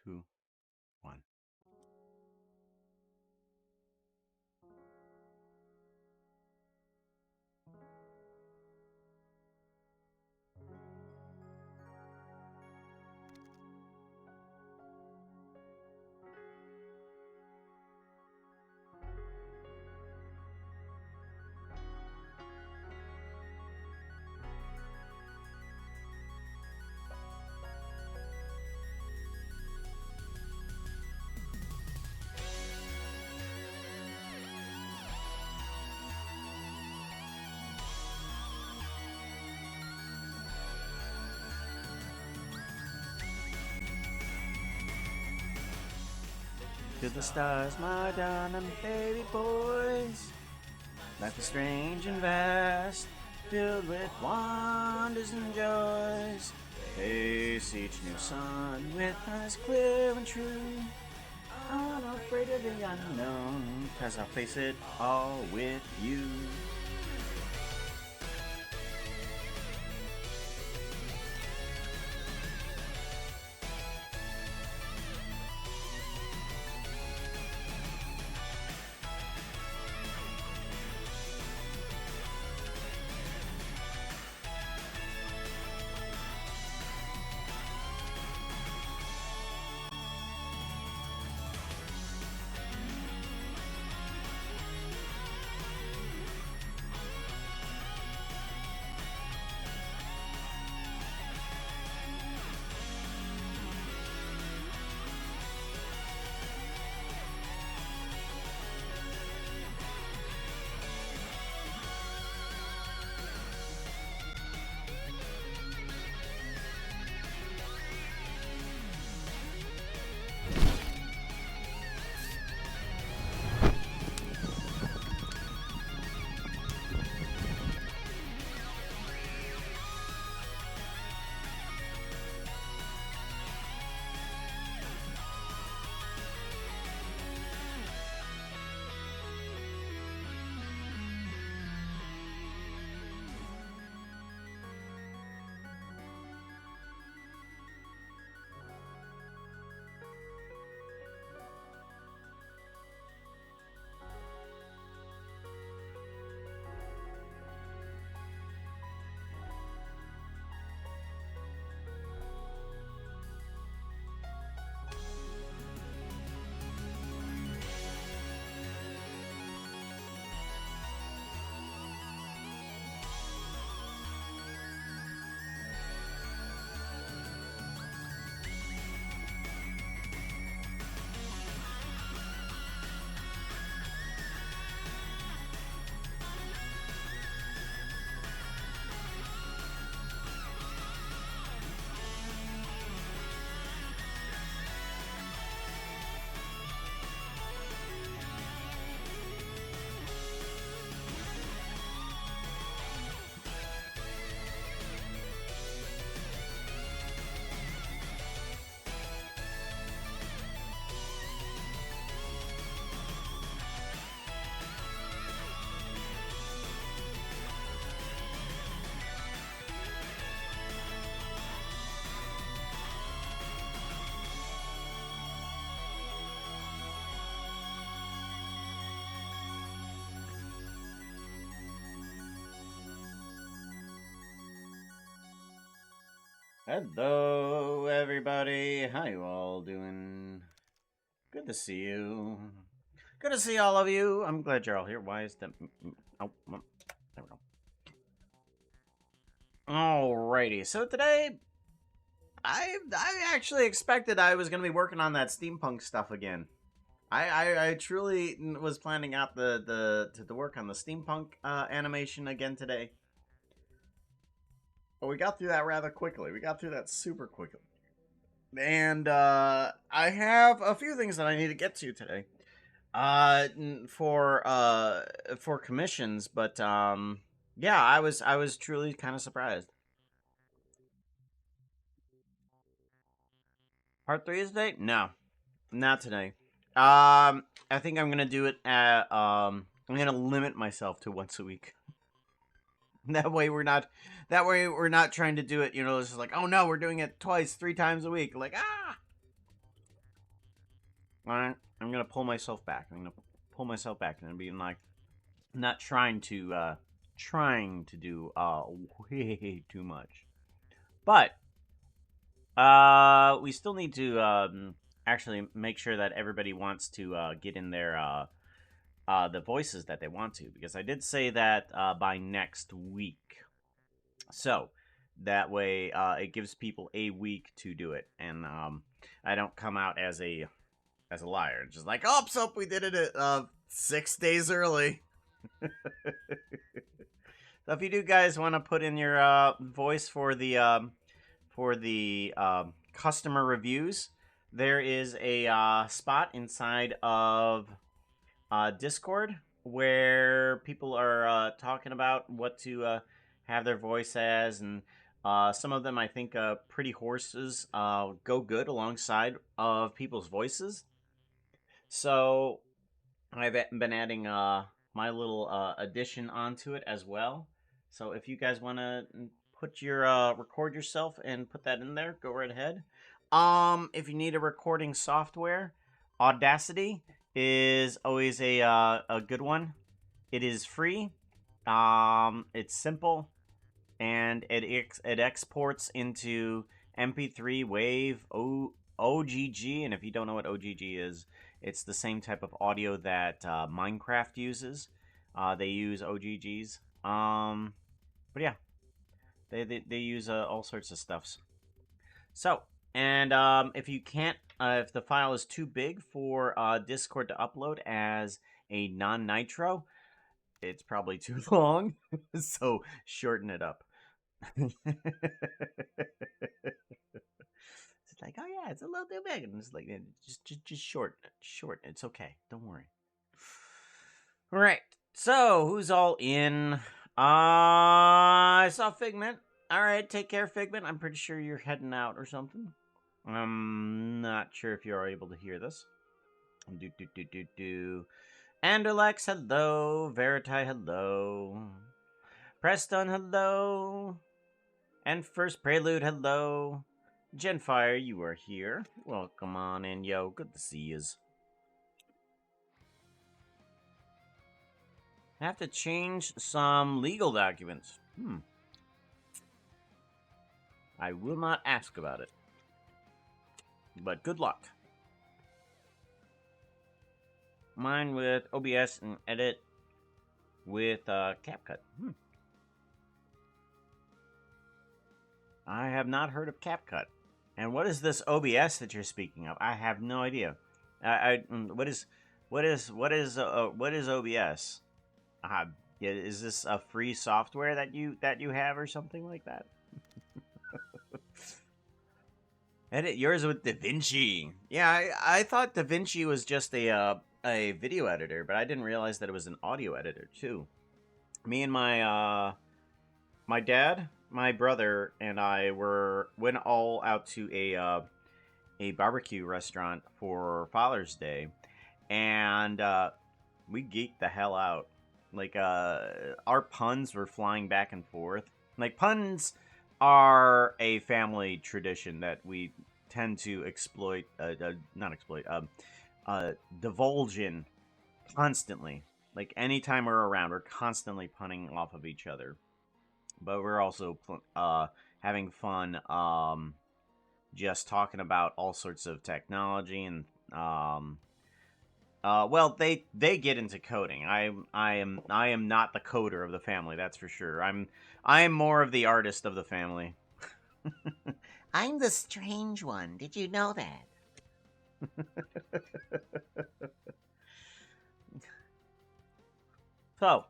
2, 1. To the stars, my darling baby boys. Life is strange and vast, filled with wonders and joys. Face each new sun with eyes clear and true. I'm not afraid of the unknown, 'cause I'll face it all with you. Hello, everybody. How you all doing? Good to see you. Good to see all of you. I'm glad you're all here. Why is that? Oh, there we go. Alrighty. So today, I actually expected I was gonna be working on that steampunk stuff again. I truly was planning out the work on the steampunk animation again today. But we got through that rather quickly. We got through that super quickly. And I have a few things that I need to get to today. For commissions, but yeah, I was truly kind of surprised. Part 3 is today? No. Not today. I think I'm gonna do it at I'm gonna limit myself to once a week. That way we're not trying to do it, you know, it's just like, oh no, we're doing it twice, 3 times a week. Like, ah. I'm gonna pull myself back. I'm gonna pull myself back and be like, not trying to do way too much, but we still need to actually make sure that everybody wants to get in their the voices that they want to, because I did say that by next week. So that way it gives people a week to do it, and I don't come out as a liar, just like, oh, so we did it 6 days early. So if you do guys want to put in your voice for the customer reviews, there is a spot inside of Discord where people are talking about what to have their voice as, and some of them, I think, pretty horses go good alongside of people's voices. So I've been adding my little addition onto it as well. So if you guys want to put your record yourself and put that in there, go right ahead. If you need a recording software, Audacity is always a good one. It is free. It's simple, and it exports into MP3, Wave, OGG, and if you don't know what OGG is, it's the same type of audio that Minecraft uses. They use OGGs. But yeah, they use all sorts of stuffs. So, and if you can't, if the file is too big for Discord to upload as a non-nitro, it's probably too long. So shorten it up. It's like, oh yeah, it's a little too big, and it's like, just shorten it, shorten it. It's okay. Don't worry. All right. So who's all in? I saw Figment. All right, take care, Figment. I'm pretty sure you're heading out or something. I'm not sure if you're able to hear this. Anderlex, hello. Veriti, hello. Preston, hello. And First Prelude, hello. Genfire, you are here. Welcome on in, yo. Good to see yous. I have to change some legal documents. I will not ask about it. But good luck. Mine with OBS and edit with CapCut. I have not heard of CapCut. And what is this OBS that you're speaking of? I have no idea. What is OBS? Is this a free software that you have or something like that? Edit yours with DaVinci. Yeah, I thought DaVinci was just a video editor, but I didn't realize that it was an audio editor too. Me and my my dad, my brother, and I went all out to a barbecue restaurant for Father's Day, and we geeked the hell out. Like our puns were flying back and forth. Like puns are a family tradition that we tend to exploit, not exploit, divulge in constantly. Like anytime we're around, we're constantly punning off of each other. But we're also having fun, just talking about all sorts of technology and well, they get into coding. I am not the coder of the family, that's for sure. I am more of the artist of the family. I'm the strange one. Did you know that? So,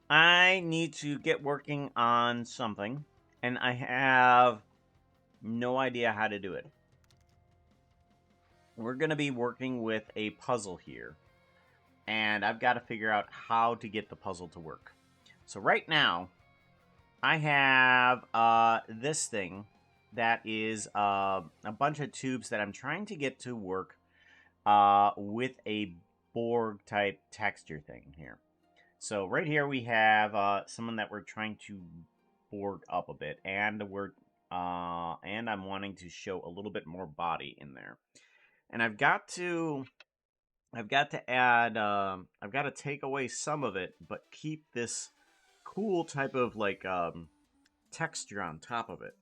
I need to get working on something, and I have no idea how to do it. We're going to be working with a puzzle here, and I've got to figure out how to get the puzzle to work. So right now, I have this thing that is a bunch of tubes that I'm trying to get to work with a Borg type texture thing here. So right here we have someone that we're trying to Borg up a bit, and I'm wanting to show a little bit more body in there. And I've got to I've got to add, I've got to take away some of it, but keep this cool type of like texture on top of it.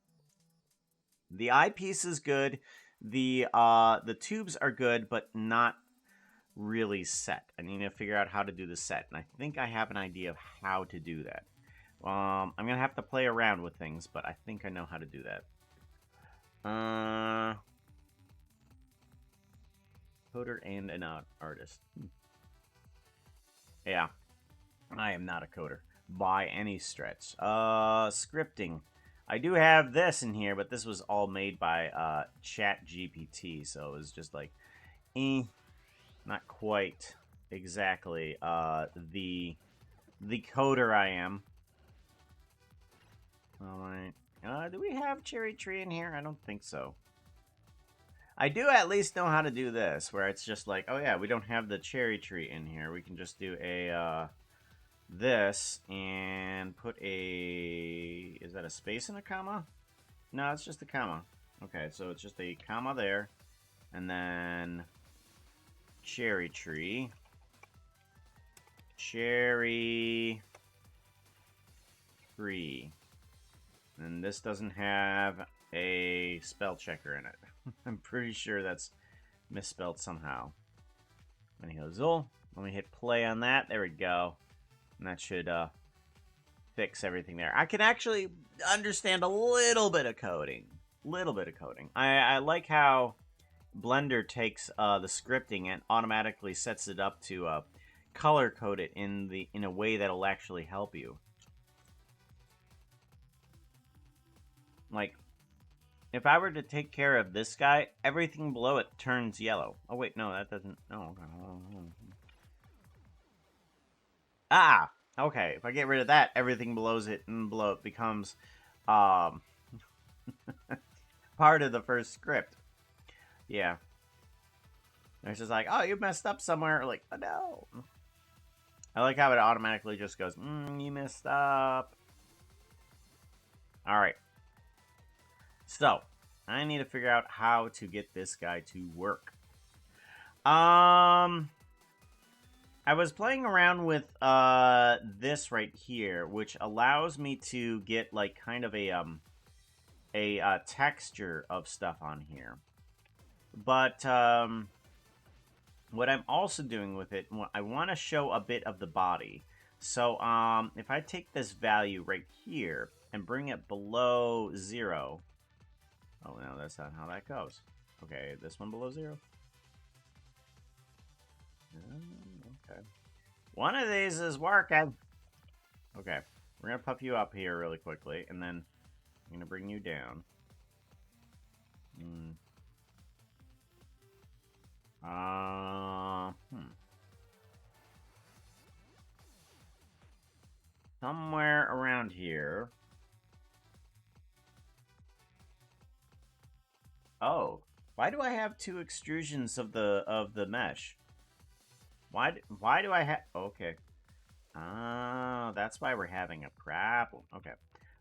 The eyepiece is good. The tubes are good, but not really set. I need to figure out how to do the set, and I think I have an idea of how to do that. I'm gonna have to play around with things, but I think I know how to do that. Coder and an artist. Yeah, I am not a coder by any stretch. Scripting. I do have this in here, but this was all made by ChatGPT, so it was just like, not quite exactly the coder I am. All right. Do we have Cherry Tree in here? I don't think so. I do at least know how to do this, where it's just like, oh yeah, we don't have the Cherry Tree in here. We can just do a this and put a, is that a space and a comma? No, it's just a comma. Okay, so it's just a comma there, and then Cherry Tree, Cherry Tree, and this doesn't have a spell checker in it. I'm pretty sure that's misspelled somehow. Anyhow, let me hit play on that. There we go. And that should fix everything there. I can actually understand a little bit of coding. I like how Blender takes the scripting and automatically sets it up to color code it in a way that'll actually help you. Like, if I were to take care of this guy, everything below it turns yellow. Oh, wait, no, that doesn't... No. Ah! Okay, if I get rid of that, everything below it becomes part of the first script. Yeah. It's just like, oh, you messed up somewhere. Like, oh, no. I like how it automatically just goes, you messed up. Alright. So, I need to figure out how to get this guy to work. I was playing around with this right here, which allows me to get like kind of a texture of stuff on here. But what I'm also doing with it, I want to show a bit of the body. So if I take this value right here and bring it below 0. Oh, no, that's not how that goes. Okay, this one below 0. Okay. One of these is working. Okay, we're going to puff you up here really quickly, and then I'm going to bring you down. Somewhere around here. Oh, why do I have 2 extrusions of the mesh? Why do I have... Okay. Oh, that's why we're having a problem. Okay,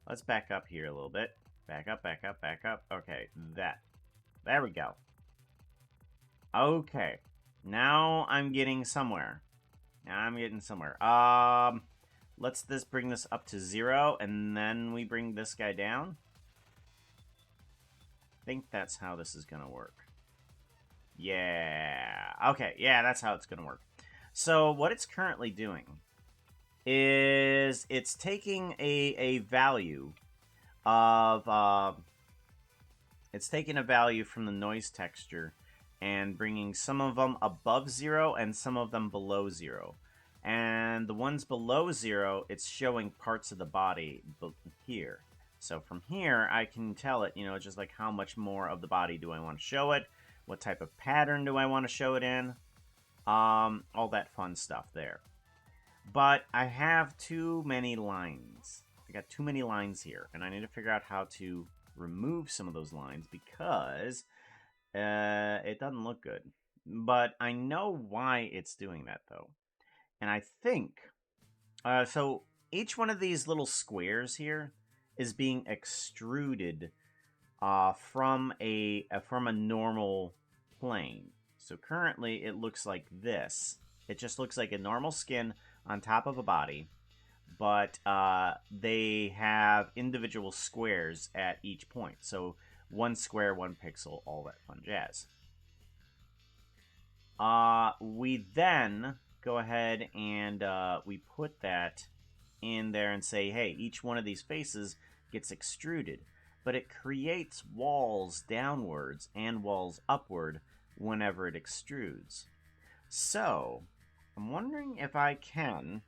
let's back up here a little bit. Back up. Okay, there we go. Okay, now I'm getting somewhere. Let's bring this up to 0, and then we bring this guy down. I think that's how this is gonna work. Yeah. Okay, yeah, that's how it's gonna work. So what it's currently doing is it's taking a value of it's taking a value from the noise texture and bringing some of them above 0 and some of them below 0. And the ones below 0, it's showing parts of the body here. So from here, I can tell it, just like how much more of the body do I want to show it, what type of pattern do I want to show it in, all that fun stuff there. But I have too many lines. I got too many lines here, and I need to figure out how to remove some of those lines because it doesn't look good. But I know why it's doing that, though. And I think, so each one of these little squares here is being extruded from a normal plane. So currently it looks like this. It just looks like a normal skin on top of a body, but they have individual squares at each point. So 1 square, 1 pixel, all that fun jazz. We then go ahead and we put that in there and say, hey, each one of these faces gets extruded, but it creates walls downwards and walls upward whenever it extrudes. So I'm wondering if I can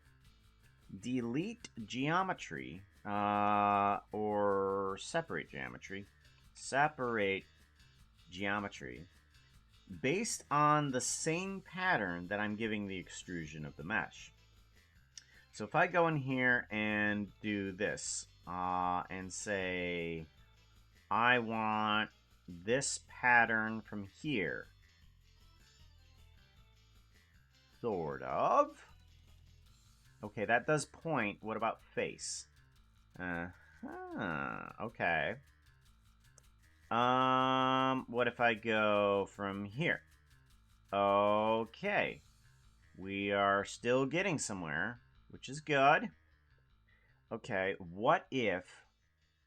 delete geometry or separate geometry. Separate geometry based on the same pattern that I'm giving the extrusion of the mesh. So if I go in here and do this and say I want this pattern from here, sort of. Okay, that does point. What about face? Okay. What if I go from here? Okay. We are still getting somewhere, which is good. Okay, what if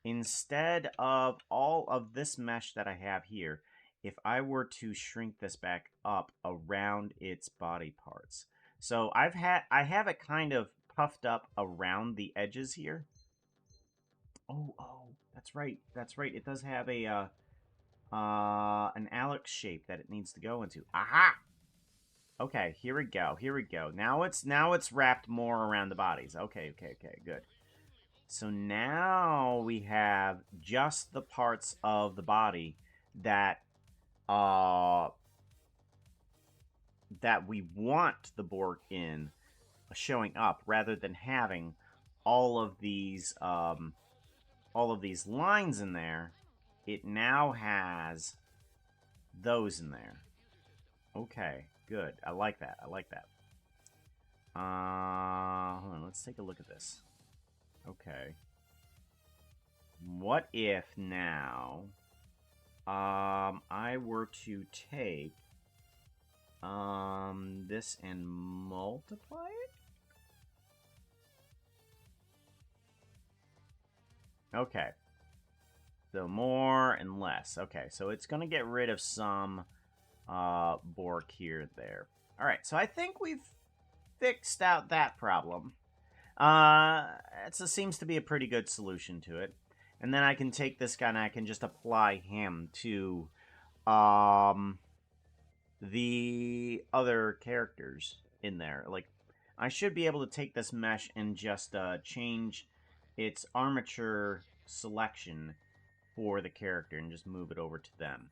instead of all of this mesh that I have here, if I were to shrink this back up around its body parts? So I have it kind of puffed up around the edges here. Oh, that's right. That's right. It does have a an Alex shape that it needs to go into. Aha! Okay, here we go. Here we go. Now it's wrapped more around the bodies. Okay, good. So now we have just the parts of the body that that we want the Borg in showing up, rather than having all of these lines in there. It now has those in there. Okay, good. I like that. Hold on, let's take a look at this. Okay. What if now I were to take this and multiply it? Okay. So more and less. Okay, so it's going to get rid of some Borg here and there. All right, so I think we've fixed out that problem. It seems to be a pretty good solution to it. And then I can take this guy and I can just apply him to the other characters in there. Like, I should be able to take this mesh and just change its armature selection for the character and just move it over to them.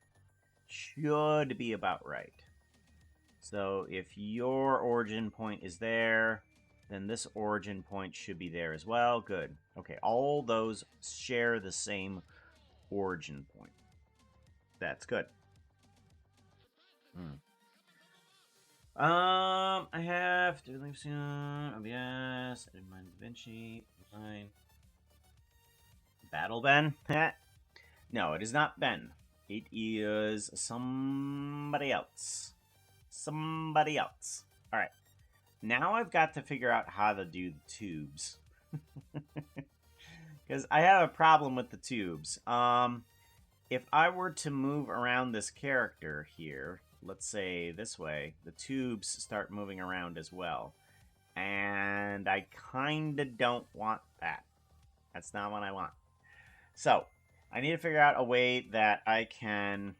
Should be about right. So if your origin point is there, then this origin point should be there as well. Good. Okay, all those share the same origin point. That's good. I have to leave soon. OBS, edit mine DaVinci, fine. Battle Ben? No, it is not Ben. It is somebody else. Somebody else. Alright. Now I've got to figure out how to do the tubes. Because I have a problem with the tubes. If I were to move around this character here, let's say this way, the tubes start moving around as well. And I kinda don't want that. That's not what I want. So, I need to figure out a way that I can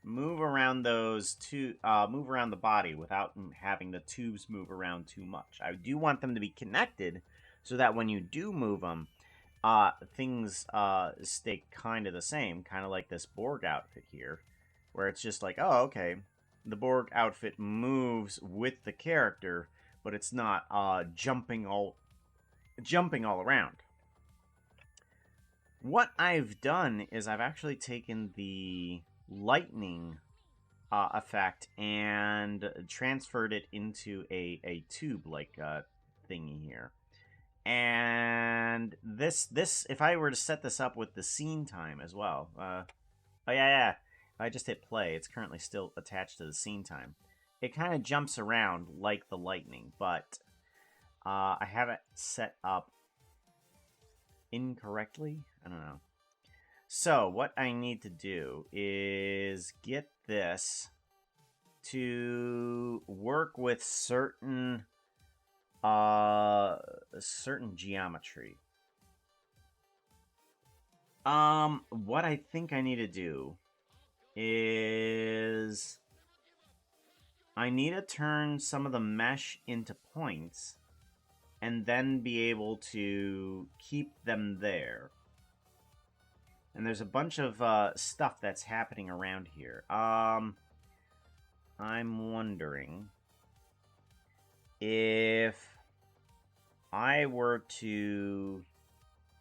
move around those move around the body without having the tubes move around too much. I do want them to be connected so that when you do move them, things stay kind of the same, kind of like this Borg outfit here, where it's just like, oh, okay, the Borg outfit moves with the character, but it's not jumping all around. What I've done is I've actually taken the lightning effect and transferred it into a tube-like thingy here. And this, if I were to set this up with the scene time as well, oh yeah, I just hit play. It's currently still attached to the scene time. It kind of jumps around like the lightning, but I have it set up incorrectly. I don't know. So what I need to do is get this to work with certain geometry. What I think I need to do is I need to turn some of the mesh into points and then be able to keep them there. And there's a bunch of stuff that's happening around here. I'm wondering if I were to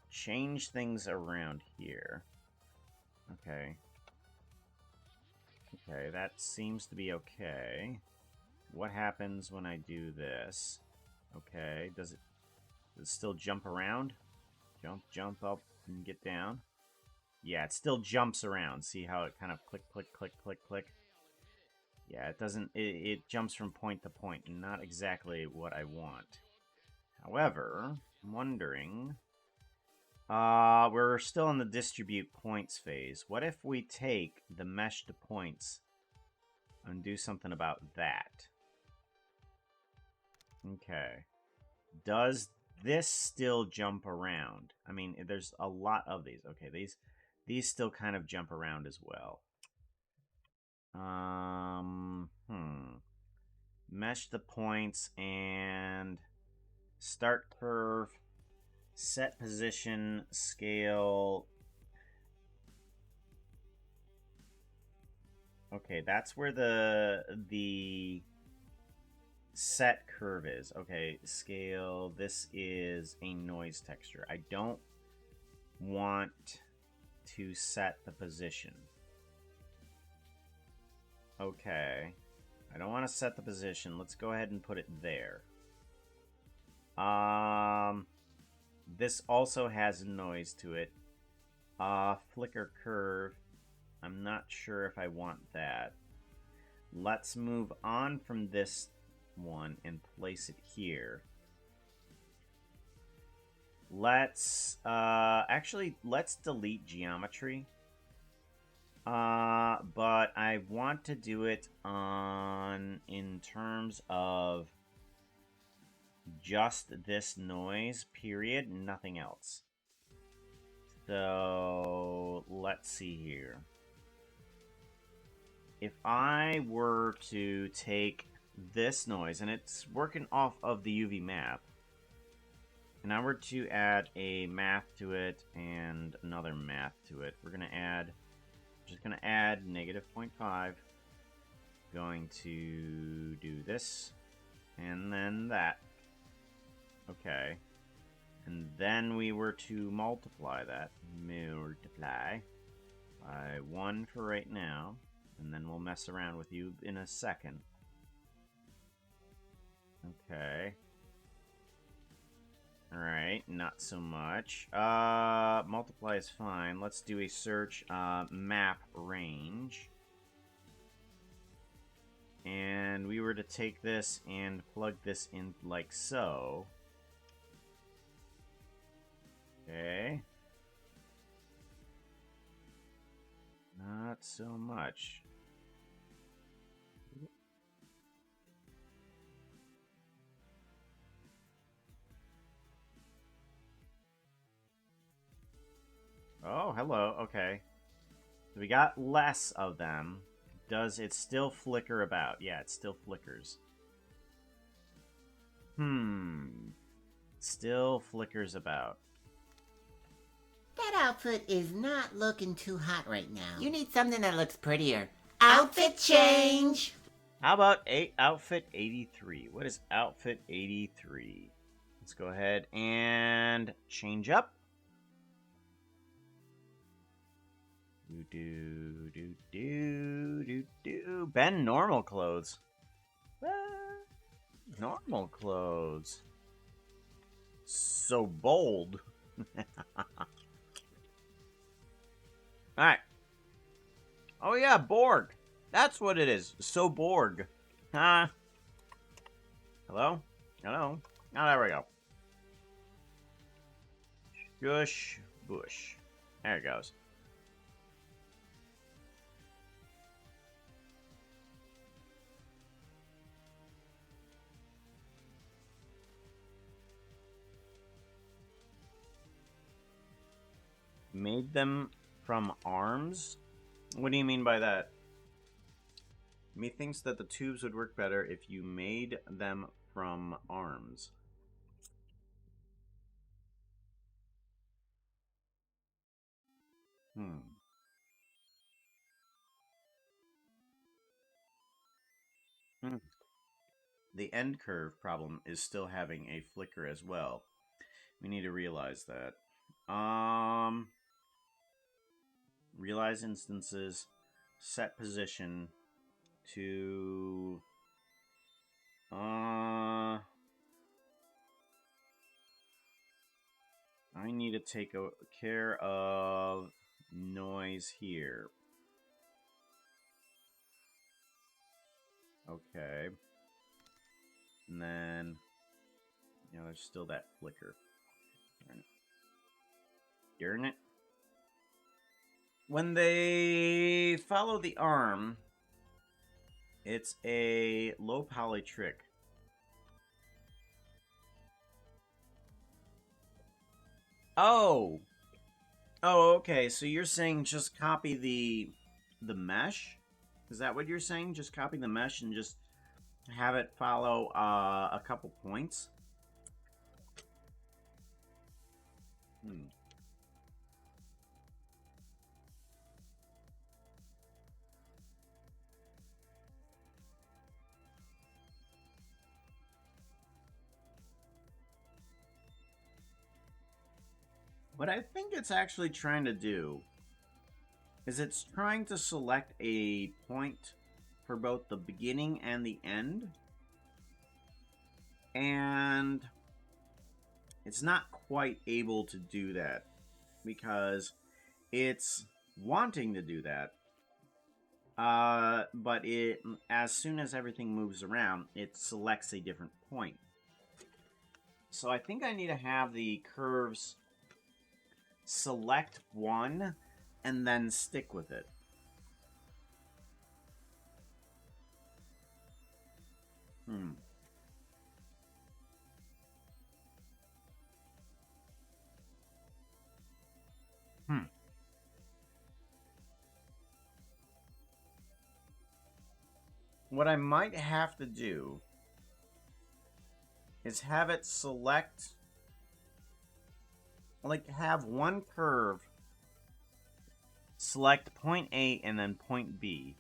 change things around here. Okay. Okay, that seems to be okay. What happens when I do this? Okay, does it still jump around? Jump up and get down? Yeah, it still jumps around. See how it kind of click, click, click, click, click? Yeah, it doesn't... It jumps from point to point, and not exactly what I want. However, I'm wondering... we're still in the distribute points phase. What if we take the mesh to points and do something about that? Okay. Does this still jump around? I mean, there's a lot of these. Okay, these still kind of jump around as well. Mesh the points and start curve, set position, scale. Okay, that's where the set curve is. Okay, scale. This is a noise texture. I don't want to set the position. Okay. I don't want to set the position. Let's go ahead and put it there. This also has noise to it. Flicker curve. I'm not sure if I want that. Let's move on from this one and place it here. Let's let's delete geometry. But I want to do it in terms of just this noise, period, nothing else. So let's see here. If I were to take this noise, and it's working off of the UV map, and I were to add a math to it and another math to it, we're going to add, just going to add -0.5, going to do this, and then that. Okay. And then we were to multiply that, by 1 for right now, and then we'll mess around with you in a second. Okay. Alright, not so much. Multiply is fine. Let's do a search, map range. And we were to take this and plug this in like so. Okay. Not so much. Oh, hello. Okay. We got less of them. Does it still flicker about? Yeah, it still flickers. Still flickers about. That outfit is not looking too hot right now. You need something that looks prettier. Outfit change! How about outfit 83? What is outfit 83? Let's go ahead and change up. Ben, normal clothes. Normal clothes. So bold. Alright. Oh yeah, Borg. That's what it is. So Borg. Huh? Hello? Hello? Oh, there we go. Shush. Bush. There it goes. Made them from arms? What do you mean by that? Methinks that the tubes would work better if you made them from arms. Hmm. Hmm. The end curve problem is still having a flicker as well. We need to realize that. Realize instances, set position to I need to take care of noise here. Okay. And then, there's still that flicker. Darn it. When they follow the arm, it's a low poly trick. Oh! Oh, okay. So you're saying just copy the mesh? Is that what you're saying? Just copy the mesh and just have it follow a couple points? Hmm. What I think it's actually trying to do is it's trying to select a point for both the beginning and the end. And it's not quite able to do that because it's wanting to do that. But as soon as everything moves around, it selects a different point. So I think I need to have the curves select one and then stick with it. Hmm. What I might have to do is have it select, like, have one curve select point A and then point B,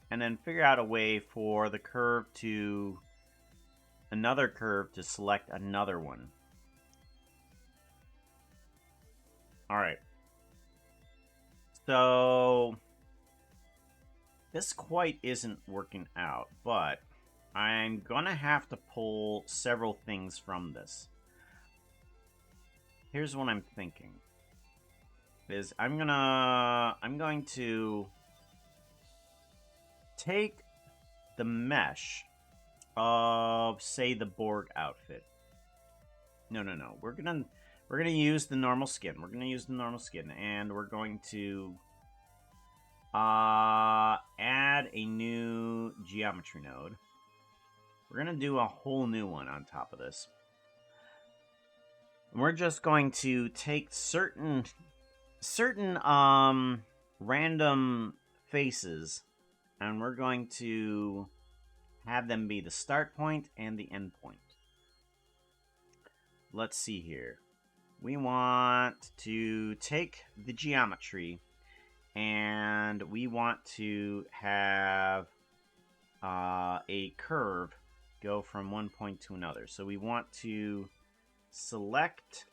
and then figure out a way for the curve to another curve to select another one. All right. So this quite isn't working out, but I'm gonna have to pull several things from this. Here's what I'm thinking. Is I'm going to take the mesh of, say, the Borg outfit. No. We're gonna use the normal skin. We're gonna use the normal skin, and we're going to add a new geometry node. We're gonna do a whole new one on top of this. And we're just going to take certain random faces, and we're going to have them be the start point and the end point. Let's see here. We want to take the geometry, and we want to have a curve go from one point to another. So we want to select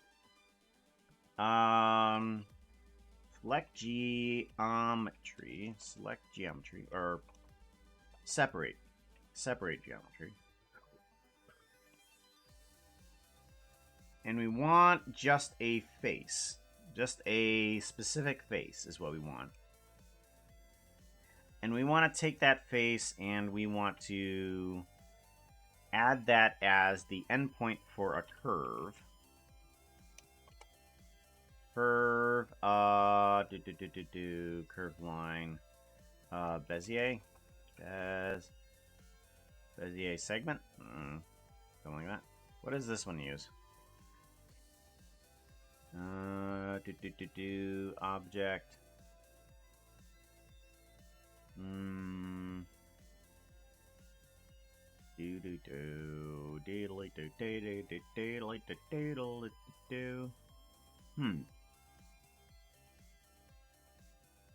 select geometry, or separate geometry. And we want just a face. Just a specific face is what we want. And we want to take that face and we want to add that as the endpoint for a curve. Curve, curve line, Bezier segment, something like that. What does this one use? Object.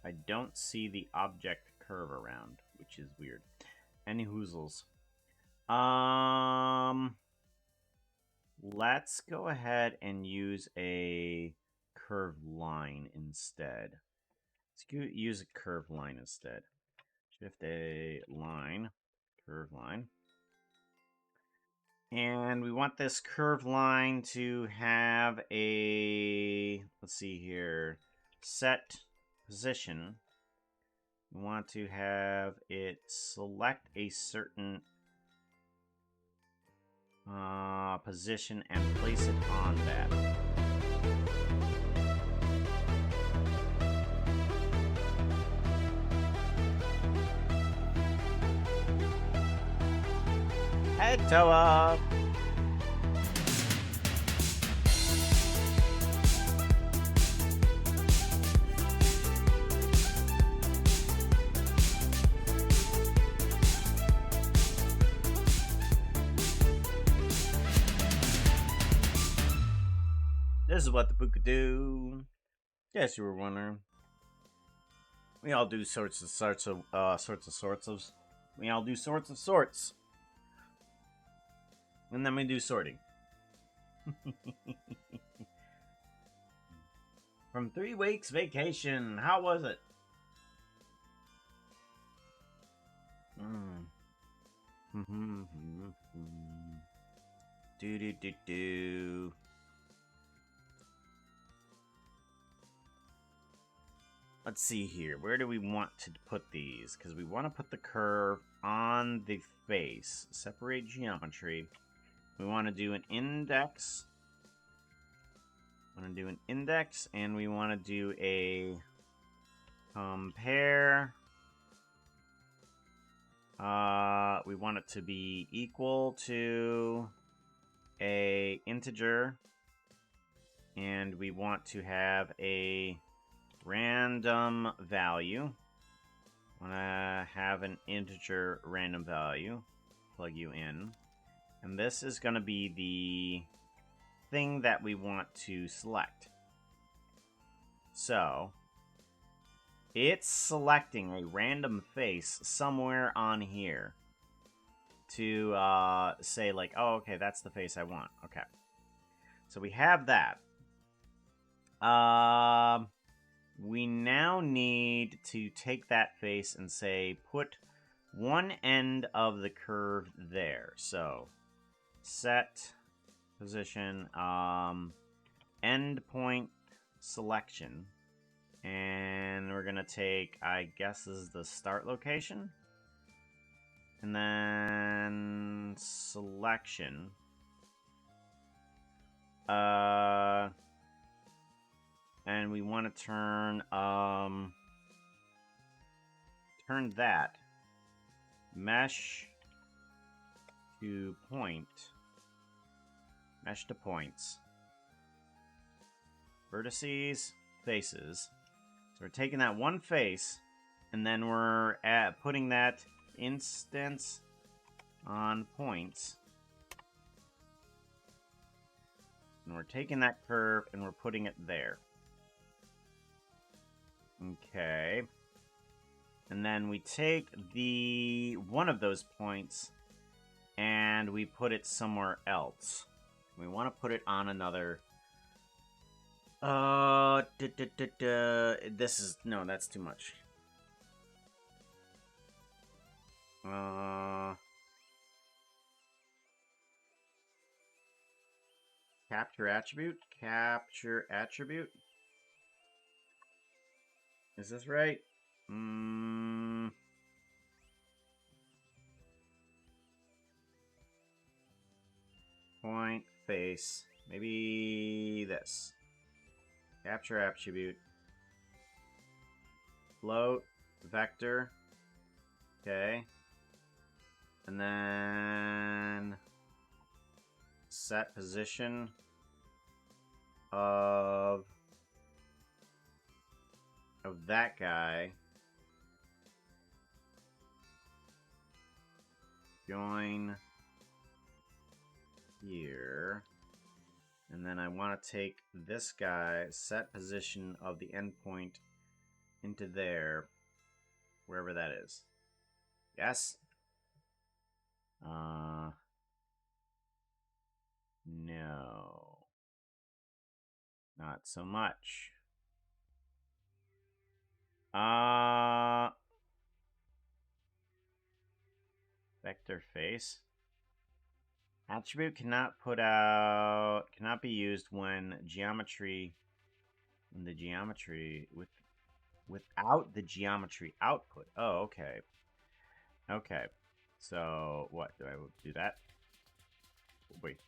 I don't see the object curve around, which is weird. Any hoozles. Let's go ahead and use a curved line instead. Let's use a curved line instead. Shift a line, curved line. And we want this curved line to have a, let's see here, set position. We want to have it select a certain position and place it on that. Head toe up. This is what the book could do. Guess you were wondering. We all do sorts of. We all do sorts of sorts. And then we do sorting. From 3 weeks vacation, how was it? Do. Let's see here. Where do we want to put these? Because we want to put the curve on the face. Separate geometry. We want to do an index. And we want to do a compare. We want it to be equal to a integer. And we want to have a random value. I want to have an integer random value. Plug you in. And this is going to be the thing that we want to select. So, it's selecting a random face somewhere on here to say like, oh, okay, that's the face I want. Okay. So we have that. We now need to take that face and say, put one end of the curve there. So, set position, endpoint selection. And we're going to take, I guess this is the start location. And then selection. And we want to turn that mesh to point. Mesh to points. Vertices, faces. So we're taking that one face, and then we're putting that instance on points. And we're taking that curve, and we're putting it there. Okay. And then we take one of those points, and we put it somewhere else. We want to put it on another... This is... No, that's too much. Capture attribute? Capture attribute? Is this right? Point, face. Maybe this. Capture attribute. Float, vector. Okay. And then set position of that guy. Join here. And then I want to take this guy, set position of the endpoint into there, wherever that is. Yes? No. Not so much. Vector face. Attribute cannot be used when without the geometry output. Oh, okay. Okay. So, what? Do I do that? Wait.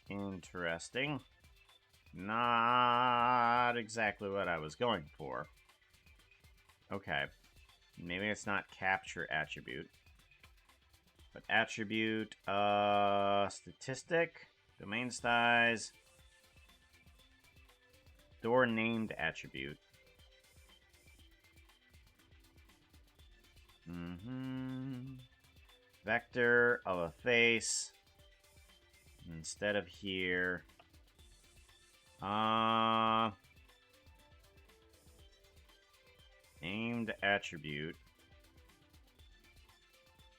Interesting. Not exactly what I was going for. Okay. Maybe it's not capture attribute. But attribute, statistic, domain size, door named attribute. Vector of a face. Instead of here. Named attribute.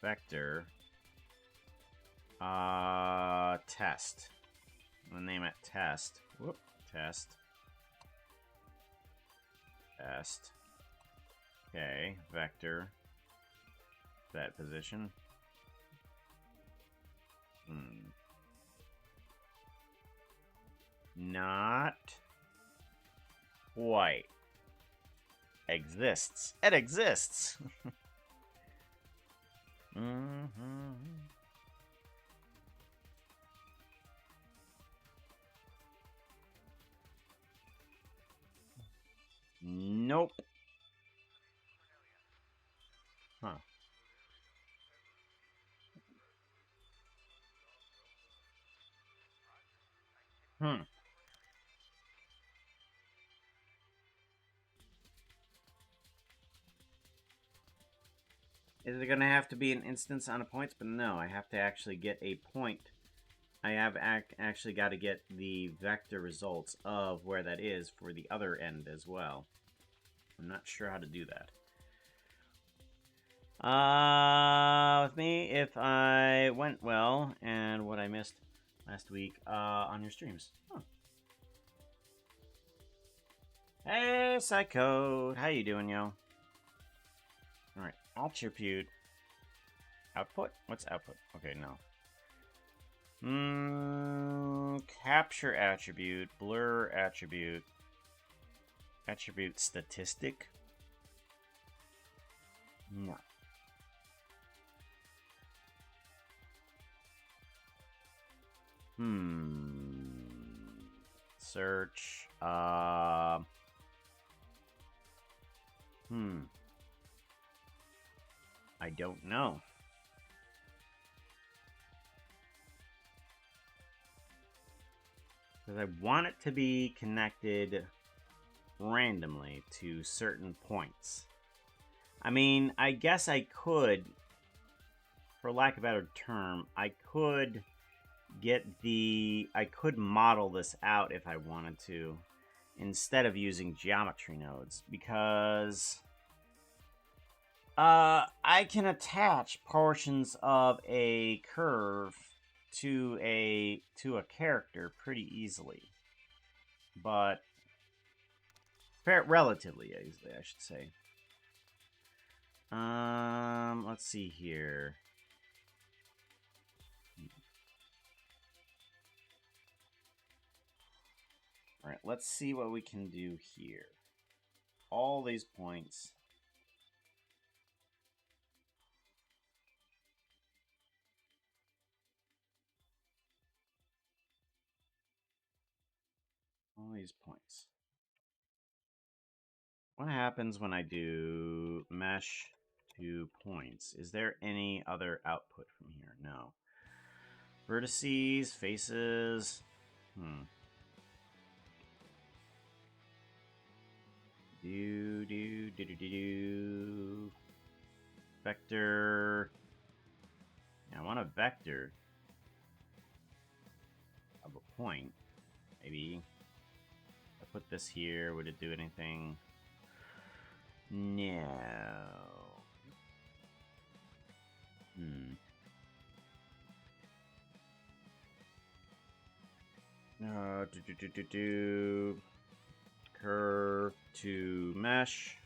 Vector. Test. I'm gonna name it test. Whoop. Test. Test. Okay. Vector. Set position. Not quite. Exists. It exists. Nope. Huh. Is it going to have to be an instance on a point? But no, I have to actually get a point. I have actually got to get the vector results of where that is for the other end as well. I'm not sure how to do that. With me, if I went well, and what I missed last week on your streams. Huh. Hey, Psychode. How you doing, yo? Alright, attribute. Output? What's output? Okay, no. Capture attribute, blur attribute, attribute statistic. No. Search. I don't know. Because I want it to be connected randomly to certain points. I mean, I guess I could, for lack of a better term, I could model this out if I wanted to, instead of using geometry nodes, because I can attach portions of a curve to a character pretty easily, but relatively easily, I should say. Let's see here. All right, let's see what we can do here. All these points. All these points. What happens when I do mesh to points? Is there any other output from here? No. Vertices, faces. Do. Vector. Yeah, I want a vector of a point. Maybe. If I put this here, would it do anything? No. Curve to mesh.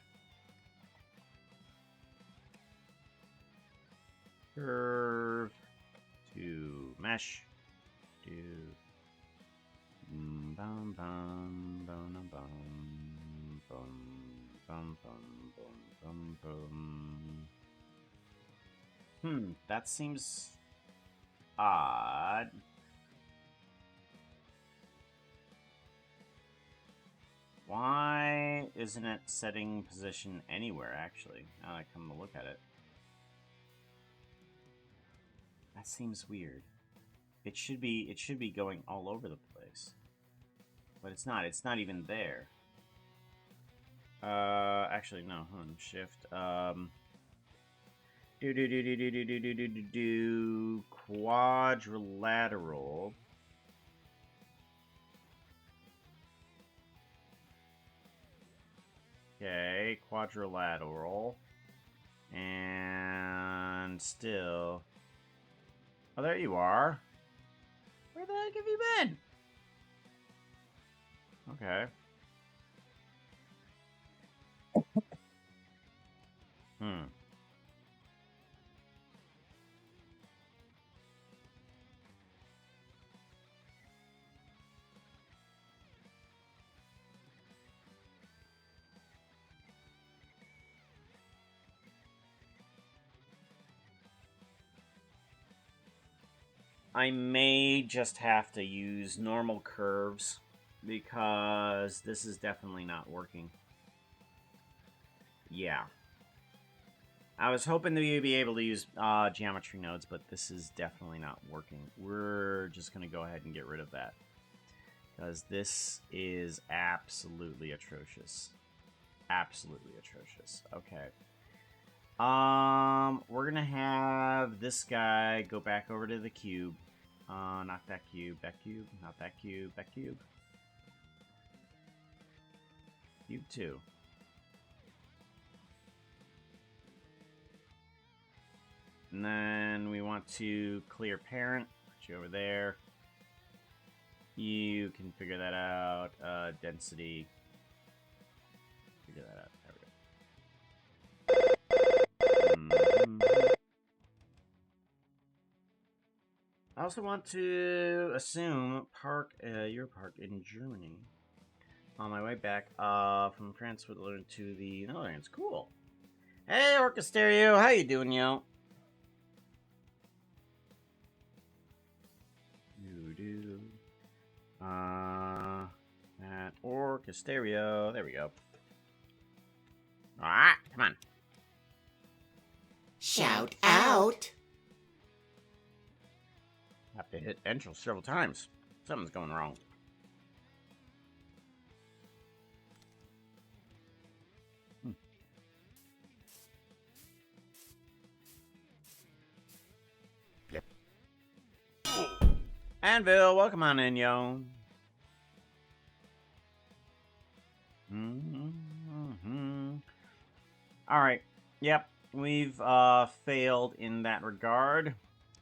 Curve to mesh. Do. Bum bum bum bum bum bum bum bum. That seems odd. Why isn't it setting position anywhere, actually, now that I come to look at it? That seems weird. It should be going all over the place. But it's not. It's not even there. Actually, no. Hold on. Shift. Quadrilateral. Okay, quadrilateral. And still. Oh, there you are. Where the heck have you been? Okay. I may just have to use normal curves because this is definitely not working. Yeah. I was hoping that you'd be able to use geometry nodes, but this is definitely not working. We're just going to go ahead and get rid of that because this is absolutely atrocious. Absolutely atrocious. Okay. We're gonna have this guy go back over to the cube. Not that cube, not that cube, that cube. Cube 2. And then we want to clear parent, put you over there. You can figure that out. Density. Figure that out. There we go. I also want to assume your park in Germany. On my way back from France to the Netherlands. Cool. Hey, Orchestereo, how you doing, yo? At Orchestereo. There we go. Alright, come on. Shout out! Have to hit enter several times. Something's going wrong. Anvil, welcome on in, yo. Alright, yep, we've failed in that regard.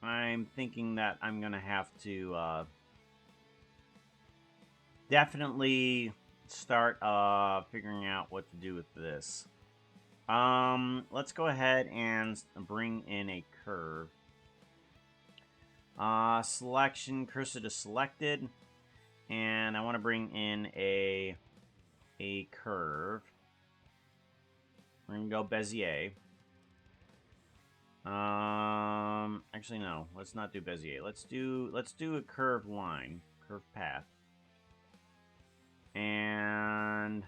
I'm thinking that I'm gonna have to definitely start figuring out what to do with this. Let's go ahead and bring in a curve. Selection, cursor to selected, and I want to bring in a curve. We're gonna go Bezier. Actually no, let's not do Bezier. Let's do a curved line, curved path. And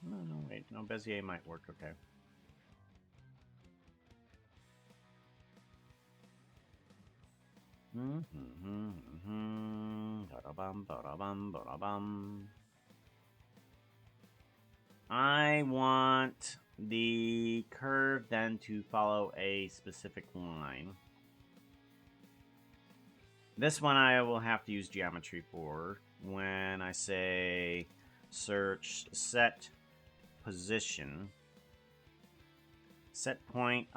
no, wait, no, Bezier might work. Okay. I want the curve then to follow a specific line. This one I will have to use geometry for when I say search set position. Set point,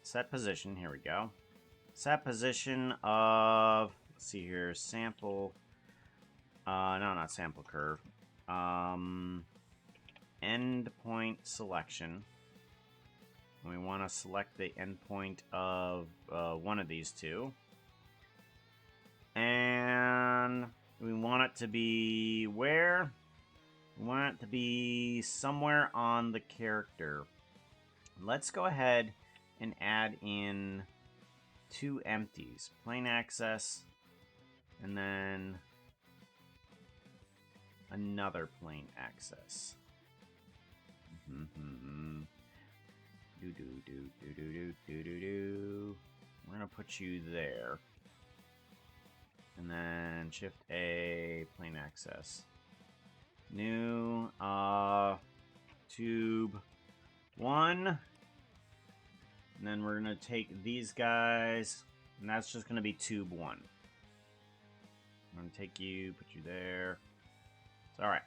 set position, here we go. Set position of, let's see here, sample, no, not sample curve. Endpoint selection. We want to select the endpoint of one of these two. And we want it to be where? We want it to be somewhere on the character. Let's go ahead and add in 2 empties. Plain access, and then another plain access. We're gonna put you there. And then shift A, plain access. New tube 1. And then we're gonna take these guys, and that's just gonna be tube 1. I'm gonna take you, put you there. It's alright.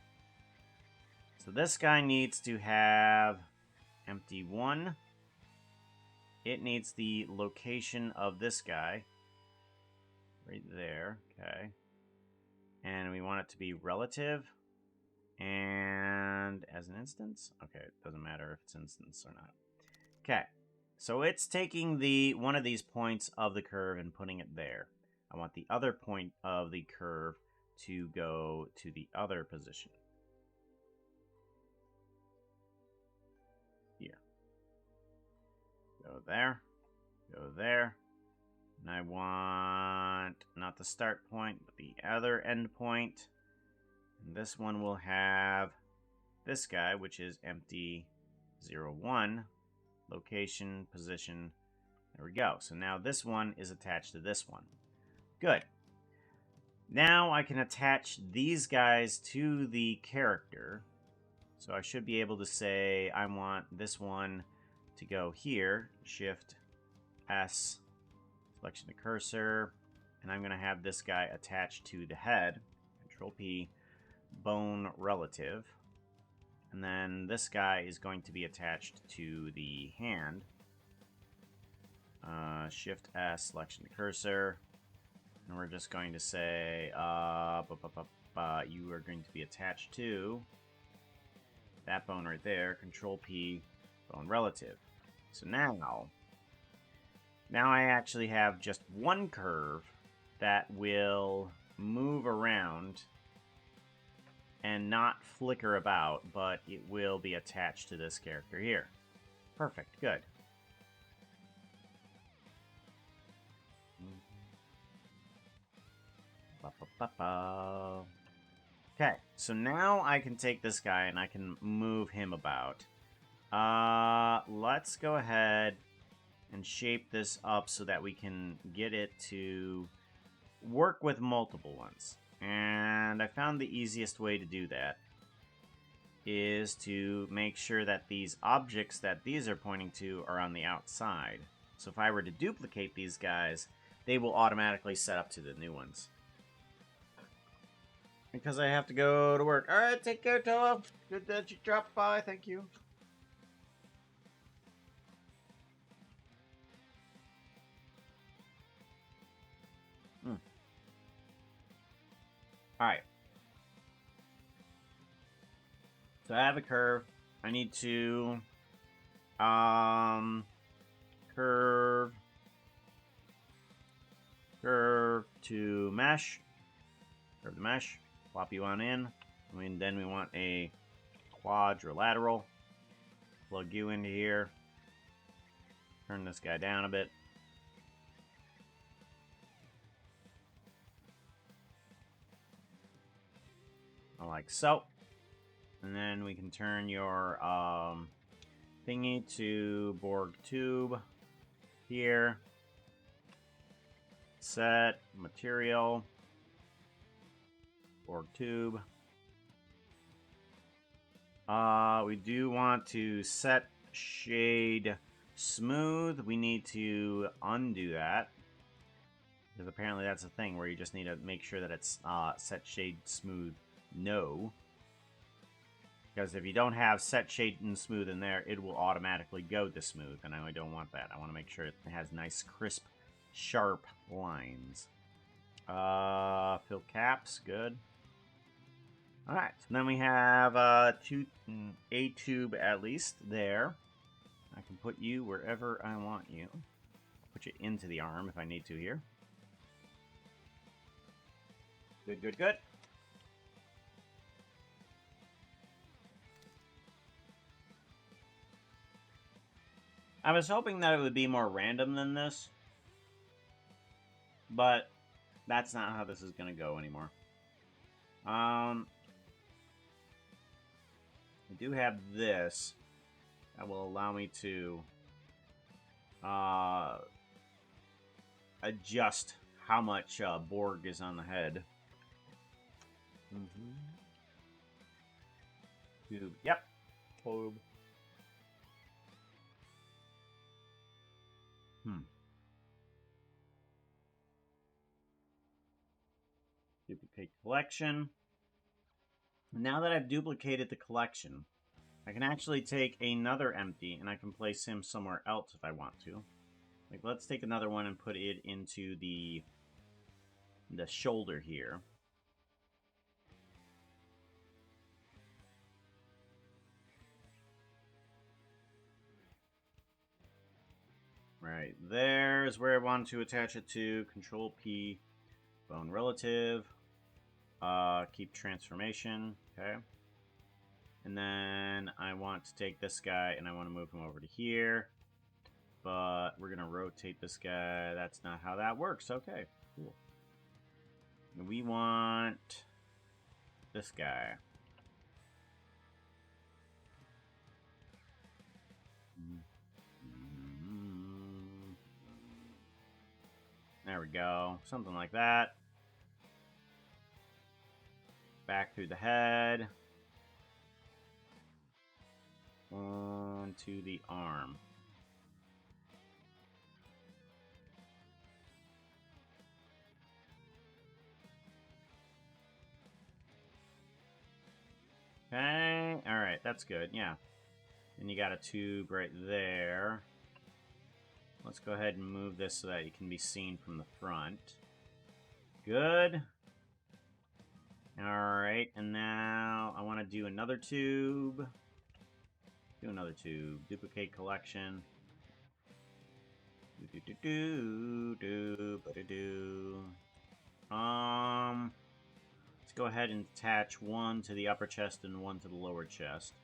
So this guy needs to have empty 1. It needs the location of this guy. Right there, okay. And we want it to be relative. And as an instance? Okay, it doesn't matter if it's instance or not. Okay, so it's taking the one of these points of the curve and putting it there. I want the other point of the curve to go to the other position. Here. Go there. Go there. And I want not the start point, but the other end point. And this one will have this guy, which is empty 0, 1. Location, position. There we go. So now this one is attached to this one. Good. Now I can attach these guys to the character. So I should be able to say I want this one to go here. Shift S, selection the cursor, and I'm going to have this guy attached to the head. Control P, bone relative. And then this guy is going to be attached to the hand. Shift S, selection the cursor. And we're just going to say, you are going to be attached to that bone right there. Control P, bone relative. So now I actually have just one curve that will move around and not flicker about, but it will be attached to this character here. Perfect, good. Okay, so now I can take this guy and I can move him about. Let's go ahead and shape this up so that we can get it to work with multiple ones. And I found the easiest way to do that is to make sure that these objects that these are pointing to are on the outside. So if I were to duplicate these guys, they will automatically set up to the new ones. Because I have to go to work. Alright, take care, Toa. Good that you dropped by, thank you. Alright. So I have a curve. I need to curve to mesh. Curve the mesh. Plop you on in. And then we want a quadrilateral. Plug you into here. Turn this guy down a bit. like so. And then we can turn your thingy to Borg tube here. Set material, Borg tube. We do want to set shade smooth. We need to undo that, because apparently that's a thing where you just need to make sure that it's set shade smooth no. Because if you don't have set shade and smooth in there, it will automatically go to smooth, and I don't want that. I want to make sure it has nice, crisp, sharp lines. Fill caps, good. Alright, so then we have a tube at least there. I can put you wherever I want you. Put you into the arm if I need to here. Good, good, good. I was hoping that it would be more random than this, but that's not how this is going to go anymore. I do have this that will allow me to adjust how much Borg is on the head. Tube. Yep. Tube. Duplicate collection. Now that I've duplicated the collection, I can actually take another empty and I can place him somewhere else if I want to. Like, let's take another one and put it into the shoulder here. Right, there's where I want to attach it to. Control P, bone relative, keep transformation, okay. And then I want to take this guy and I want to move him over to here. But we're going to rotate this guy. That's not how that works. Okay, cool. We want this guy. There we go. Something like that. Back through the head. Onto the arm. Okay, alright, that's good, yeah. And you got a tube right there. Let's go ahead and move this so that it can be seen from the front. Good. Alright, and now I want to do another tube. Do another tube. Duplicate collection. Let's go ahead and attach one to the upper chest and one to the lower chest.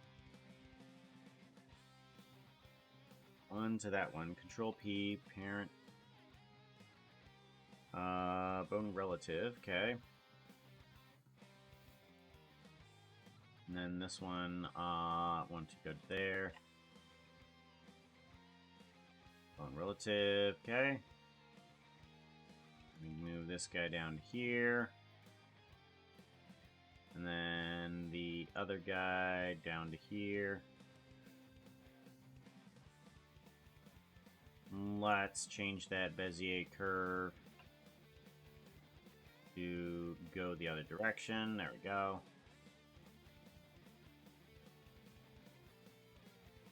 One to that one. Control P, parent. Bone relative, okay. And then this one, one to go there. Bone relative, okay. We move this guy down here. And then the other guy down to here. Let's change that Bezier curve to go the other direction. There we go.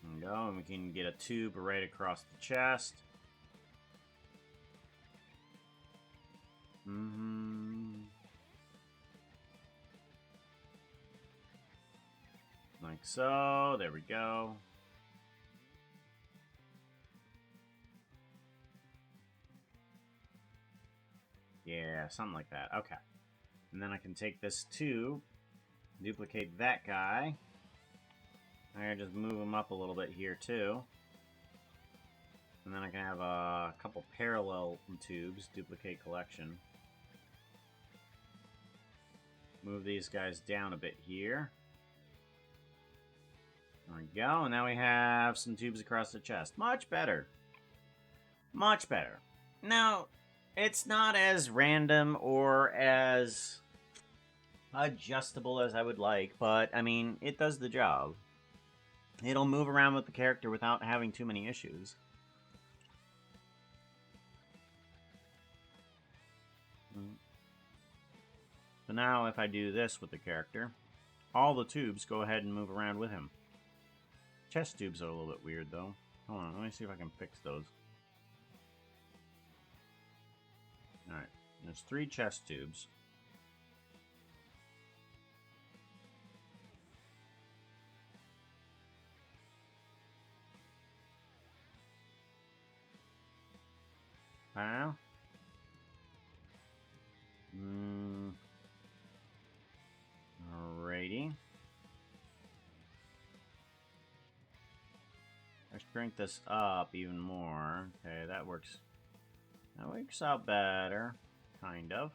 There we go, and we can get a tube right across the chest. Like so. There we go. Yeah, something like that. Okay. And then I can take this tube, duplicate that guy. I can just move him up a little bit here too. And then I can have a couple parallel tubes, duplicate collection. Move these guys down a bit here. There we go, and now we have some tubes across the chest. Much better. Much better. Now, it's not as random or as adjustable as I would like, but, I mean, it does the job. It'll move around with the character without having too many issues. So now, if I do this with the character, all the tubes go ahead and move around with him. Chest tubes are a little bit weird, though. Hold on, let me see if I can fix those. Alright, there's 3 chest tubes. Wow. Alrighty. Let's shrink this up even more. Okay, that works. That works out better. Kind of.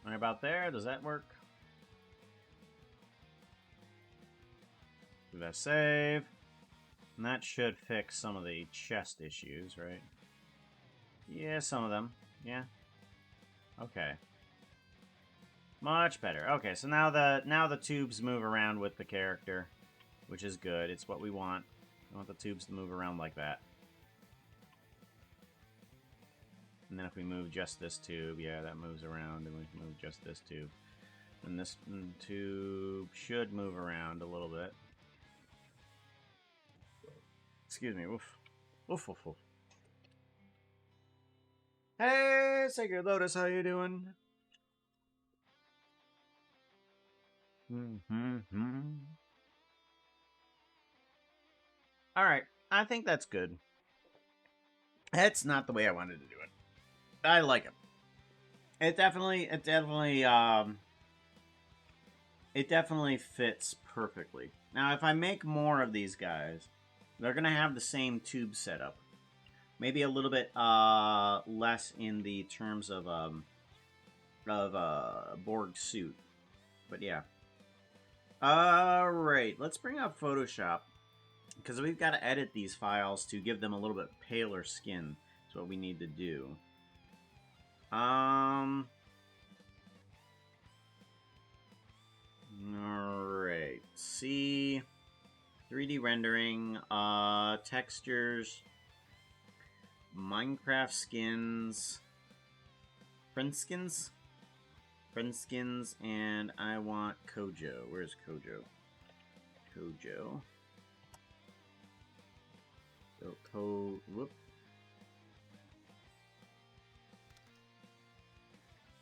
Right about there. Does that work? Do that save. And that should fix some of the chest issues, right? Yeah, some of them. Yeah. Okay. Much better. Okay, so now the tubes move around with the character, which is good. It's what we want. We want the tubes to move around like that. And then if we move just this tube, yeah, that moves around, and we move just this tube. And this tube should move around a little bit. Excuse me, woof. Woof, woof, woof. Hey, Sacred Lotus, how you doing? Alright, I think that's good. That's not the way I wanted to do it. I like it. It definitely fits perfectly. Now, if I make more of these guys, they're gonna have the same tube setup. Maybe a little bit less in the terms of Borg suit, but yeah. All right, let's bring up Photoshop because we've got to edit these files to give them a little bit paler skin. That's what we need to do. All right. See, 3D rendering, textures, Minecraft skins, friend skins, and I want Kojo. Where's Kojo? Kojo. Whoop.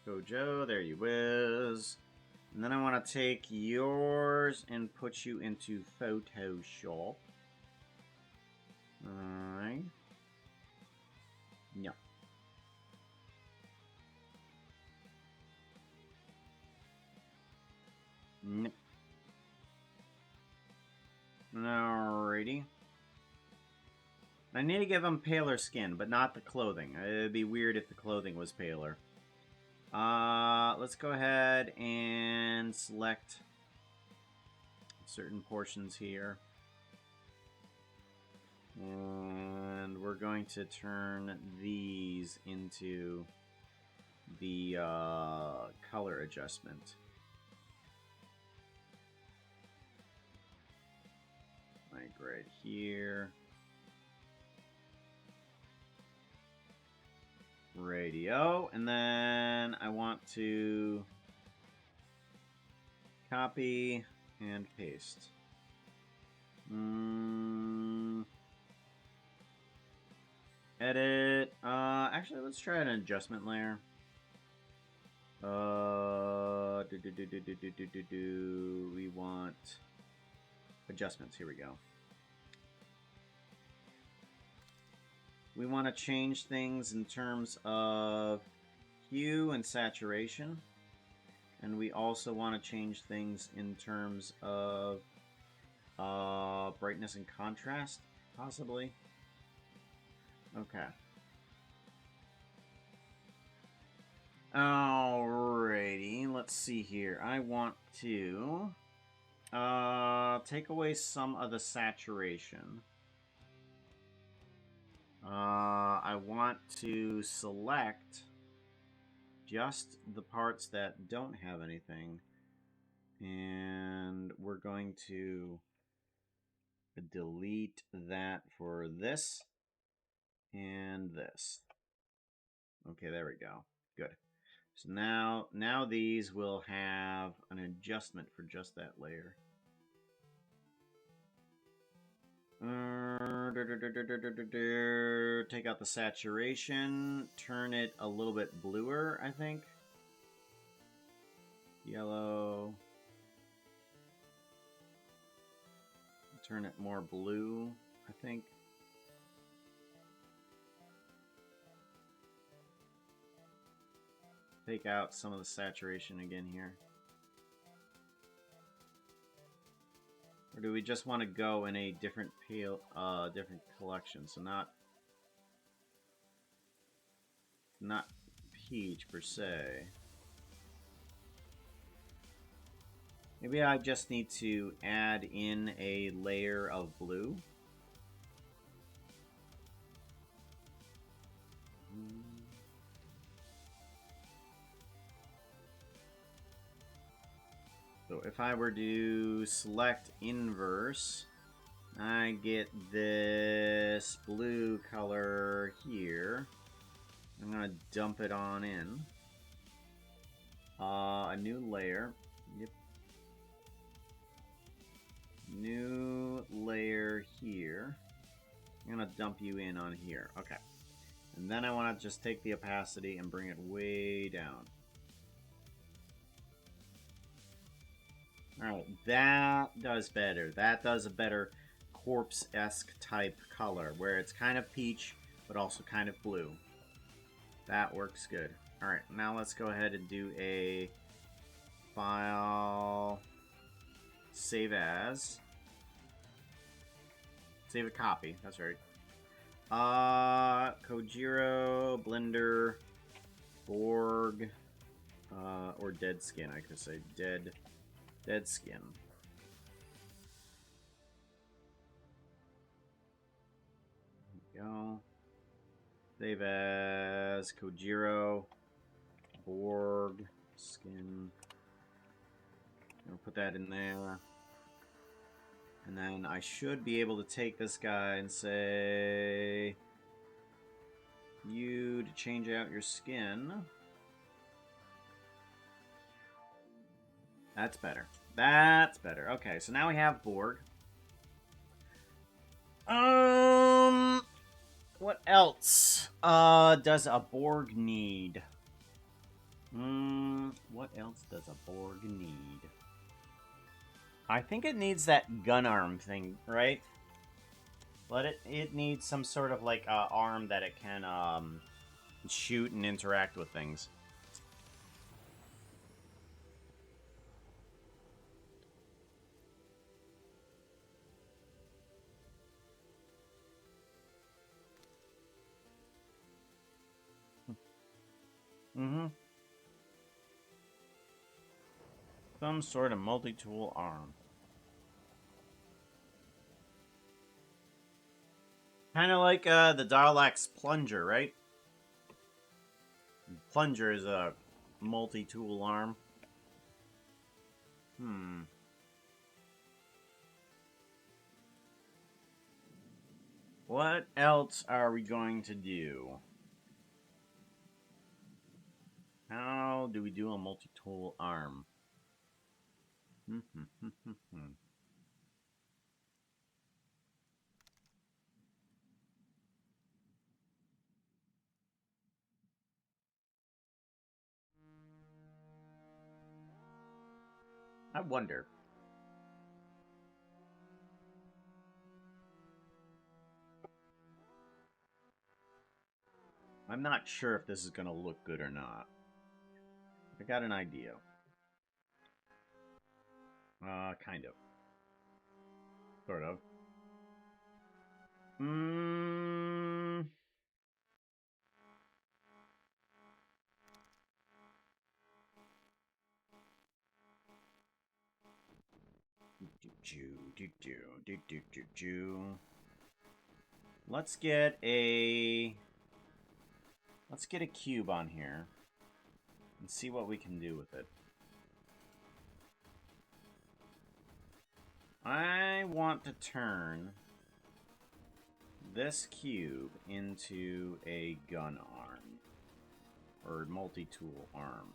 Kojo, there you is. And then I want to take yours and put you into Photoshop. Alright. Yeah. Nope. Alrighty. I need to give him paler skin, but not the clothing. It'd be weird if the clothing was paler. Let's go ahead and select certain portions here. And we're going to turn these into the color adjustment. Like right here. Radio, and then I want to copy and paste. Edit. Actually, let's try an adjustment layer. We want adjustments. Here we go. We want to change things in terms of hue and saturation. And we also want to change things in terms of brightness and contrast, possibly. Okay. Alrighty, let's see here. I want to take away some of the saturation. I want to select just the parts that don't have anything, and we're going to delete that for this and this. Okay, there we go. Good. So now these will have an adjustment for just that layer. Take out the saturation, turn it a little bit bluer, I think. Yellow. Turn it more blue, I think. Take out some of the saturation again here. Or do we just want to go in a different different collection? So not peach per se. Maybe I just need to add in a layer of blue. So if I were to select inverse, I get this blue color here. I'm gonna dump it on in. A new layer. Yep. New layer here. I'm gonna dump you in on here. Okay. And then I want to just take the opacity and bring it way down. Alright, that does better. That does a better corpse-esque type color, where it's kind of peach, but also kind of blue. That works good. Alright, now let's go ahead and do a file, save as, save a copy, that's right. Kojiro, Blender, Borg, or Dead Skin, I could say. Dead Skin. There we go. Save as Kojiro, Borg, Skin. I'll put that in there. And then I should be able to take this guy and say, you to change out your skin. That's better. That's better. Okay, so now we have Borg. What else does a Borg need? What else does a Borg need? I think it needs that gun arm thing, right? But it needs some sort of like arm that it can shoot and interact with things. Some sort of multi-tool arm. Kind of like the Dalek's plunger, right? Plunger is a multi-tool arm. What else are we going to do? How do we do a multi-tool arm? I wonder. I'm not sure if this is going to look good or not. I got an idea. Kind of. Sort of. Let's get a cube on here and see what we can do with it. I want to turn this cube into a gun arm or multi-tool arm.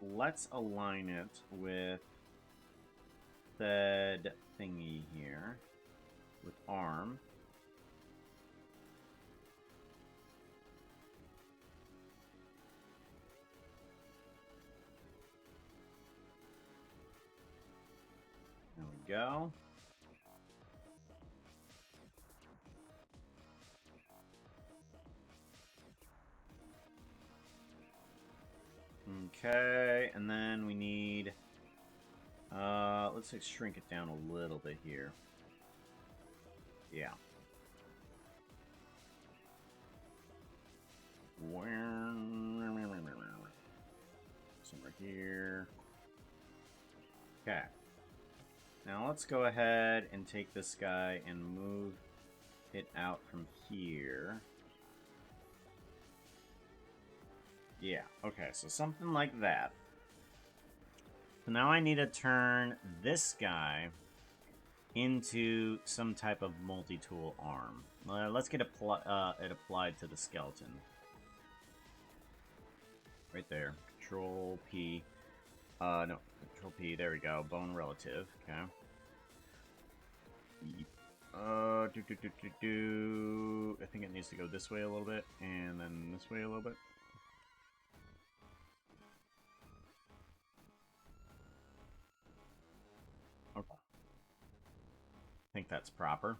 Let's align it with said thingy here with arm. There we go. Okay, and then we need, let's shrink it down a little bit here. Yeah. Somewhere here. Okay. Now let's go ahead and take this guy and move it out from here. Yeah, okay, so something like that. So now I need to turn this guy into some type of multi-tool arm. Let's get it applied to the skeleton. Right there. Control P. No, Control P, there we go. Bone relative, okay. I think it needs to go this way a little bit, and then this way a little bit. Okay. I think that's proper.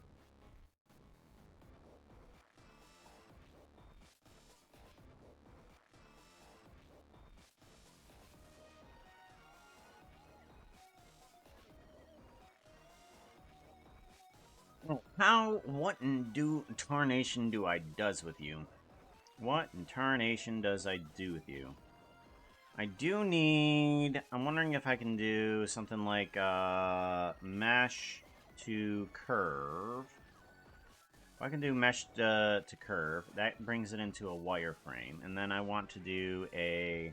What in tarnation do I does with you? What in tarnation does I do with you? I do need, I'm wondering if I can do something like, mesh to curve. If I can do mesh to curve, that brings it into a wireframe. And then I want to do a,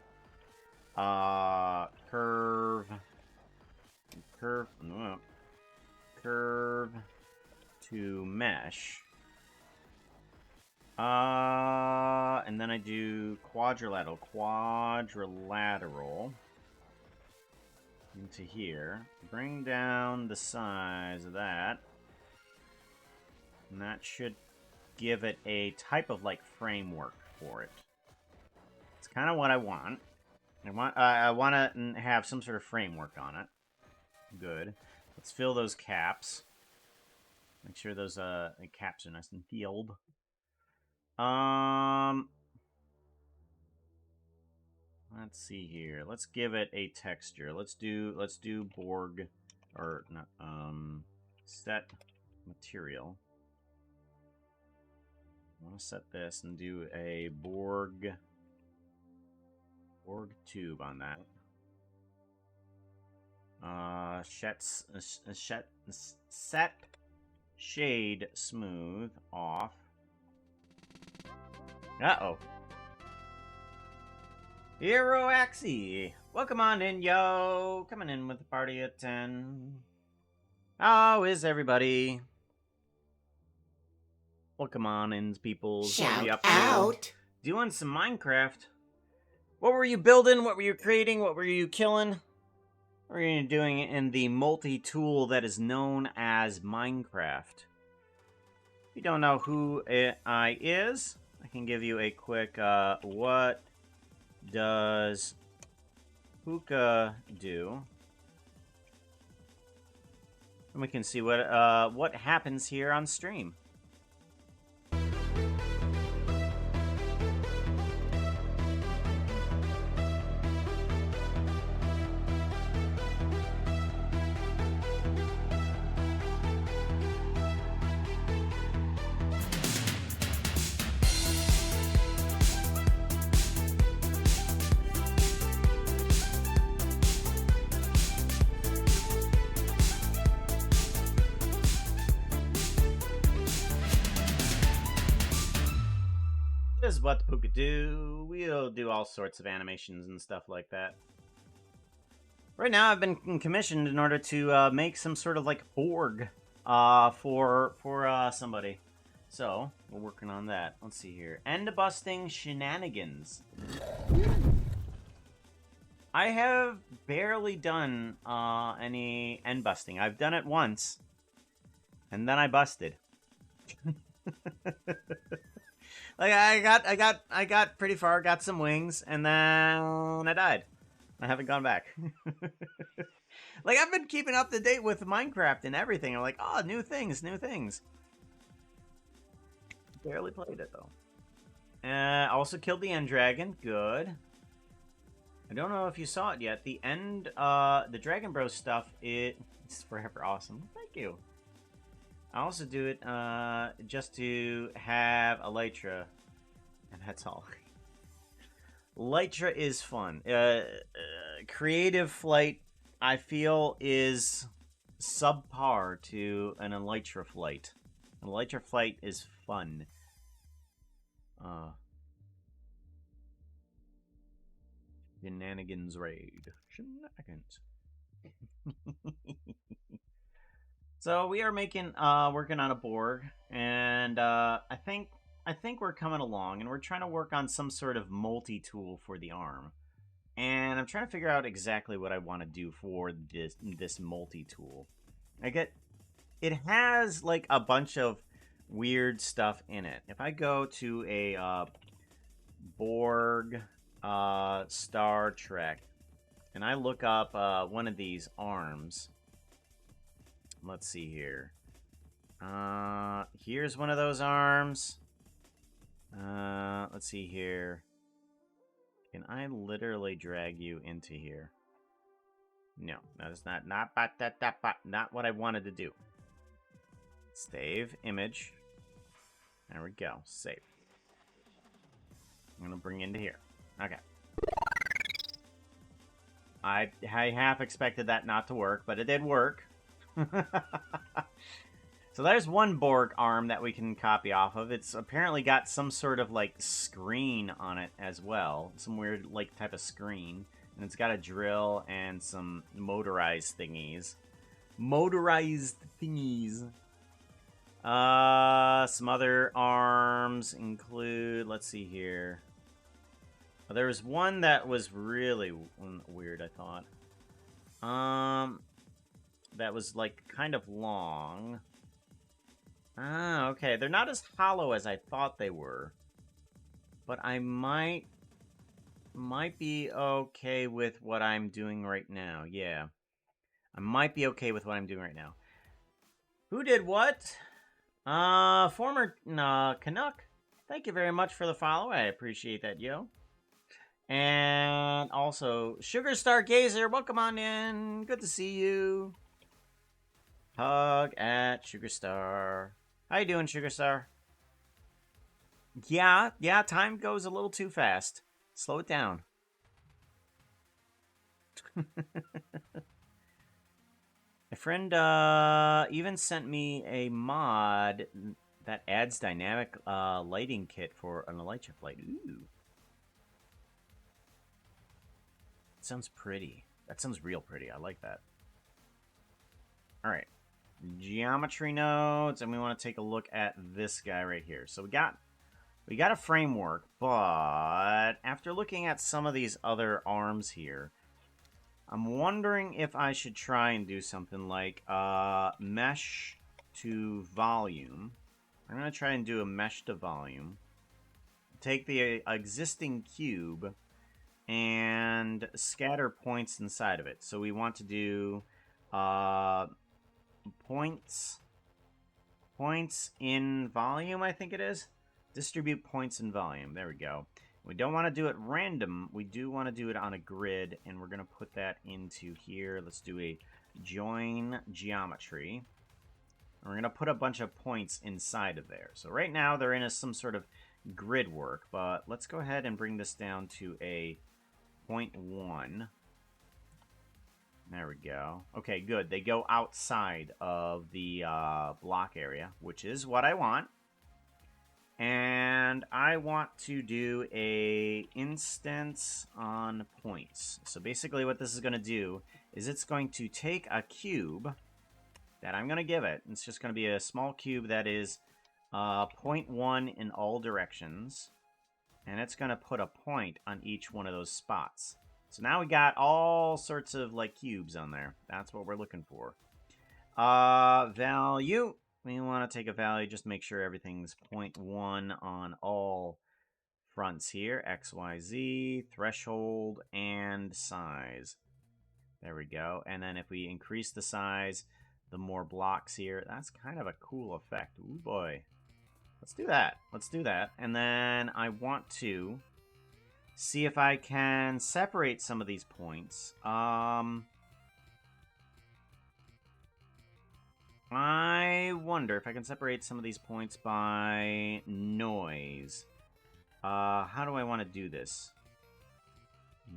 curve to mesh. And then I do quadrilateral into here. Bring down the size of that. And that should give it a type of like framework for it. It's kind of what I want. I want to have some sort of framework on it. Good. Let's fill those caps. Make sure those caps are nice and filled. Let's see here. Let's give it a texture. Let's do Borg or not set material. I want to set this and do a Borg tube on that. Set shade smooth off. Uh-oh. Hero Axie, welcome on in, yo. Coming in with the party at 10. How is everybody? Welcome on in, people. Shout out. Doing some Minecraft. What were you building? What were you creating? What were you killing? What were you doing in the multi-tool that is known as Minecraft? If you don't know who I is, I can give you a quick, what does Hookah do? And we can see what happens here on stream. is what the Puka do. We'll do all sorts of animations and stuff like that. Right now, I've been commissioned in order to make some sort of like Borg for somebody. So we're working on that. Let's see here. End busting shenanigans. I have barely done any end busting. I've done it once, and then I busted. Like I got pretty far, got some wings, and then I died. I haven't gone back. Like, I've been keeping up to date with Minecraft and everything. I'm like, oh, new things, new things. Barely played it though. Also killed the end dragon. Good. I don't know if you saw it yet. The end, the Dragon Bros stuff, it's forever awesome. Thank you. I also do it just to have Elytra, and that's all. Elytra is fun. Creative Flight, I feel, is subpar to an Elytra Flight. An Elytra Flight is fun. Shenanigans raid. Shenanigans. So we are making, working on a Borg, and I think we're coming along, and we're trying to work on some sort of multi-tool for the arm. And I'm trying to figure out exactly what I want to do for this multi-tool. It has like a bunch of weird stuff in it. If I go to a Borg Star Trek, and I look up one of these arms. Let's see here. Here's one of those arms. Let's see here. Can I literally drag you into here? No, that's not what I wanted to do. Save image. There we go. Save. I'm gonna bring you into here. Okay. I half expected that not to work, but it did work. So there's one Borg arm that we can copy off of. It's apparently got some sort of like screen on it as well. Some weird like type of screen. And it's got a drill and some motorized thingies. Some other arms include, let's see here. There was one that was really weird, I thought. That was like kind of long. Ah, okay. They're not as hollow as I thought they were. But I might be okay with what I'm doing right now. Yeah. I might be okay with what I'm doing right now. Who did what? Former Canuck. Thank you very much for the follow. I appreciate that, yo. And also, Sugar Star Gazer, welcome on in. Good to see you. Hug at Sugar Star. How you doing, Sugar Star? Yeah, time goes a little too fast. Slow it down. My friend even sent me a mod that adds dynamic lighting kit for an Elytra Flight. Ooh. Sounds pretty. That sounds real pretty. I like that. Alright. Geometry nodes, and we want to take a look at this guy right here. So we got a framework, but after looking at some of these other arms here, I'm wondering if I should try and do something like mesh to volume. I'm going to try and do a mesh to volume. Take the existing cube and scatter points inside of it. So we want to do points in volume, I think it is. Distribute points in volume. There we go. We don't want to do it random. We do want to do it on a grid, and we're going to put that into here. Let's do a join geometry. And we're going to put a bunch of points inside of there. So right now they're in some sort of grid work, but let's go ahead and bring this down to a 0.1. There we go. Okay, good. They go outside of the block area, which is what I want. And I want to do a instance on points. So basically what this is going to do is it's going to take a cube that I'm going to give it. It's just going to be a small cube that is 0.1 in all directions. And it's going to put a point on each one of those spots. So now we got all sorts of like cubes on there. That's what we're looking for. Value. We want to take a value, just make sure everything's 0.1 on all fronts here. X, Y, Z, threshold, and size. There we go. And then if we increase the size, the more blocks here. That's kind of a cool effect. Ooh, boy. Let's do that. Let's do that. And then I want to see if I can separate some of these points. I wonder if I can separate some of these points by noise. How do I want to do this?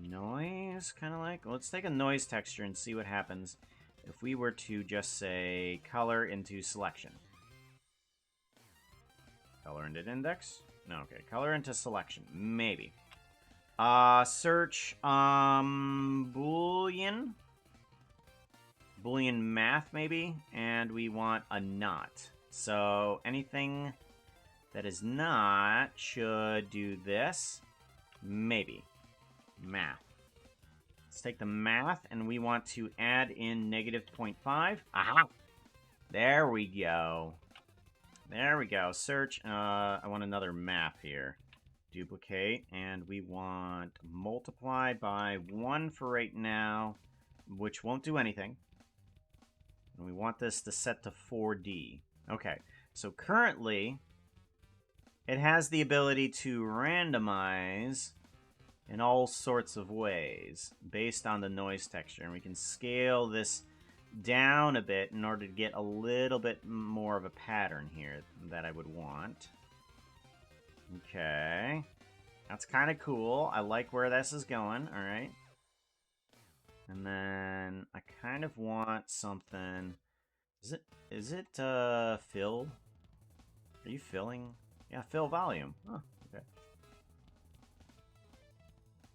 Noise, kind of like? Let's take a noise texture and see what happens if we were to just say color into selection. Color into index? No, okay. Color into selection. Maybe. Search, Boolean. Boolean math, maybe, and we want a not. So anything that is not should do this. Maybe. Math. Let's take the math, and we want to add in negative 0.5. Aha! There we go. There we go. Search. I want another map here. Duplicate, and we want multiply by 1 for right now, which won't do anything. And we want this to set to 4D. Okay, so currently, it has the ability to randomize in all sorts of ways based on the noise texture. And we can scale this down a bit in order to get a little bit more of a pattern here that I would want. Okay. That's kind of cool. I like where this is going. All right. And then I kind of want something. Is it fill? Are you filling? Yeah, fill volume. Oh, okay.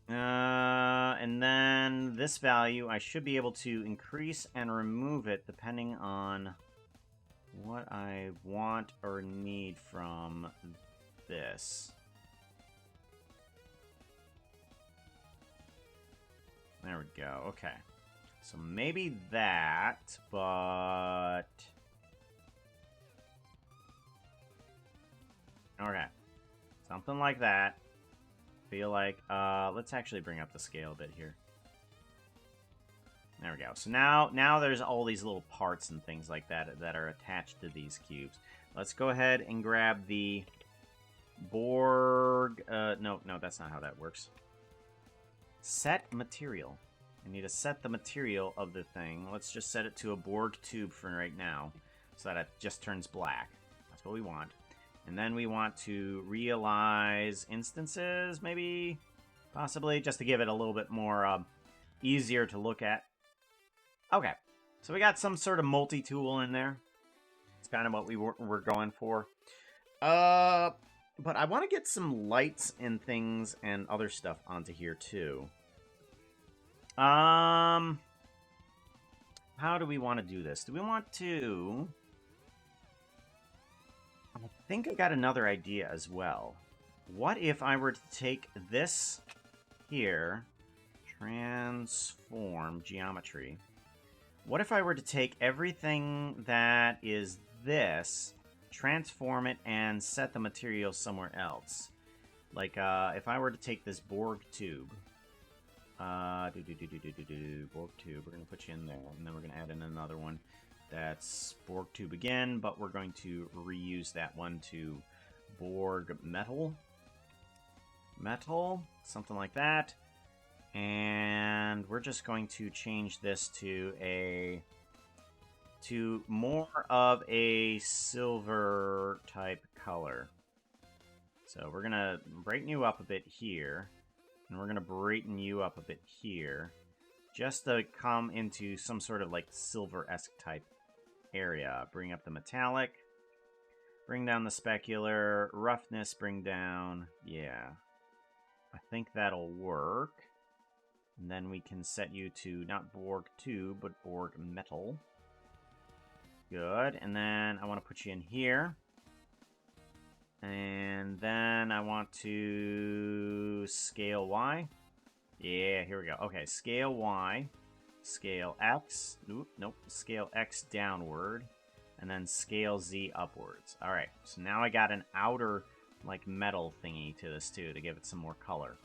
And then this value, I should be able to increase and remove it depending on what I want or need from this. There we go. Okay. So maybe that, but... Okay. Something like that. Feel like, let's actually bring up the scale a bit here. There we go. So now there's all these little parts and things like that that are attached to these cubes. Let's go ahead and grab the Borg... no, that's not how that works. Set material. I need to set the material of the thing. Let's just set it to a Borg tube for right now, so that it just turns black. That's what we want. And then we want to realize instances, maybe? Possibly, just to give it a little bit more easier to look at. Okay, so we got some sort of multi-tool in there. It's kind of what we're going for. But I want to get some lights and things and other stuff onto here too. How do we want to do this? Do we want to... I think I got another idea as well. What if I were to take this here, transform geometry. What if I were to take everything that is this, transform it, and set the material somewhere else? Like, if I were to take this Borg tube, Borg tube, we're going to put you in there, and then we're going to add in another one. That's Borg tube again, but we're going to reuse that one to Borg metal, something like that. And we're just going to change this to more of a silver type color. So we're gonna brighten you up a bit here, and we're gonna brighten you up a bit here, just to come into some sort of like silver-esque type area. Bring up the metallic. Bring down the specular. Roughness, bring down. Yeah. I think that'll work. And then we can set you to not Borg 2, but Borg Metal. Good. And then I want to put you in here. And then I want to scale Y. Yeah, here we go. Okay, scale Y. Scale X. Nope. Scale X downward. And then scale Z upwards. Alright, so now I got an outer, like, metal thingy to this, too, to give it some more color.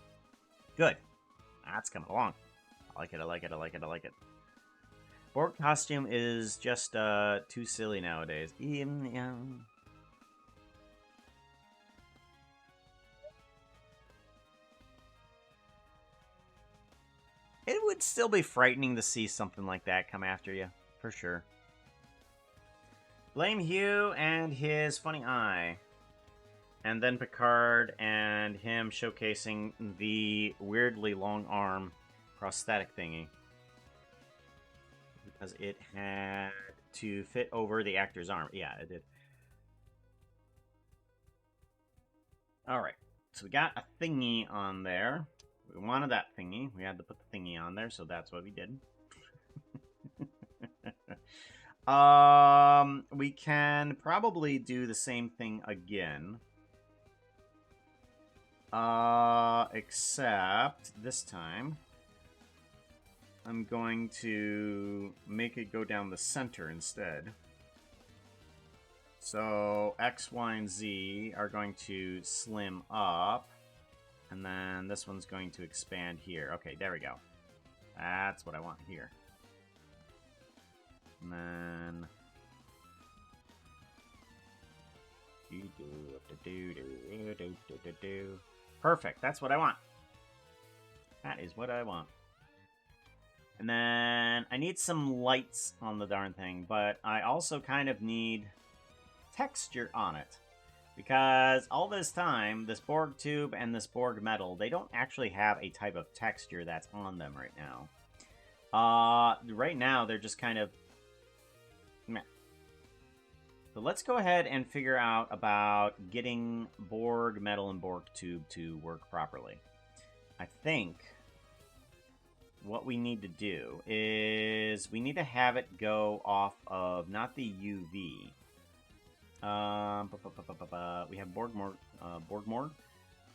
Good. That's coming along. I like it, I like it, I like it, I like it. Borg costume is just, too silly nowadays. It would still be frightening to see something like that come after you, for sure. Blame Hugh and his funny eye. And then Picard and him showcasing the weirdly long arm prosthetic thingy. Because it had to fit over the actor's arm. Yeah, it did. Alright, so we got a thingy on there. We wanted that thingy. We had to put the thingy on there, so that's what we did. We can probably do the same thing again. Except this time, I'm going to make it go down the center instead. So X, Y, and Z are going to slim up. And then this one's going to expand here. Okay, there we go. That's what I want here. And then... Perfect, that's what I want. That is what I want. And then I need some lights on the darn thing, but I also kind of need texture on it. Because all this time, this Borg tube and this Borg metal, they don't actually have a type of texture that's on them right now. Right now, they're just kind of meh. So let's go ahead and figure out about getting Borg metal and Borg tube to work properly. I think what we need to do is we need to have it go off of not the UV. We have Borg Morg.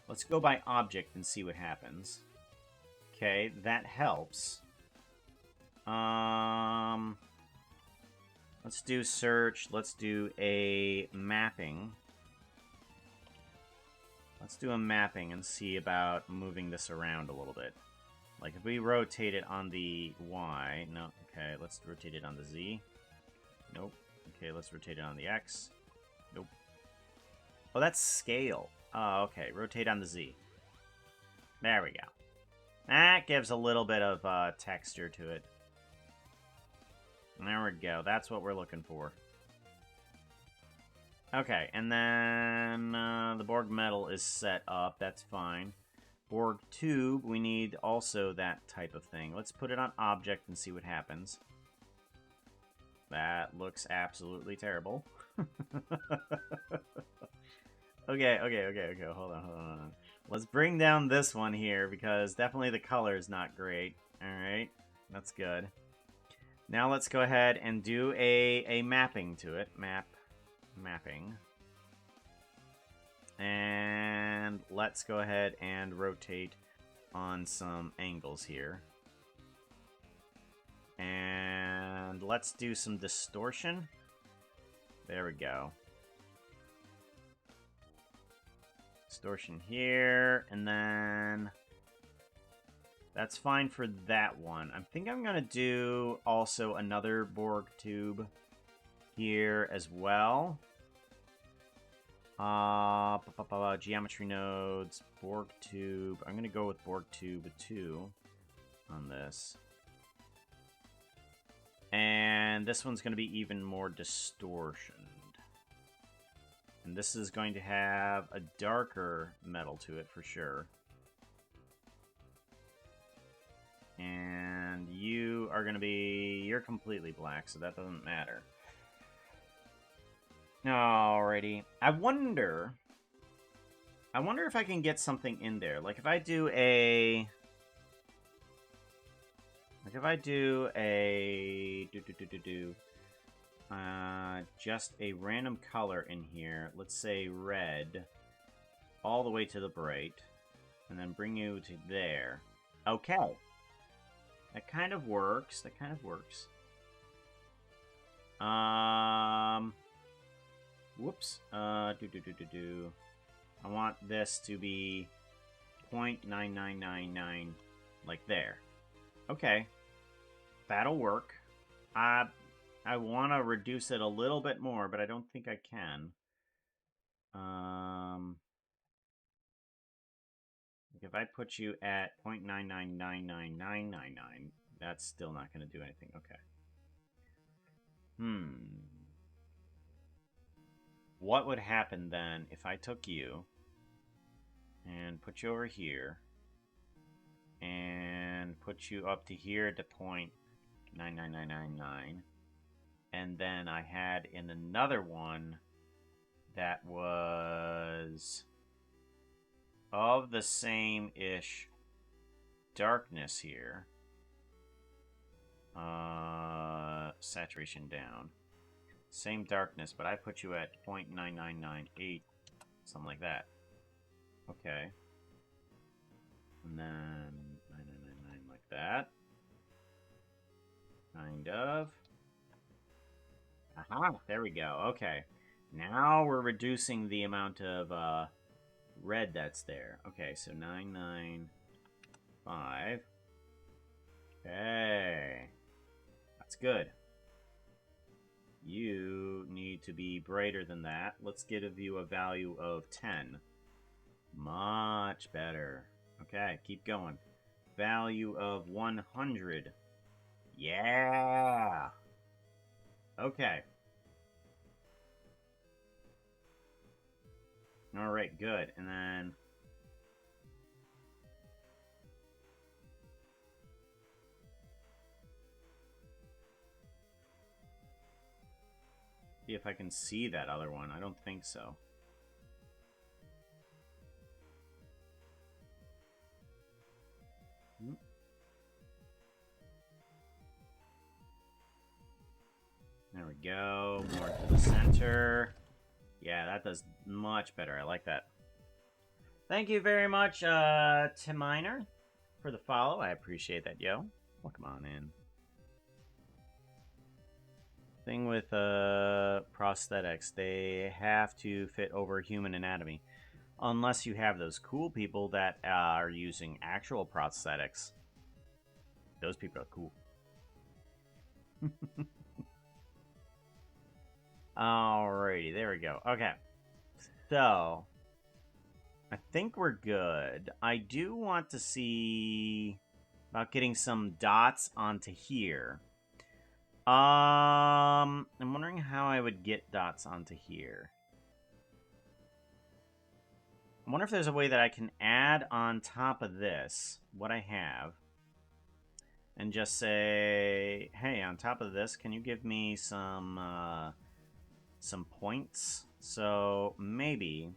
Let's go by object and see what happens. Okay, that helps. Let's do search. Let's do a mapping. Let's do a mapping and see about moving this around a little bit. Like if we rotate it on the Y. No, okay, let's rotate it on the Z. Nope. Okay, let's rotate it on the X. Nope. Oh, that's scale. Oh, okay. Rotate on the Z. There we go. That gives a little bit of texture to it. There we go. That's what we're looking for. Okay, and then the Borg metal is set up. That's fine. Borg tube, we need also that type of thing. Let's put it on object and see what happens. That looks absolutely terrible. Okay, hold on. Let's bring down this one here, because definitely the color is not great. Alright, that's good. Now let's go ahead and do a mapping to it. Mapping. And let's go ahead and rotate on some angles here. And let's do some distortion. There we go. Distortion here, and then that's fine for that one. I think I'm gonna do also another Borg tube here as well. Geometry nodes, Borg tube. I'm gonna go with Borg tube 2 on this. And this one's gonna be even more distortioned. And this is going to have a darker metal to it for sure. And you are going to be... You're completely black, so that doesn't matter. Alrighty. I wonder if I can get something in there. Like if I do a just a random color in here, let's say red, all the way to the bright, and then bring you to there. Okay. That kind of works. That kind of works. Whoops. I want this to be 0.9999, like there. Okay. That'll work. I want to reduce it a little bit more, but I don't think I can. If I put you at 0.999999, that's still not going to do anything. Okay. What would happen then if I took you and put you over here and put you up to here to 0.99999, and then I had in another one that was of the same-ish darkness here. Saturation down. Same darkness, but I put you at 0.9998, something like that. Okay. And then 9999 like that. Kind of. Aha, there we go. Okay. Now we're reducing the amount of red that's there. Okay, so 995. Okay. That's good. You need to be brighter than that. Let's give you a value of 10. Much better. Okay, keep going. Value of 100. Yeah! Okay. Alright, good. And then... see if I can see that other one. I don't think so. There we go. More to the center. Yeah, that does much better. I like that. Thank you very much, Timiner, for the follow. I appreciate that, yo. Welcome on in. Thing with prosthetics, they have to fit over human anatomy. Unless you have those cool people that are using actual prosthetics. Those people are cool. Alrighty, there we go. Okay. So, I think we're good. I do want to see about getting some dots onto here. I'm wondering how I would get dots onto here. I wonder if there's a way that I can add on top of this what I have and just say, hey, on top of this, can you give me some points? So maybe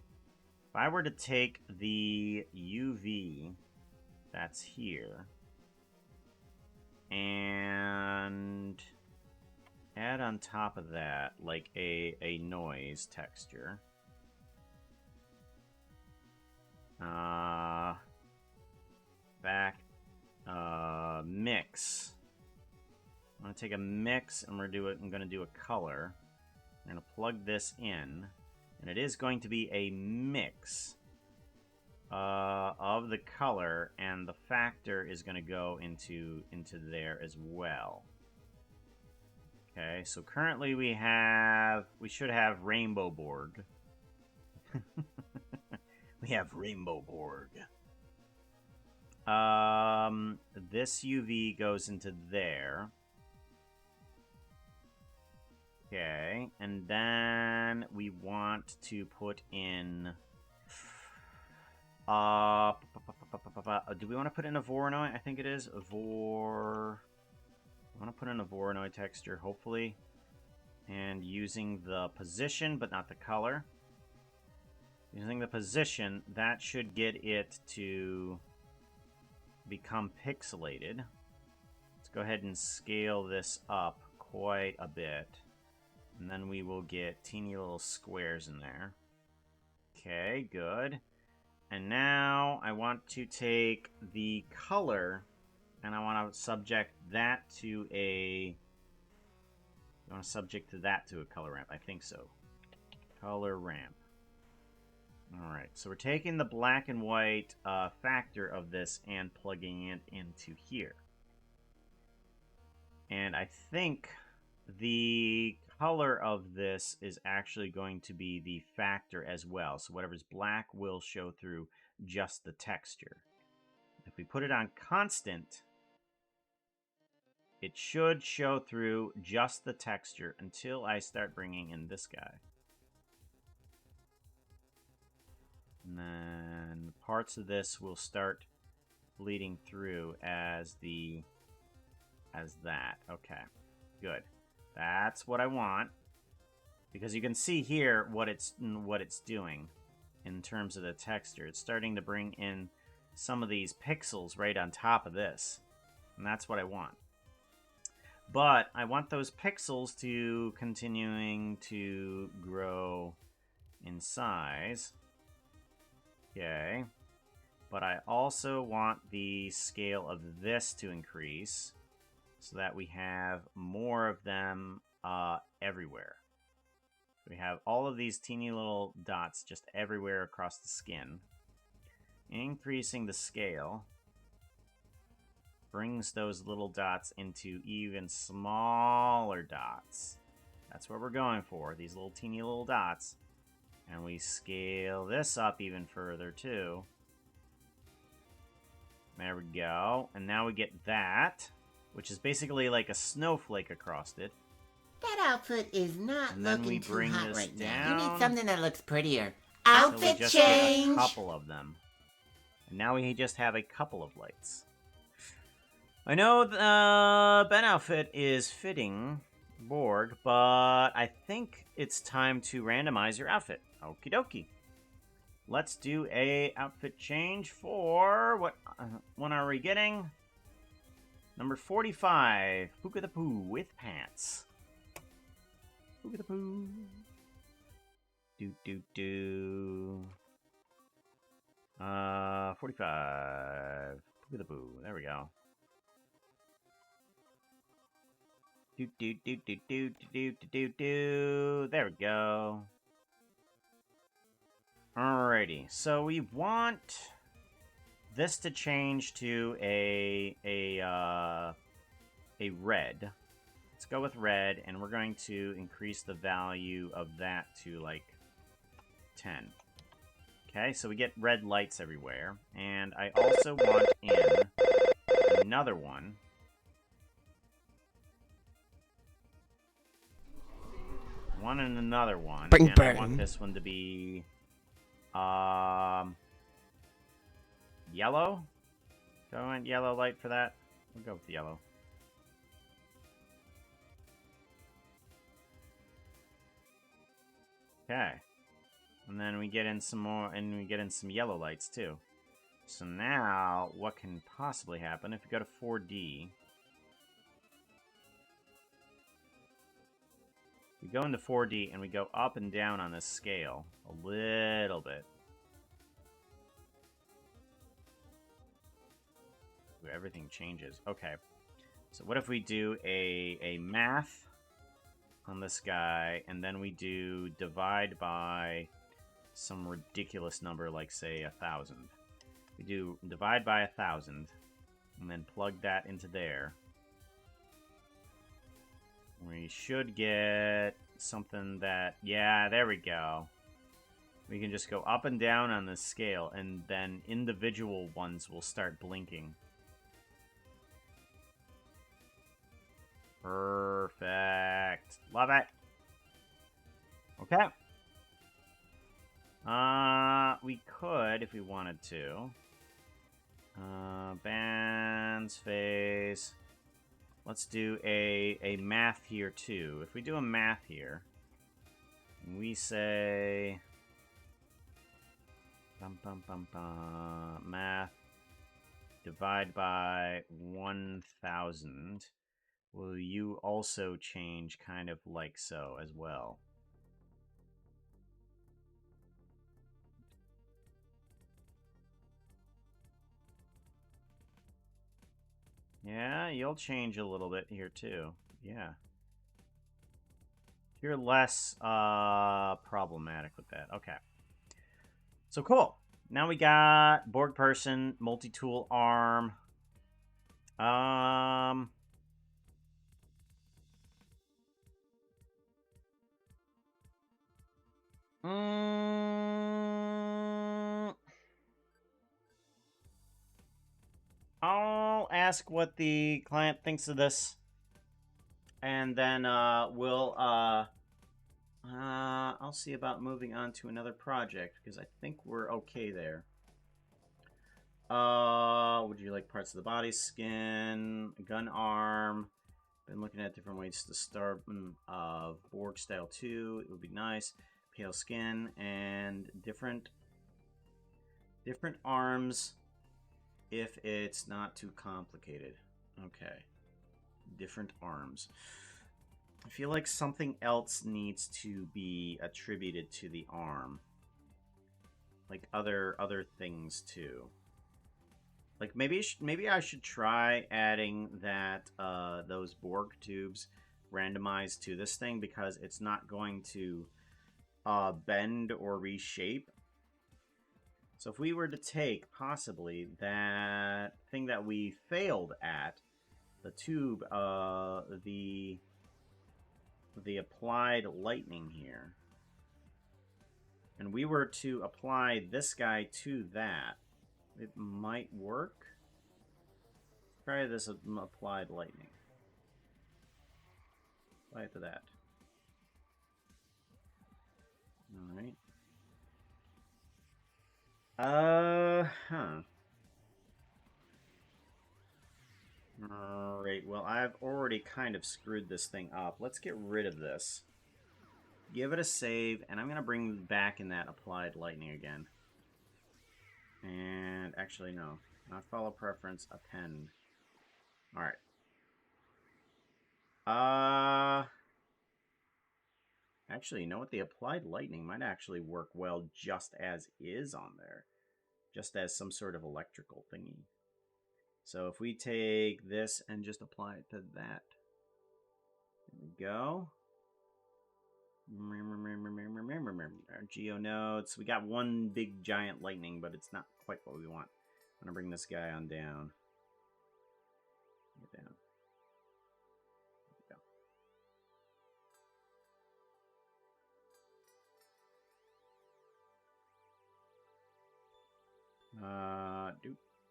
if I were to take the UV that's here and add on top of that like a noise texture. Mix. I'm gonna take a mix and I'm gonna do a color. I'm gonna plug this in, and it is going to be a mix of the color, and the factor is gonna go into there as well. Okay, so currently we should have Rainbow Borg. We have Rainbow Borg. This UV goes into there. Okay, and then we want to put in... do we want to put in a Voronoi? I think it is. I want to put in a Voronoi texture, hopefully. And using the position, but not the color. Using the position, that should get it to become pixelated. Let's go ahead and scale this up quite a bit. And then we will get teeny little squares in there. Okay, good. And now I want to take the color and I want to subject that to a... I want to subject that to a color ramp. I think so. Color ramp. Alright, so we're taking the black and white factor of this and plugging it into here. And I think the color of this is actually going to be the factor as well. So whatever's black will show through just the texture. If we put it on constant, it should show through just the texture until I start bringing in this guy. And then parts of this will start bleeding through as that. Okay, good. That's what I want. Because you can see here what it's doing in terms of the texture. It's starting to bring in some of these pixels right on top of this. And that's what I want. But I want those pixels to continuing to grow in size. Okay. But I also want the scale of this to increase so that we have more of them everywhere. We have all of these teeny little dots just everywhere across the skin. Increasing the scale brings those little dots into even smaller dots. That's what we're going for, these little teeny little dots. And we scale this up even further too. There we go. And now we get that, which is basically like a snowflake across it. That outfit is not looking too hot right now. You down. need something that looks prettier. So Outfit we just change! get a couple of them. And now we just have a couple of lights. I know the Ben outfit is fitting Borg, but I think it's time to randomize your outfit. Okie dokie. Let's do a outfit change for what one are we getting? Number 45, Puka the Pooh with pants. Puka the Pooh. Do do do. 45. Puka the Pooh. There we go. Do do do do do do do do do. There we go. Alrighty, so we want this to change to a red. Let's go with red, and we're going to increase the value of that to like 10. Okay, so we get red lights everywhere, and I also want in another one. One and another one, Bing, and bang. I want this one to be yellow. Do I want yellow light for that? We'll go with the yellow. Okay. And then we get in some more, and we get in some yellow lights too. So now, what can possibly happen if we go to 4D? We go into 4D and we go up and down on this scale a little bit. Ooh, everything changes. Okay. So what if we do a math on this guy, and then we do divide by some ridiculous number, like say 1,000. We do divide by 1,000, and then plug that into there. We should get something that, yeah, there we go. We can just go up and down on this scale, and then individual ones will start blinking. Perfect. Love it. Okay. We could, if we wanted to. Band's face. let's do a math here too. If we do a math here, and we say math divide by 1000, will you also change kind of like so as well? Yeah, you'll change a little bit here too. Yeah. You're less problematic with that. Okay. So cool. Now we got Borg person, multi-tool arm. I'll ask what the client thinks of this, and then we'll I'll see about moving on to another project because I think we're okay there. Would you like parts of the body, skin, gun arm? Been looking at different ways to start Borg style 2. It would be nice. Pale skin and different arms if it's not too complicated. Okay. Different arms. I feel like something else needs to be attributed to the arm. Like other things too. Like maybe I should try adding that those Borg tubes randomized to this thing because it's not going to bend or reshape. So if we were to take possibly that thing that we failed at, the tube, the applied lightning here, and we were to apply this guy to that, it might work. Try this applied lightning. Apply it to that. Alright. Alright, well, I've already kind of screwed this thing up. Let's get rid of this. Give it a save, and I'm going to bring back in that applied lightning again. And actually, no. Not follow preference, append. Alright. Actually, you know what? The applied lightning might actually work well just as is on there. Just as some sort of electrical thingy. So if we take this and just apply it to that. There we go. Our geo nodes. We got one big giant lightning, but it's not quite what we want. I'm gonna bring this guy on down. Get down. There we go.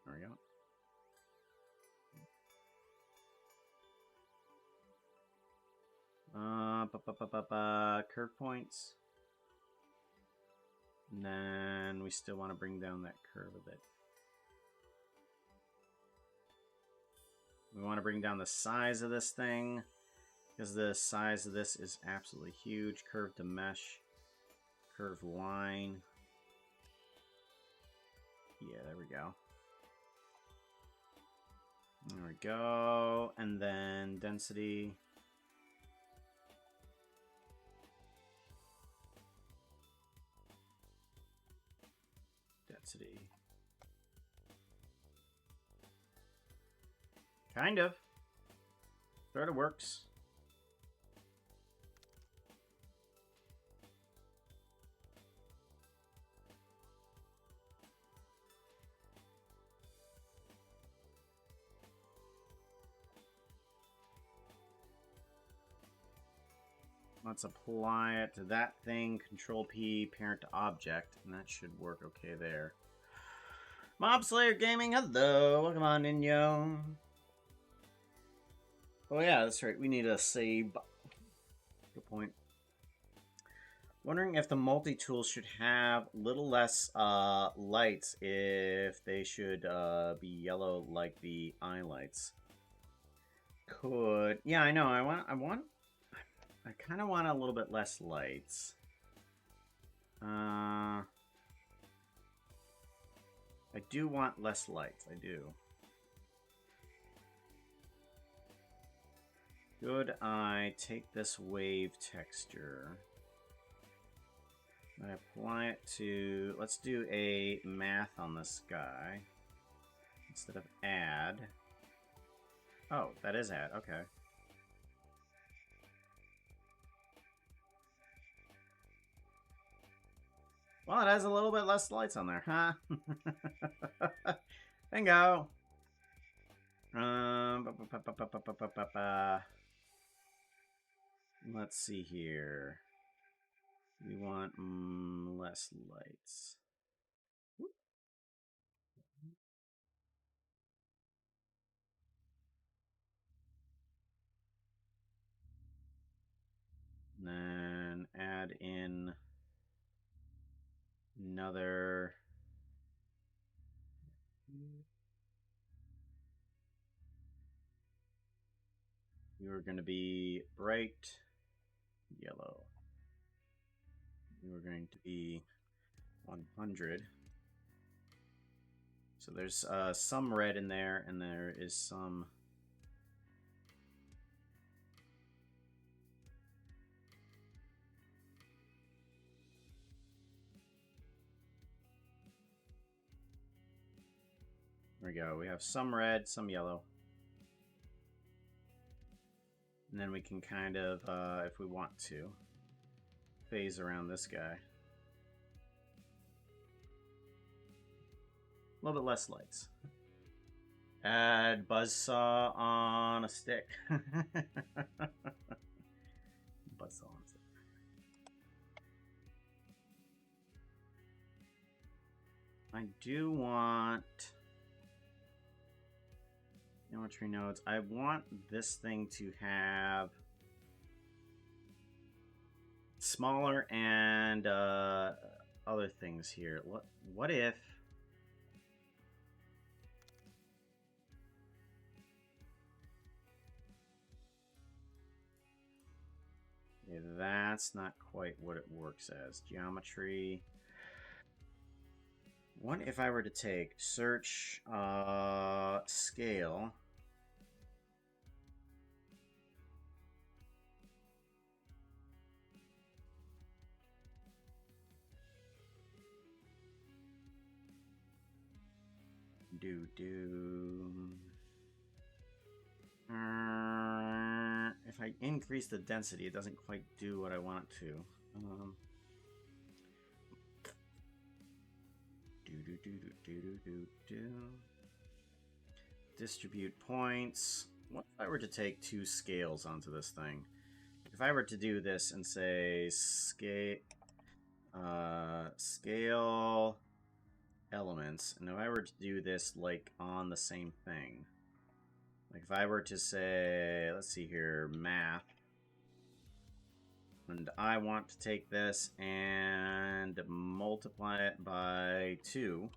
There we go. Curve points. And then we still want to bring down that curve a bit. We want to bring down the size of this thing because the size of this is absolutely huge. Curve to mesh. Curve line. Yeah, there we go. There we go. And then density. Density. Kind of. Sort of works. Let's apply it to that thing. Control P, parent to object, and that should work okay there. Mob Slayer Gaming, hello. Welcome on in, yo. Oh yeah, that's right. We need a save. Good point. Wondering if the multi-tools should have a little less lights if they should be yellow like the eye lights. Could, yeah, I know. I kind of want a little bit less lights. I do want less lights. I do. Could I take this wave texture? I apply it to, let's do a math on this guy instead of add. Oh, that is add, okay. Well, it has a little bit less lights on there, huh? Bingo. Let's see here. We want less lights. Whoop. Then add in another. You are going to be bright yellow. You are going to be 100. So there's some red in there, and there is some. There we go. We have some red, some yellow. And then we can kind of, if we want to, phase around this guy. A little bit less lights. Add buzzsaw on a stick. Buzzsaw on a stick. I do want geometry nodes. I want this thing to have smaller and other things here. What if that's not quite what it works as? Geometry. What if I were to take search scale? If I increase the density, it doesn't quite do what I want it to. Distribute points. What if I were to take 2 scales onto this thing? If I were to do this and say scale elements, and if I were to do this like on the same thing, like if I were to say, let's see here, math, and I want to take this and multiply it by 2.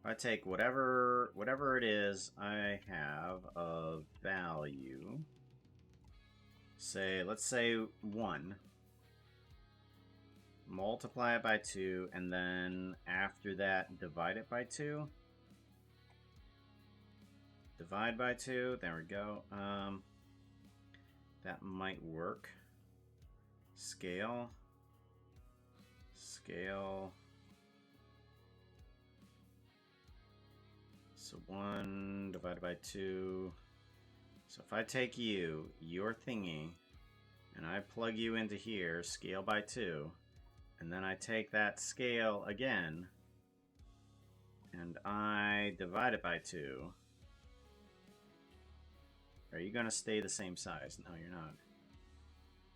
I take whatever it is I have of value, say, let's say 1, multiply it by 2, and then after that divide it by 2. Divide by 2, there we go. That might work. Scale. So 1 divided by 2. So if I take your thingy, and I plug you into here, scale by 2, and then I take that scale again, and I divide it by 2, are you going to stay the same size? No, you're not.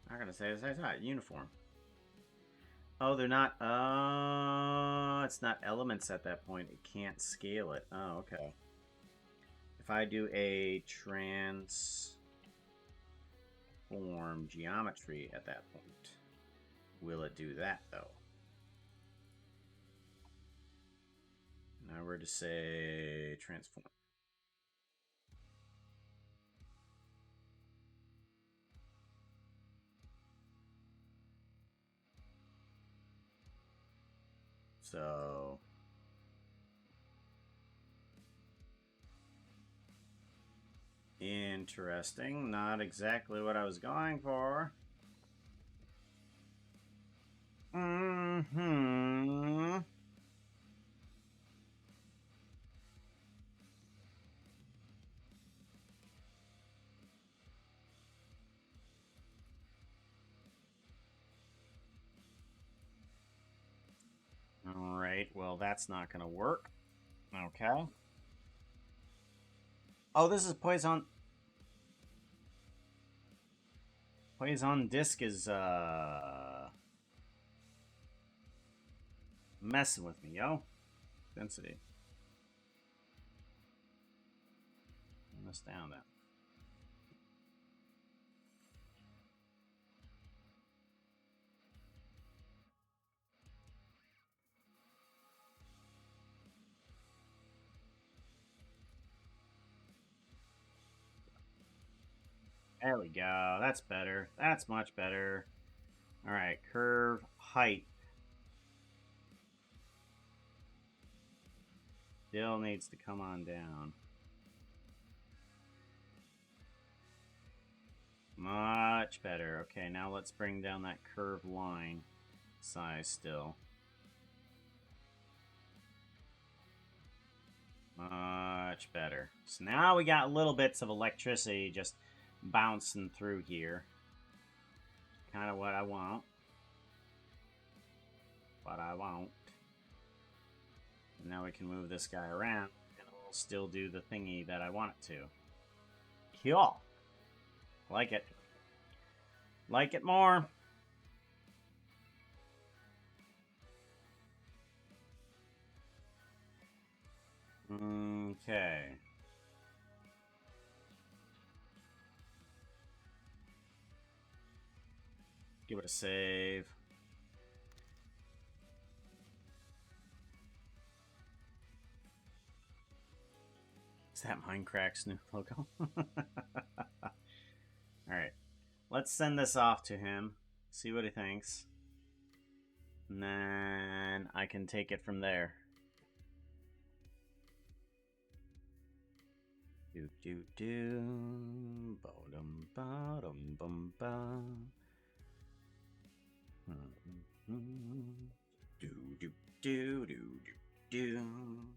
Not going to stay the same size. Uniform. Oh, they're not. Oh, it's not elements at that point. It can't scale it. Oh, okay. If I do a transform geometry at that point, will it do that, though? Now we're to say transform. So interesting. Not exactly what I was going for. Mm-hmm. Alright, well that's not gonna work. Okay. Oh, this is Poison. Poison Disc is messing with me, yo. Density. Turn this down then. There we go. That's better. That's much better. Alright, curve height. Still needs to come on down. Much better. Okay, now let's bring down that curve line size still. Much better. So now we got little bits of electricity just bouncing through here. Kind of what I want. But I won't. And now we can move this guy around and it'll still do the thingy that I want it to. Cool. Like it. Like it more. Okay. Give it a save. Is that Minecraft's new logo? Alright. Let's send this off to him. See what he thinks. And then I can take it from there. Do do do, bottom bottom bum bum. Do do do do do do.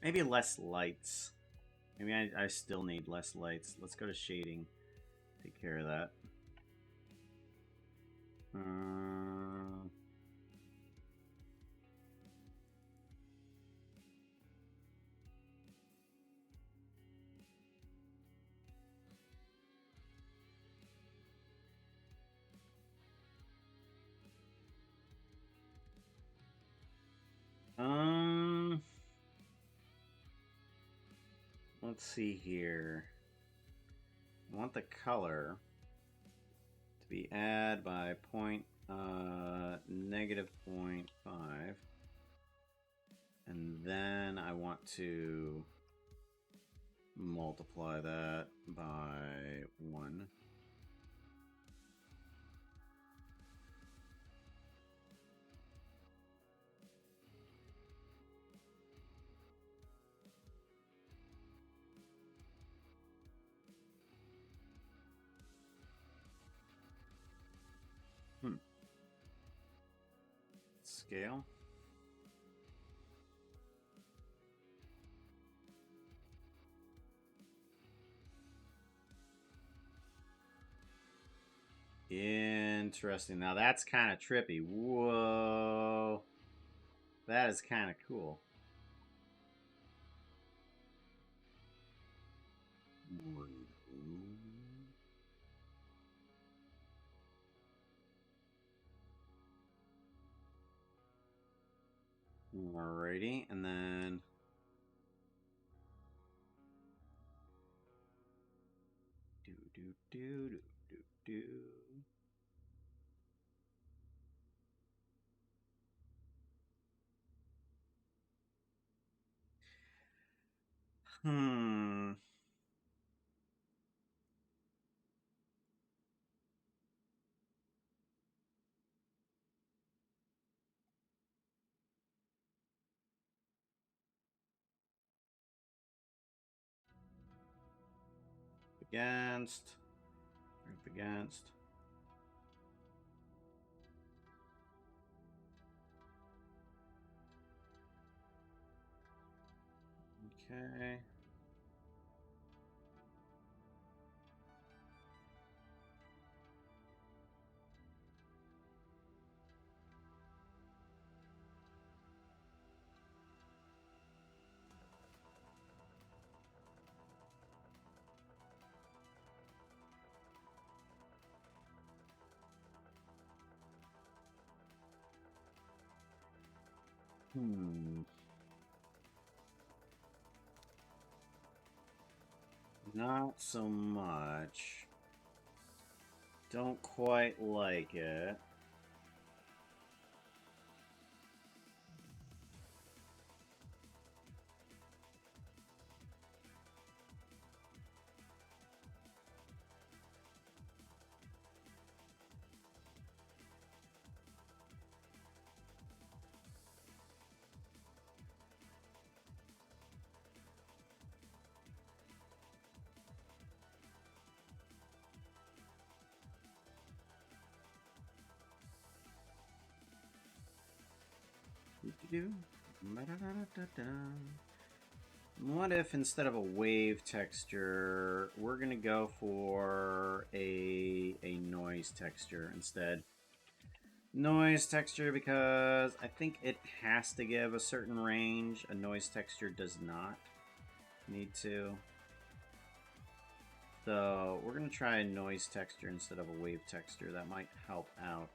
Maybe less lights. Maybe I still need less lights. Let's go to shading. Take care of that. Let's see here. I want the color to be add by -0.5, and then I want to multiply that by 1. Scale. Interesting. Now that's kind of trippy. Whoa. That is kind of cool. Alrighty, and then do do do do do do. Hmm. against. Strength against. Okay. Not so much. Don't quite like it. What if instead of a wave texture, we're gonna go for a noise texture instead? Noise texture because I think it has to give a certain range. A noise texture does not need to. So we're gonna try a noise texture instead of a wave texture. That might help out.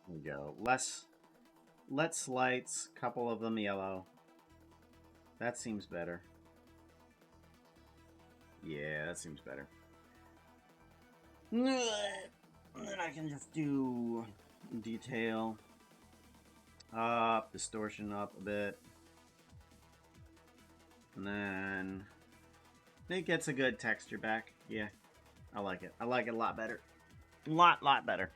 There we go. Less lights, couple of them yellow. That seems better. Yeah, that seems better. And then I can just do detail up, distortion up a bit. And then it gets a good texture back. Yeah, I like it. I like it a lot better. Lot better.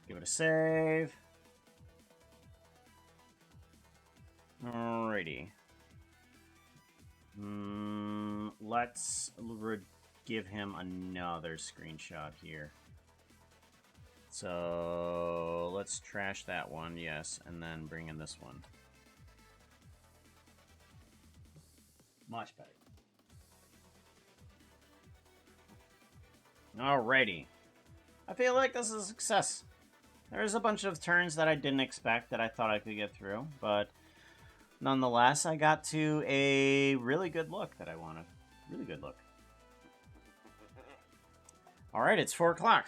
Give it a save. Alrighty. Let's give him another screenshot here. So let's trash that one, yes, and then bring in this one. Much better. Alrighty. I feel like this is a success. There's a bunch of turns that I didn't expect that I thought I could get through, but nonetheless, I got to a really good look that I wanted. Really good look. Alright, it's 4 o'clock.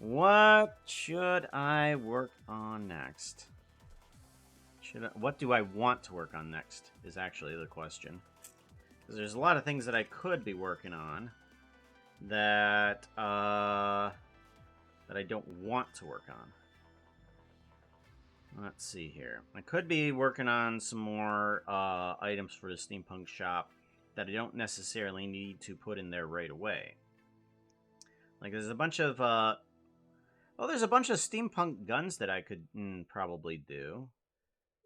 What should I work on next? What do I want to work on next is actually the question. Because there's a lot of things that I could be working on that I don't want to work on. Let's see here. I could be working on some more items for the steampunk shop that I don't necessarily need to put in there right away. Like there's a bunch of there's a bunch of steampunk guns that I could probably do.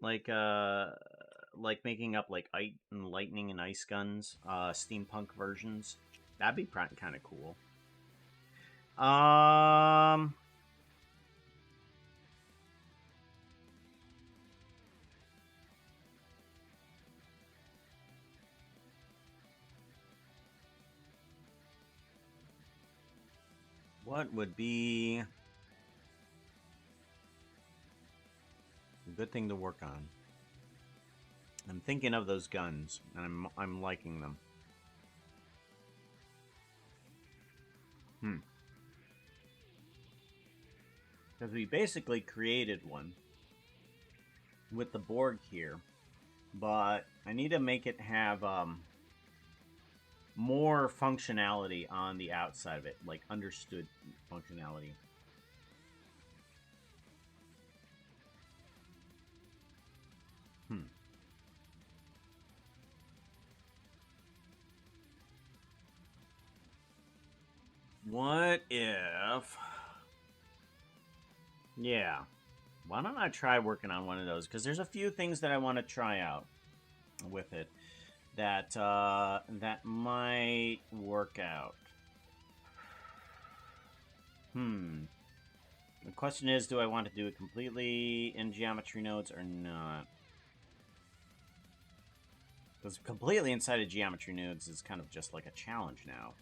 Like making up like lightning and ice guns, steampunk versions. That'd be kind of cool. What would be a good thing to work on? I'm thinking of those guns, and I'm liking them. Because we basically created one with the Borg here. But I need to make it have more functionality on the outside of it, like understood functionality. What if... Yeah. Why don't I try working on one of those? Because there's a few things that I want to try out with it that that might work out. The question is, do I want to do it completely in geometry nodes or not? Because completely inside of geometry nodes is kind of just like a challenge now.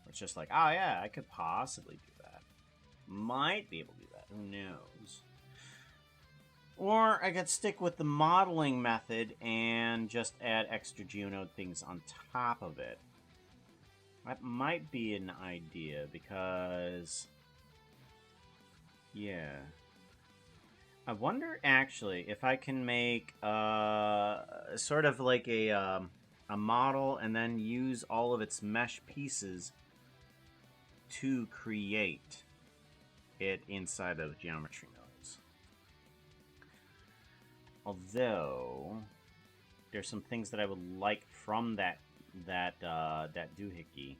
It's just like, oh yeah, I could possibly do that. Might be able to do that. Who knows? Or I could stick with the modeling method and just add extra geonode things on top of it. That might be an idea because... yeah. I wonder, actually, if I can make sort of like a model and then use all of its mesh pieces to create it inside of geometry nodes. Although, there's some things that I would like from that doohickey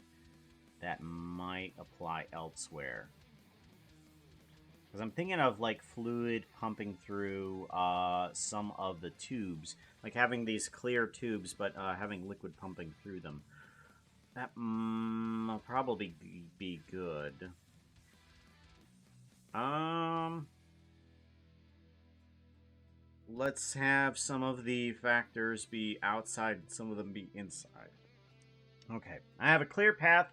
that might apply elsewhere. Because I'm thinking of, like, fluid pumping through some of the tubes. Like, having these clear tubes, but having liquid pumping through them. That will probably be good. Let's have some of the factors be outside and some of them be inside. Okay, I have a clear path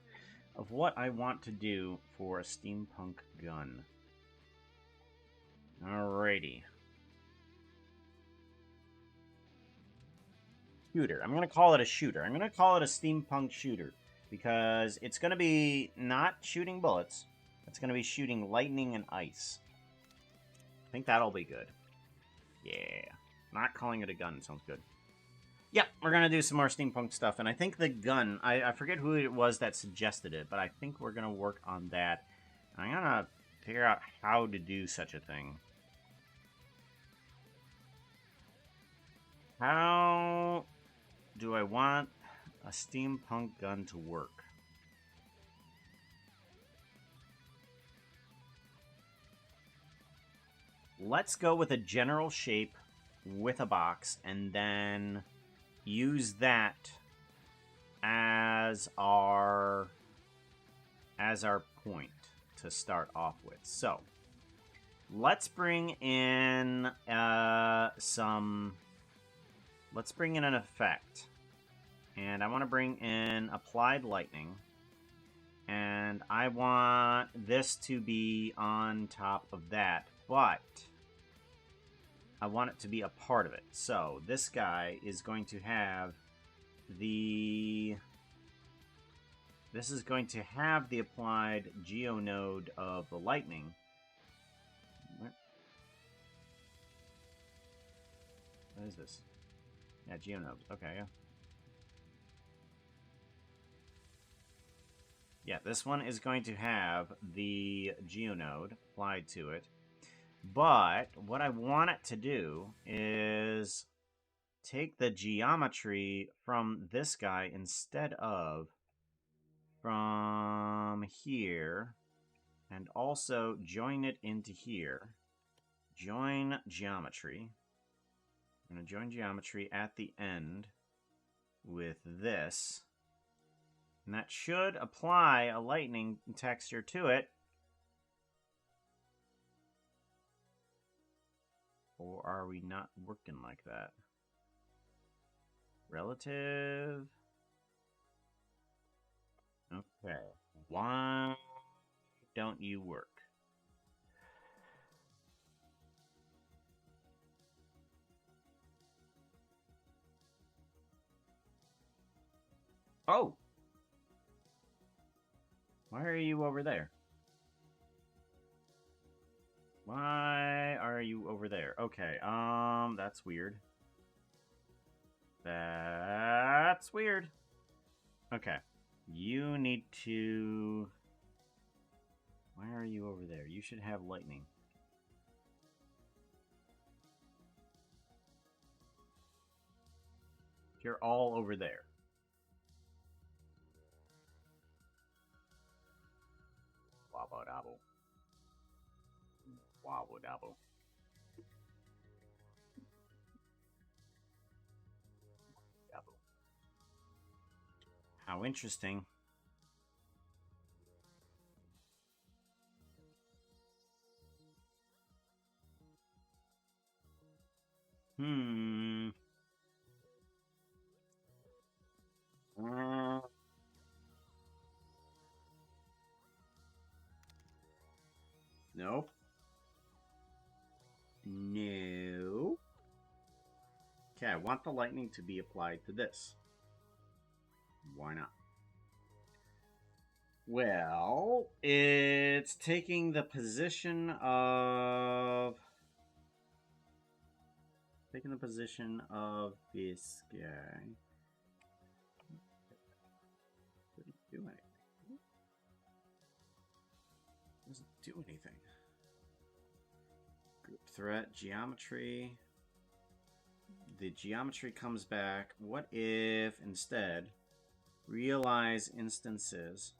of what I want to do for a steampunk gun. Alrighty. Shooter. I'm going to call it a shooter. I'm going to call it a steampunk shooter. Because it's going to be not shooting bullets. It's going to be shooting lightning and ice. I think that'll be good. Yeah. Not calling it a gun sounds good. Yep, we're going to do some more steampunk stuff. And I think the gun... I forget who it was that suggested it. But I think we're going to work on that. I'm going to figure out how to do such a thing. How do I want a steampunk gun to work? Let's go with a general shape with a box and then use that as our point to start off with. So, let's bring in let's bring in an effect. And I want to bring in Applied Lightning. And I want this to be on top of that. But I want it to be a part of it. So this guy is going to have the... This is going to have the applied geonode of the lightning. What is this? Yeah, geonode. Okay, yeah. Yeah, this one is going to have the geonode applied to it. But what I want it to do is take the geometry from this guy instead of from here and also join it into here. Join geometry. I'm going to join geometry at the end with this. And that should apply a lightning texture to it. Or are we not working like that? Relative. Okay. Why don't you work? Oh! Why are you over there? Why are you over there? Okay, that's weird. That's weird. Okay. You need to... Why are you over there? You should have lightning. You're all over there. Wobble dabble. Wobble dabble. Dabble. How interesting. Nope. No. Okay, I want the lightning to be applied to this. Why not? Well, it's taking the position of... Taking the position of this guy. Doesn't do anything. Doesn't do anything. Group threat, geometry. The geometry comes back. What if instead realize instances?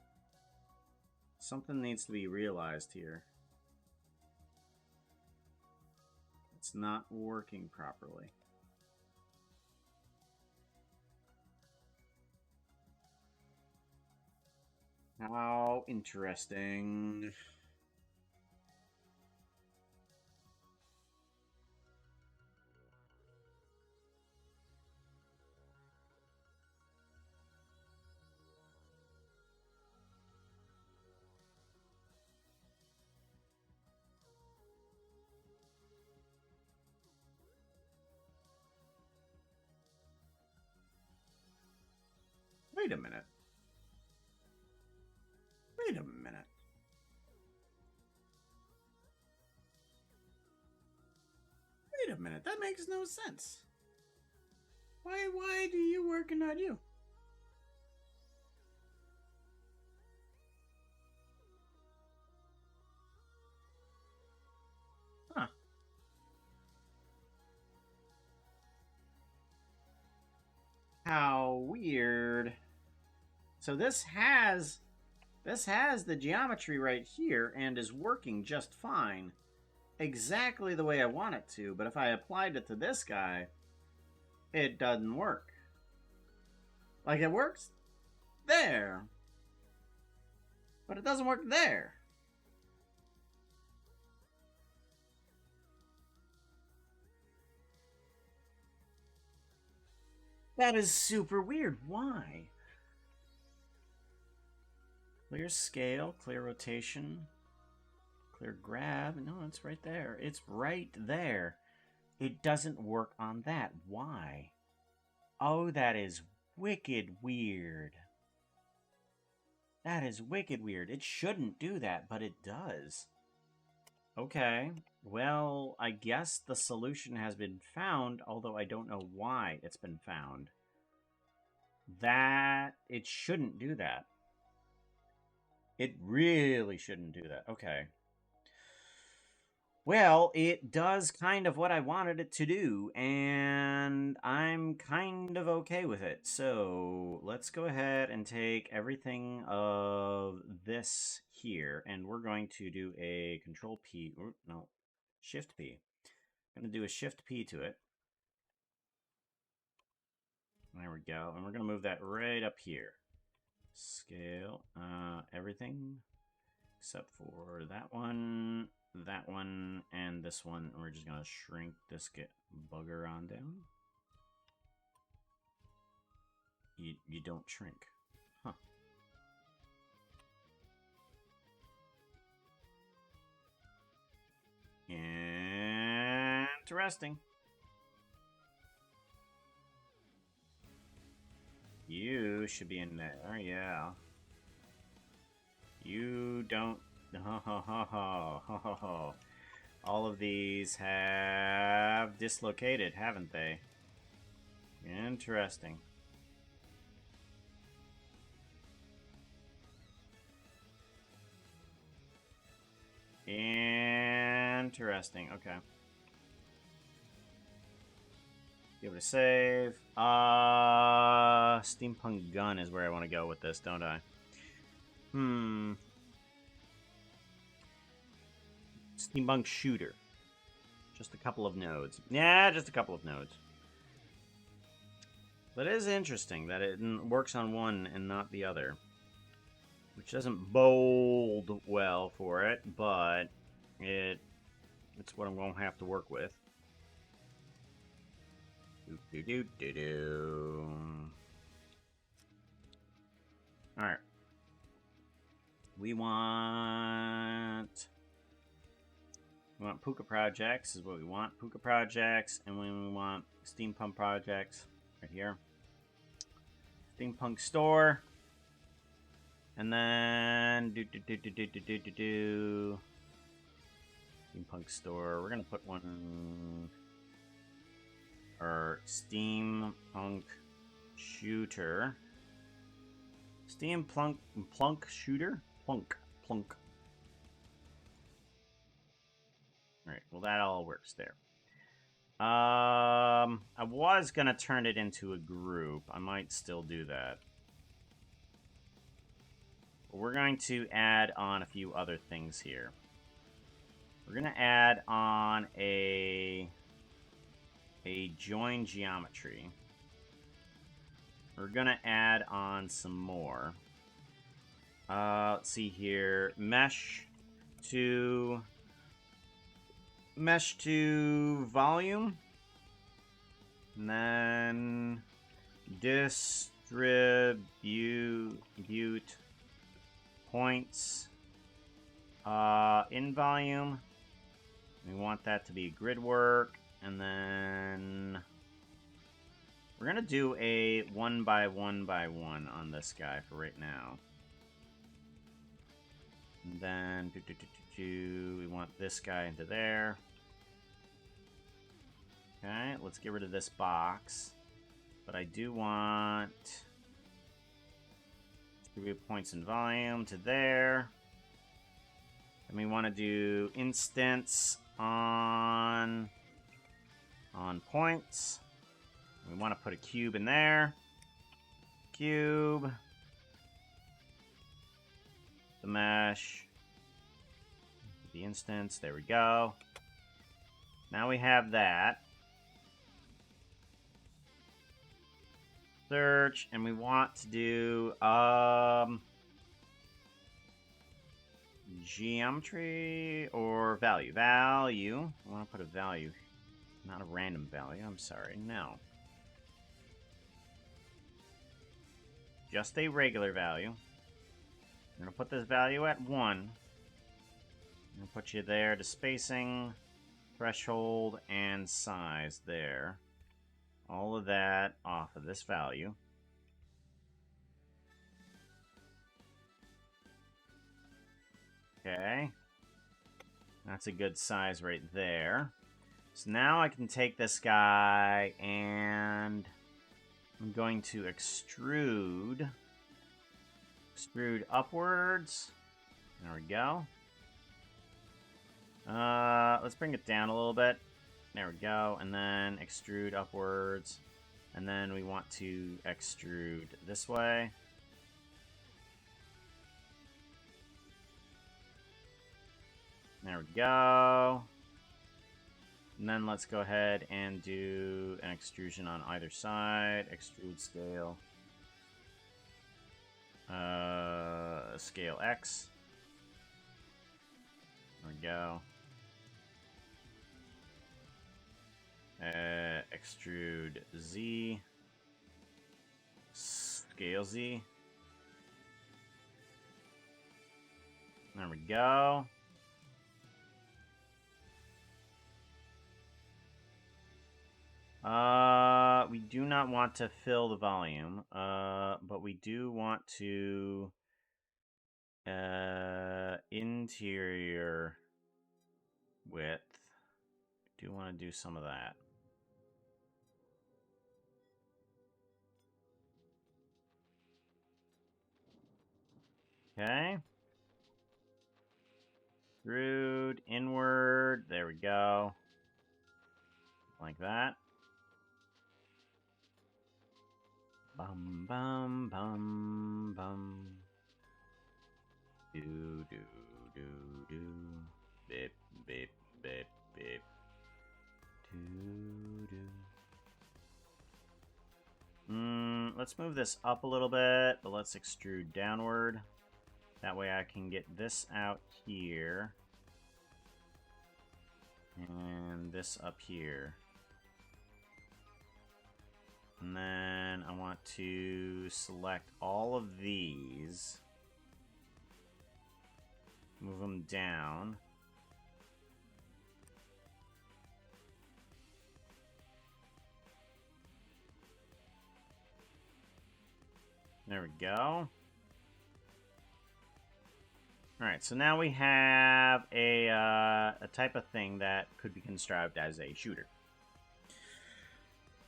Something needs to be realized here. It's not working properly. How interesting. Wait a minute. Wait a minute. Wait a minute. That makes no sense. Why do you work and not you? Huh. How weird. So this has the geometry right here and is working just fine. Exactly the way I want it to, but if I applied it to this guy, it doesn't work. Like, it works there, but it doesn't work there. That is super weird. Why? Clear scale, clear rotation, clear grab. No, it's right there. It's right there. It doesn't work on that. Why? Oh, that is wicked weird. That is wicked weird. It shouldn't do that, but it does. Okay. Well, I guess the solution has been found, although I don't know why it's been found. That it shouldn't do that. It really shouldn't do that. Okay. Well, it does kind of what I wanted it to do, and I'm kind of okay with it. So let's go ahead and take everything of this here, and we're going to do a Control P, no, Shift P. I'm going to do a Shift P to it. There we go, and we're going to move that right up here. Scale, everything except for that one, and this one. We're just gonna shrink this bugger on down. You don't shrink, huh? Interesting. You should be in there, yeah. You don't. All of these have dislocated, haven't they? Interesting. Interesting. Okay. Give it a save. Steampunk gun is where I want to go with this, don't I? Steampunk shooter. Just a couple of nodes. Yeah, just a couple of nodes. But it is interesting that it works on one and not the other. Which doesn't bode well for it, but it's what I'm going to have to work with. Alright. We want Puka projects is what we want. Puka projects, and we want steampunk projects right here. Steampunk store. And then steampunk store. We're gonna put one or steampunk shooter. Steampunk plunk shooter? Plunk. Plunk. Alright, well that all works there. I was gonna turn it into a group. I might still do that. But we're going to add on a few other things here. We're gonna add on a join geometry. We're gonna add on some more. Let's see here. Mesh to volume. And then distribute points in volume. We want that to be grid work. And then we're gonna do a 1 by 1 by 1 on this guy for right now. And then we want this guy into there. Okay, let's get rid of this box. But I do want distribute points in volume to there. And we want to do instance on points. We want to put a cube in there. Cube. The mesh. The instance. There we go. Now we have that. Search. And we want to do geometry or value. Value. I want to put a value. Not a random value. I'm sorry. No. Just a regular value. I'm going to put this value at 1. I'm going to put you there to spacing, threshold, and size there. All of that off of this value. Okay. That's a good size right there. So now I can take this guy and I'm going to extrude upwards. There we go. Let's bring it down a little bit. There we go. And then extrude upwards. And then we want to extrude this way. There we go. And then let's go ahead and do an extrusion on either side. Extrude scale. Scale X. There we go. Extrude Z. Scale Z. There we go. We do not want to fill the volume, but we do want to interior width. Do want to do some of that. Okay. Extrude inward. There we go. Like that. Bum bum bum bum. Do do do do. Bip bip bip bip. Do do. Let's move this up a little bit, but let's extrude downward. That way I can get this out here. And this up here. And then I want to select all of these. Move them down. There we go. Alright, so now we have a type of thing that could be constructed as a shooter.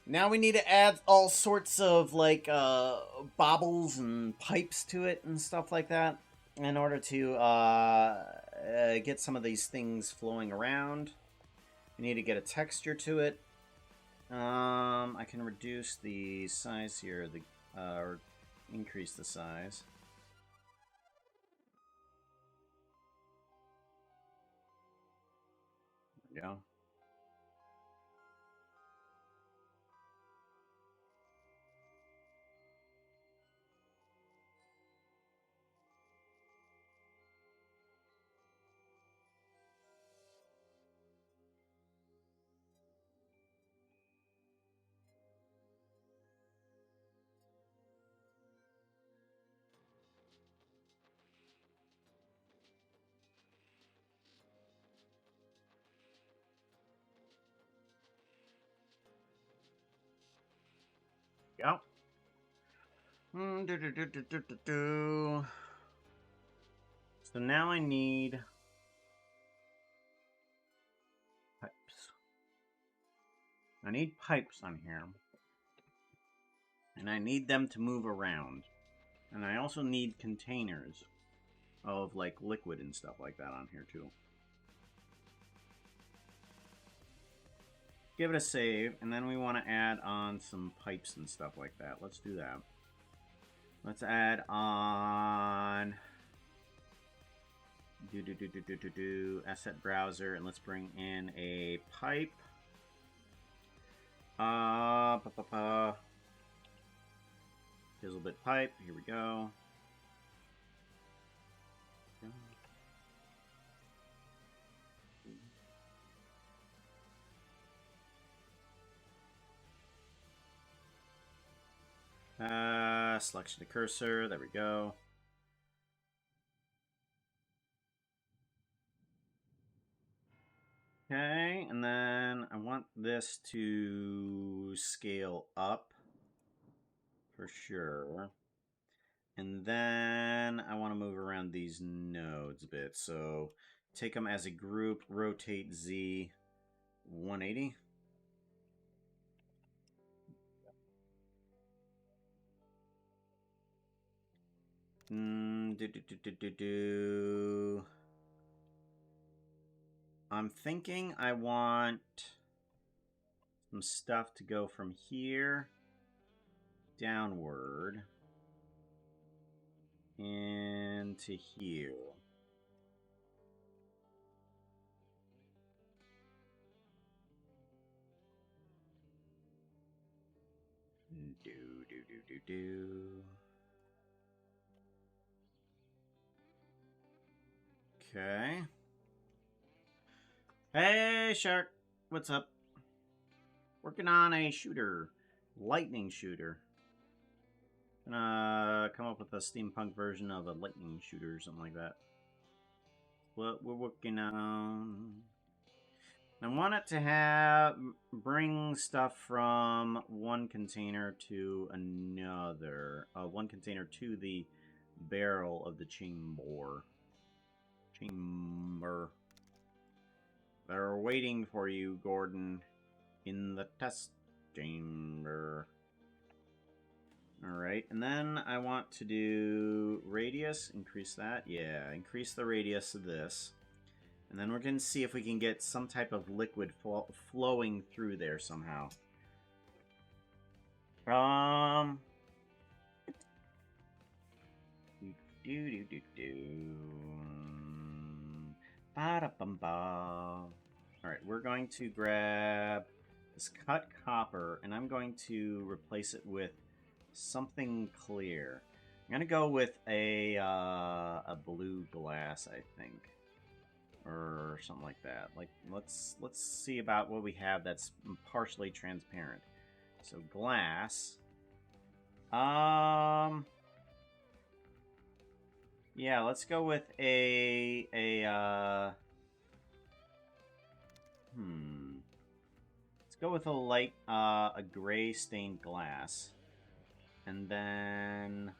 Now we need to add all sorts of, like, bobbles and pipes to it and stuff like that in order to get some of these things flowing around. We need to get a texture to it. I can reduce the size here, or increase the size. There we go. Go. So now I need pipes. I need pipes on here. And I need them to move around. And I also need containers of, like, liquid and stuff like that on here, too. Give it a save, and then we want to add on some pipes and stuff like that. Let's do that. Let's add on asset browser, and let's bring in a pipe. Fizzle bit pipe. Here we go. Selection of cursor. There we go. Okay, and then I want this to scale up for sure. And then I want to move around these nodes a bit. So take them as a group, rotate Z 180. I'm thinking I want some stuff to go from here downward into here. Okay. Hey, Shark. What's up? Working on a shooter. Lightning shooter. Gonna come up with a steampunk version of a lightning shooter or something like that. What we're working on. I want it to bring stuff from one container to another. One container to the barrel of the chamber. They're waiting for you, Gordon, in the test chamber. Alright, and then I want to do radius, increase that. Yeah, increase the radius of this. And then we're going to see if we can get some type of liquid flowing through there somehow. Alright, we're going to grab this cut copper, and I'm going to replace it with something clear. I'm going to go with a blue glass, I think. Or something like that. Like, let's see about what we have that's partially transparent. So, glass. Yeah, let's go with let's go with a light, a gray stained glass. And then...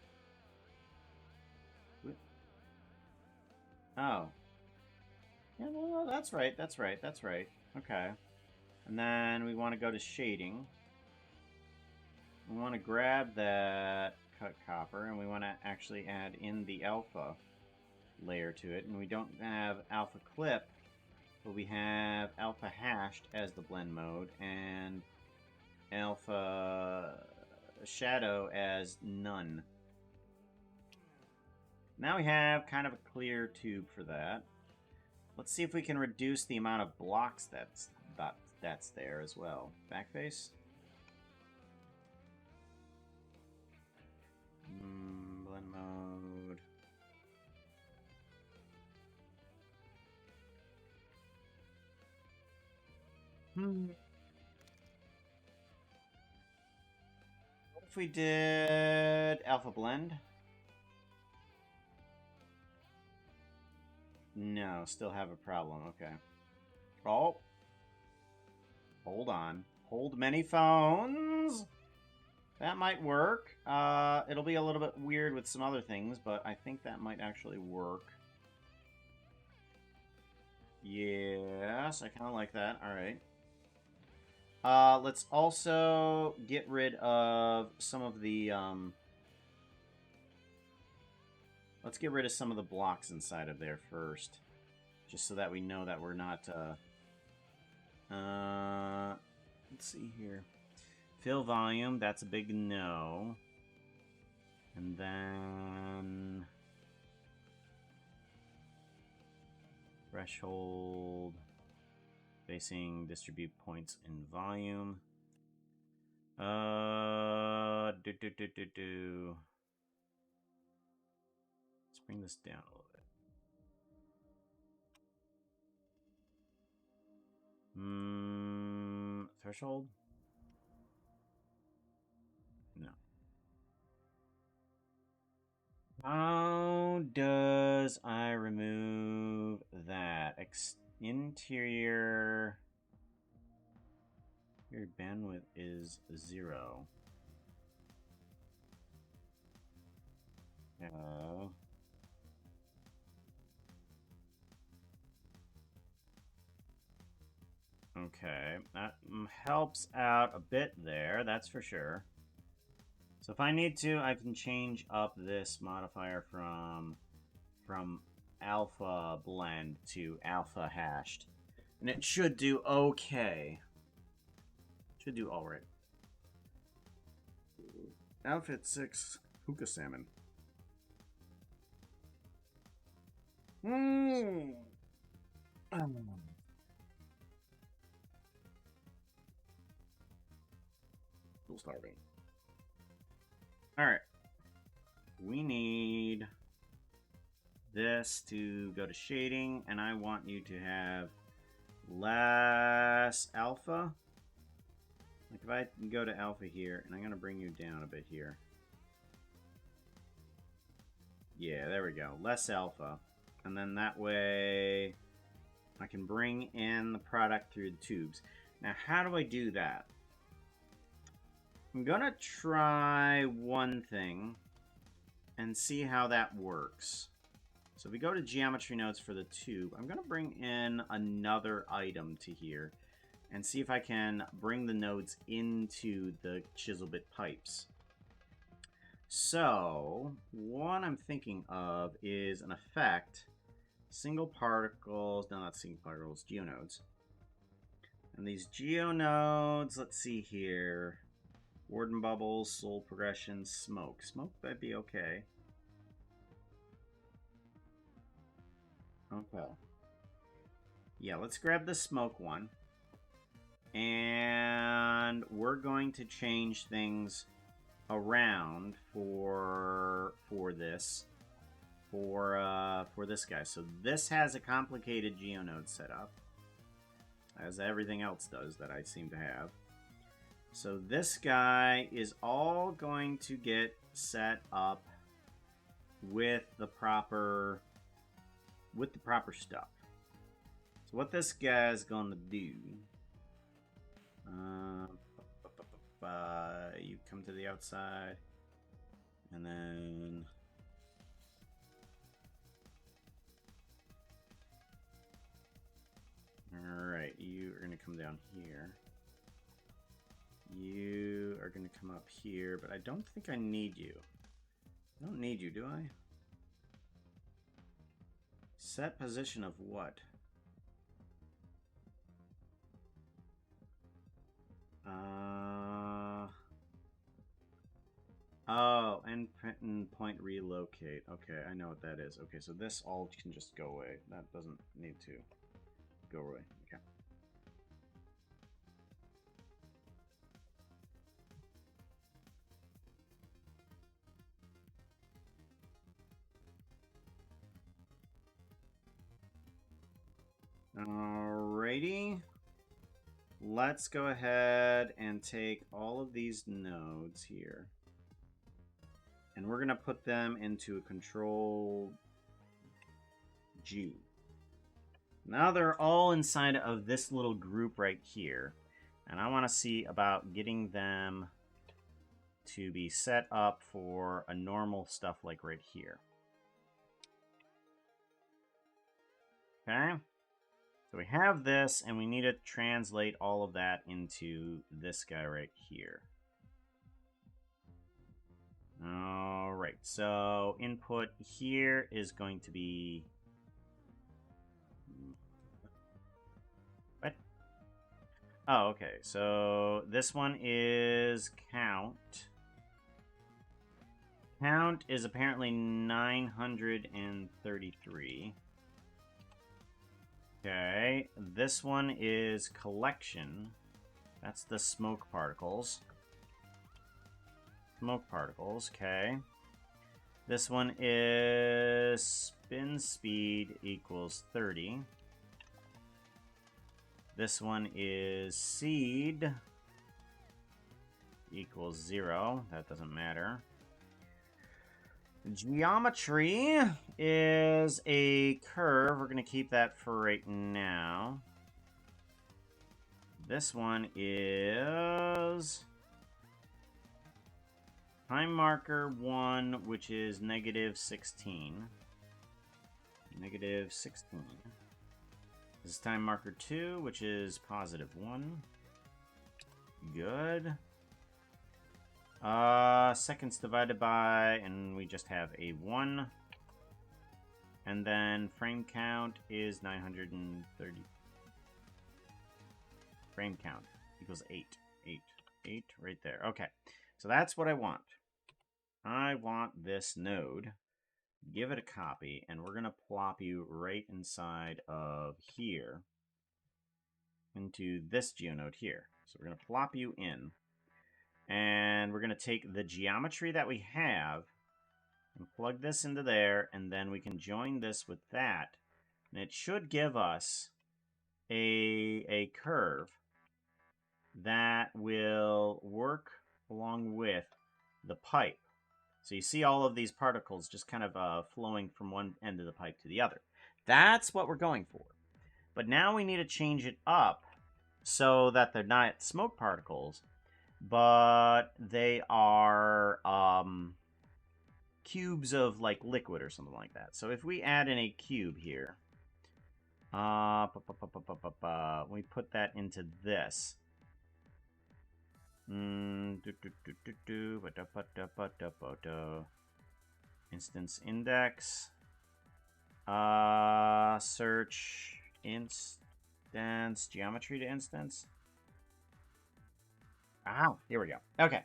Oh. Yeah, no, that's right, that's right, that's right. Okay. And then we want to go to shading. We want to grab that cut copper, and we want to actually add in the alpha layer to it. And we don't have alpha clip, but we have alpha hashed as the blend mode, and alpha shadow as none. Now we have kind of a clear tube for that. Let's see if we can reduce the amount of blocks that's there as well. Backface. Blend mode. What if we did alpha blend? No, still have a problem. Okay. Oh. Hold on. Hold many phones. That might work. It'll be a little bit weird with some other things, but I think that might actually work. Yes, I kind of like that. All right. Let's also get rid of some of the, let's get rid of some of the blocks inside of there first. Just so that we know that we're not, let's see here. Fill volume, that's a big no. And then... threshold... Facing distribute points in volume. Let's bring this down a little bit. Threshold? No. How does I remove that? Interior... Your bandwidth is 0. Okay, that helps out a bit there, that's for sure. So if I need to, I can change up this modifier from alpha blend to alpha hashed. And it should do okay. Should do alright. Outfit 6, Hookah Salmon. Still starving. Alright. We need this to go to shading, and I want you to have less alpha. Like if I go to alpha here, and I'm going to bring you down a bit here. Yeah, there we go. Less alpha. And then that way I can bring in the product through the tubes. Now, how do I do that? I'm going to try one thing and see how that works. So if we go to geometry nodes for the tube, I'm going to bring in another item to here and see if I can bring the nodes into the chisel bit pipes. So what I'm thinking of is an effect, single particles, no, not single particles, geonodes. And these geonodes, let's see here, Warden bubbles, soul progression, smoke. Smoke might be okay. Okay. Yeah, let's grab the smoke one. And we're going to change things around for this guy. So this has a complicated geonode setup, as everything else does that I seem to have. So this guy is all going to get set up with the proper stuff. So what this guy is going to do, you come to the outside, and then alright, you are going to come down here. You are going to come up here, but I don't think I need you. I don't need you, do I? Set position of what? Oh, end point relocate. Okay, I know what that is. Okay, so this all can just go away. That doesn't need to go away. Okay. Alrighty. Let's go ahead and take all of these nodes here. And we're going to put them into a control G. Now they're all inside of this little group right here. And I want to see about getting them to be set up for a normal stuff like right here. Okay. So we have this, and we need to translate all of that into this guy right here. Alright, so input here is going to be... What? Oh, okay, so this one is count. Count is apparently 933. Okay, this one is collection. That's the smoke particles. Smoke particles, okay. This one is spin speed equals 30. This one is seed equals 0. That doesn't matter. Geometry is a curve. We're going to keep that for right now. This one is time marker 1, which is negative 16. Negative 16. This is time marker 2, which is positive 1. Good. Seconds divided by, and we just have a 1. And then frame count is 930. Frame count equals 8. 8 right there. Okay, so that's what I want. I want this node. Give it a copy, and we're going to plop you right inside of here into this geonode here. So we're going to plop you in. And we're going to take the geometry that we have and plug this into there, and then we can join this with that. And it should give us a curve that will work along with the pipe. So you see all of these particles just kind of flowing from one end of the pipe to the other. That's what we're going for. But now we need to change it up so that they're not smoke particles, but they are cubes of like liquid or something like that. So if we add in a cube here, we put that into this. Instance index. Search instance geometry to instance. Here we go. Okay.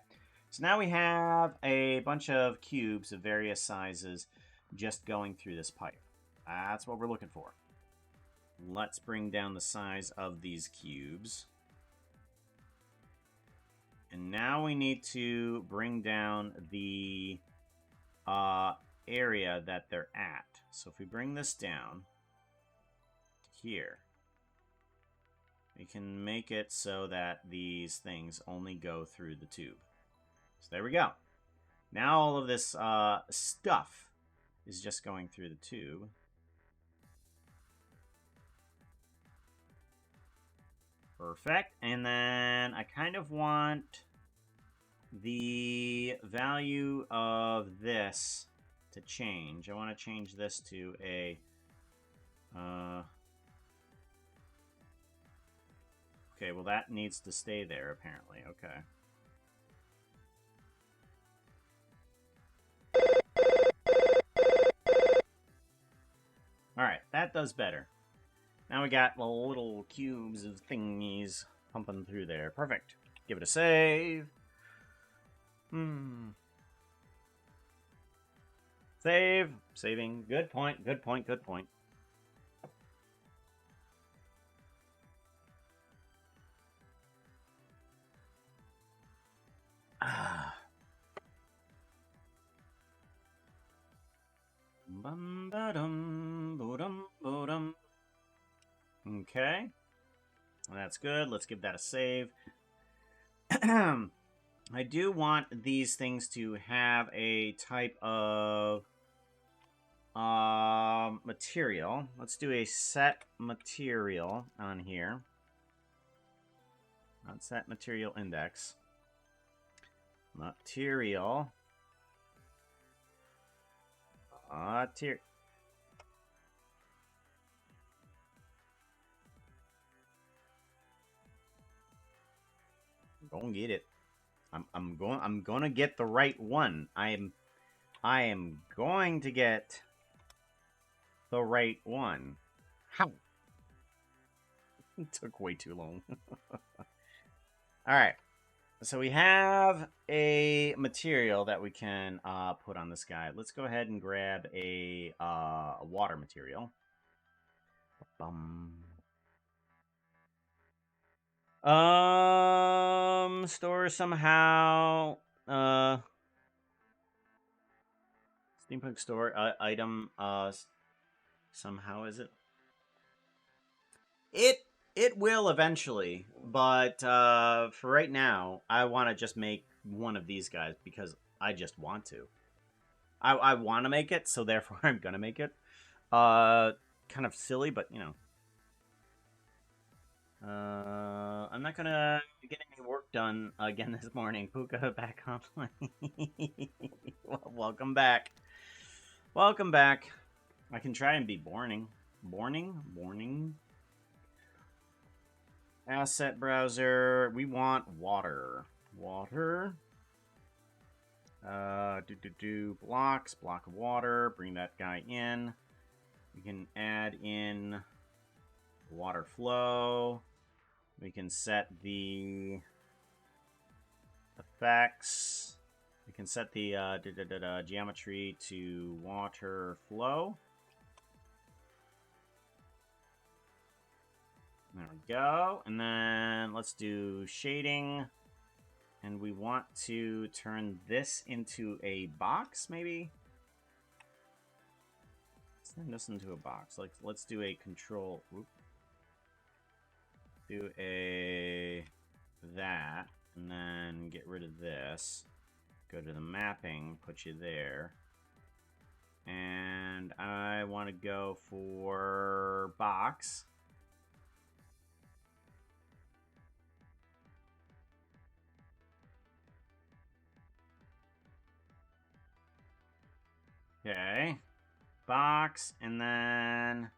So now we have a bunch of cubes of various sizes just going through this pipe. That's what we're looking for. Let's bring down the size of these cubes. And now we need to bring down the area that they're at. So if we bring this down to here, we can make it so that these things only go through the tube. So there we go. Now all of this stuff is just going through the tube. Perfect. And then I kind of want the value of this to change. I want to change this to a... okay, well that needs to stay there apparently. Okay. Alright, that does better. Now we got little cubes of thingies pumping through there. Perfect. Give it a save. Save. Saving. Good point, good point, good point. Okay. That's good. Let's give that a save. I do want these things to have a type of material. Let's do a set material on here. Not set material index. Material. Go get it. I'm gonna get the right one. I am going to get the right one. How? It took way too long. Alright. So we have a material that we can put on this guy. Let's go ahead and grab a water material. Store somehow. Steampunk store item. Somehow is it? It will eventually, but for right now, I want to just make one of these guys because I just want to. I want to make it, so therefore I'm gonna make it. Kind of silly, but you know. I'm not gonna get any work done again this morning. Puka back online. Welcome back. Welcome back. I can try and be boring. Boring? Asset browser. We want water. Water. Blocks. Block of water. Bring that guy in. We can add in water flow. We can set the effects. We can set the geometry to water flow. There we go. And then let's do shading. And we want to turn this into a box, maybe? Let's turn this into a box. Like, let's do a control. Whoop. Do a that, and then get rid of this. Go to the mapping, put you there. And I want to go for box. Okay. Box, and then...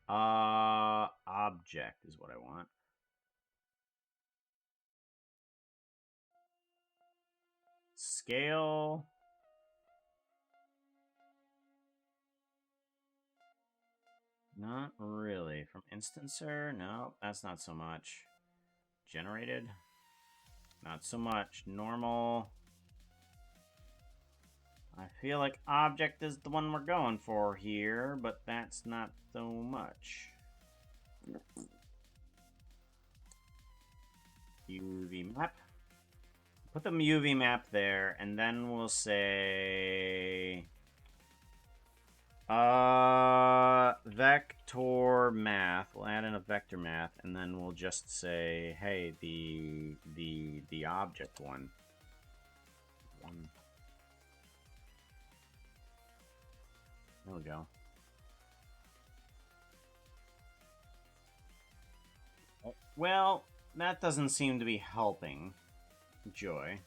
object is what I want. Scale... Not really. From instancer? No, that's not so much. Generated? Not so much. Normal. I feel like object is the one we're going for here, but that's not so much. UV map. Put the UV map there, and then we'll say... vector math. We'll add in a vector math, and then we'll just say, hey, the object one. There we go. Well, that doesn't seem to be helping Joy.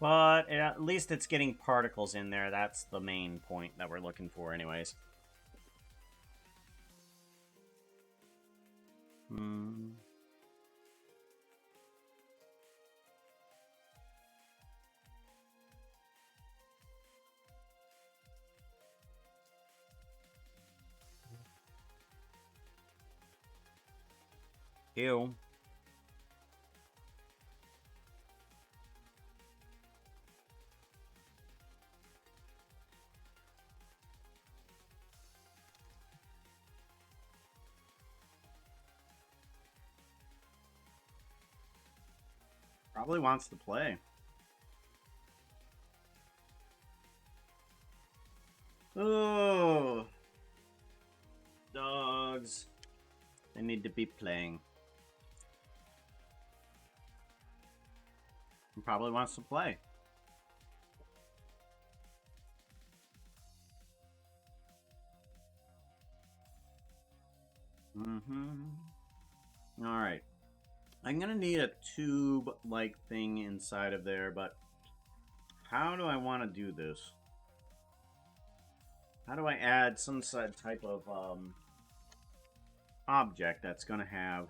But at least it's getting particles in there. That's the main point that we're looking for anyways. Ew. Probably wants to play. Oh, dogs. They need to be playing. He probably wants to play. Alright. I'm gonna need a tube-like thing inside of there, but how do I want to do this? How do I add some type of object that's gonna have...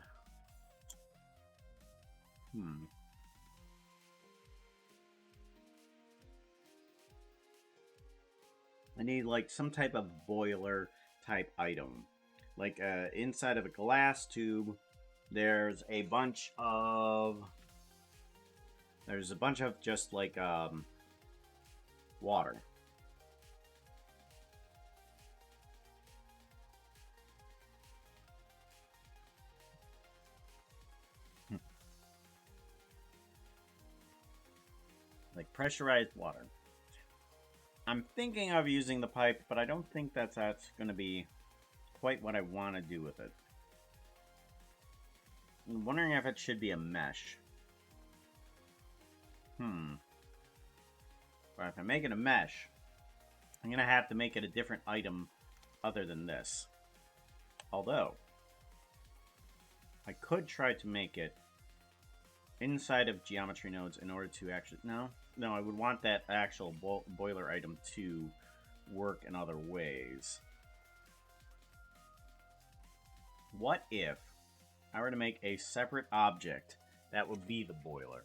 I need like some type of boiler type item. Like inside of a glass tube, there's a bunch of just like water. Like pressurized water. I'm thinking of using the pipe, but I don't think that's going to be quite what I want to do with it. I'm wondering if it should be a mesh. But if I make it a mesh, I'm going to have to make it a different item other than this. Although, I could try to make it inside of geometry nodes in order to actually... No, I would want that actual boiler item to work in other ways. What if I were to make a separate object that would be the boiler?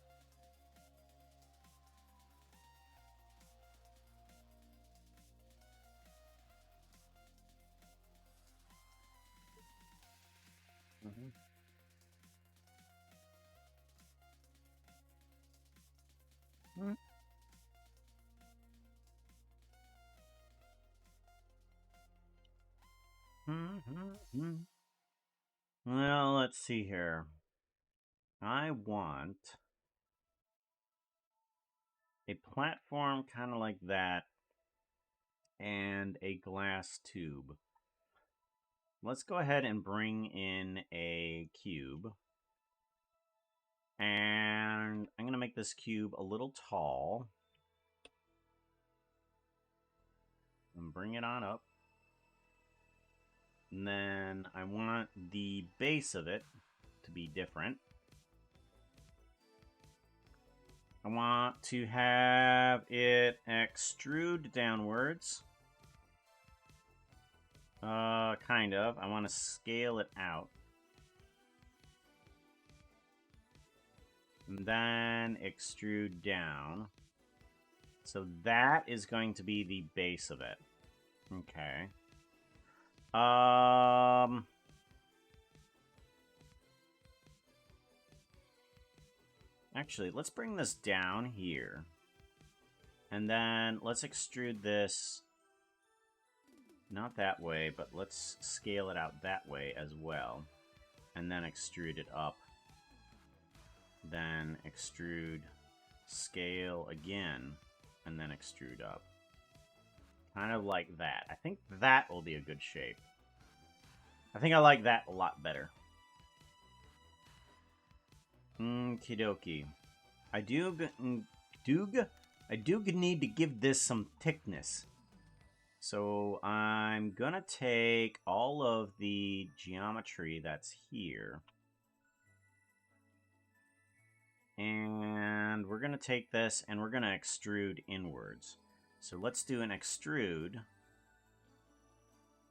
Well, let's see here. I want a platform kind of like that and a glass tube. Let's go ahead and bring in a cube. And I'm going to make this cube a little tall. And bring it on up. And then I want the base of it to be different. I want to have it extrude downwards. Kind of. I want to scale it out. And then extrude down. So that is going to be the base of it. Okay. Actually, let's bring this down here. And then let's extrude this, not that way, but let's scale it out that way as well. And then extrude it up. Then extrude, scale again, and then extrude up. Kind of like that. I think that will be a good shape. I think I like that a lot better. Okie dokie. I do need to give this some thickness. So I'm gonna take all of the geometry that's here. And we're gonna take this and we're gonna extrude inwards. So let's do an extrude.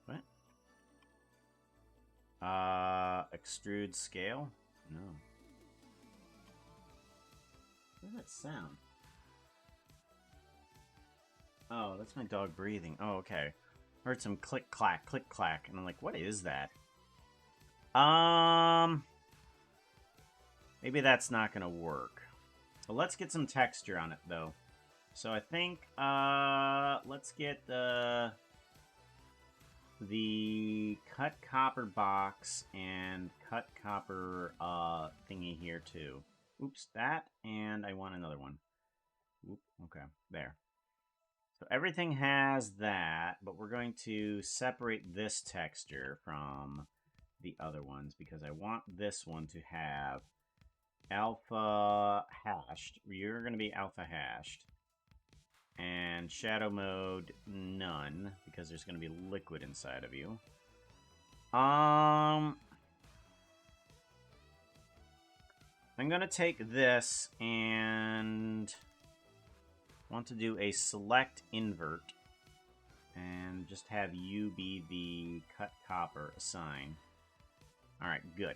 What? Extrude scale? No. What does that sound? Oh, that's my dog breathing. Oh, okay. Heard some click clack, and I'm like, what is that? Maybe that's not gonna work. But let's get some texture on it though. So I think let's get the cut copper box and cut copper thingy here too. Oops, that, and I want another one. Oop, okay, there. So everything has that, but we're going to separate this texture from the other ones because I want this one to have alpha hashed. You're going to be alpha hashed. And shadow mode, none, because there's going to be liquid inside of you. I'm going to take this and want to do a select invert and just have you be the cut copper assign. Alright, good.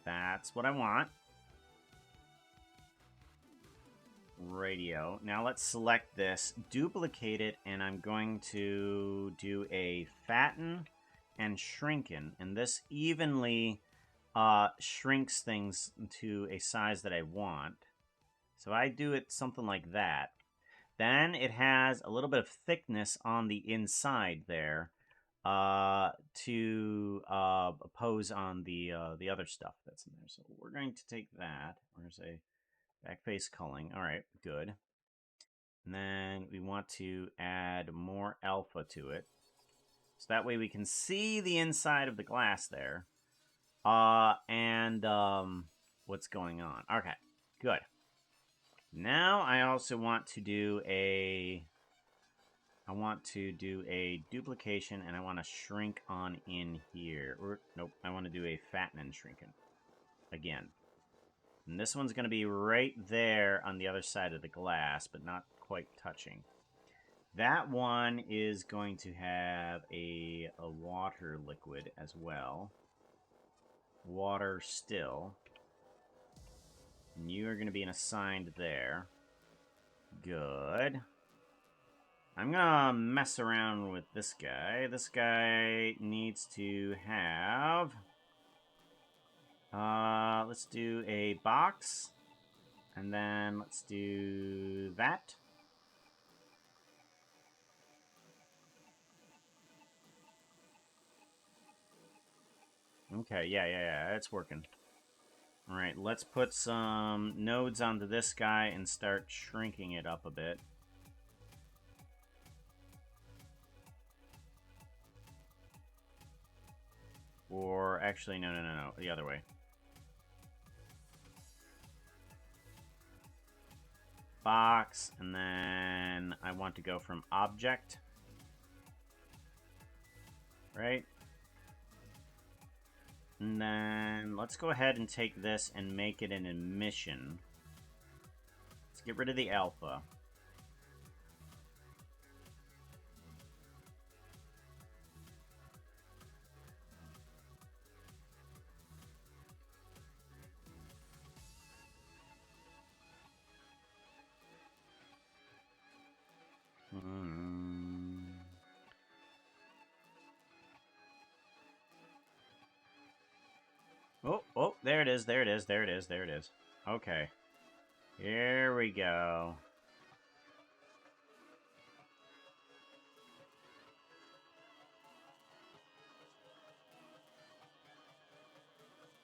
That's what I want. Radio. Now let's select this, duplicate it, and I'm going to do a fatten and shrinken, and this evenly shrinks things to a size that I want. So I do it something like that. Then it has a little bit of thickness on the inside there to oppose on the other stuff that's in there. So we're going to take that. We're going to say back face culling. All right, good. And then we want to add more alpha to it. So that way we can see the inside of the glass there. And what's going on. Okay, good. Now I also want to do a duplication, and I want to shrink on in here. Or nope, I want to do a fatten and shrinken again. And this one's going to be right there on the other side of the glass, but not quite touching. That one is going to have a water liquid as well. Water still. And you are going to be assigned there. Good. I'm going to mess around with this guy. This guy needs to have... let's do a box. And then let's do that. Okay, yeah, it's working. Alright, let's put some nodes onto this guy and start shrinking it up a bit. Or, actually, no, the other way. Box, and then I want to go from object. Right? And then let's go ahead and take this and make it an emission. Let's get rid of the alpha. Oh, there it is, there it is, there it is, there it is. Okay. Here we go.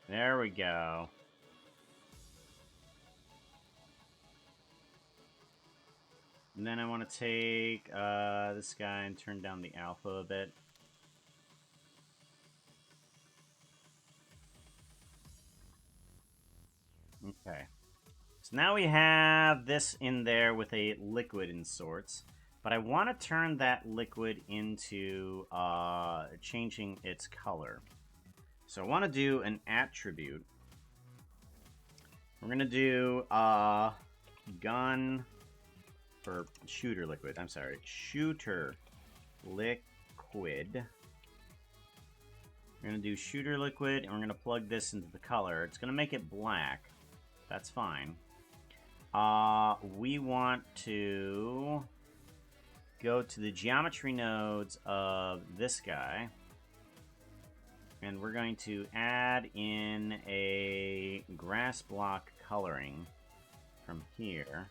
There we go. And then I want to take this guy and turn down the alpha a bit. Okay. So now we have this in there with a liquid in sorts. But I want to turn that liquid into changing its color. So I want to do an attribute. We're going to do gun or shooter liquid. I'm sorry. Shooter liquid. We're going to do shooter liquid, and we're going to plug this into the color. It's going to make it black. That's fine. We want to go to the geometry nodes of this guy. And we're going to add in a grass block coloring from here.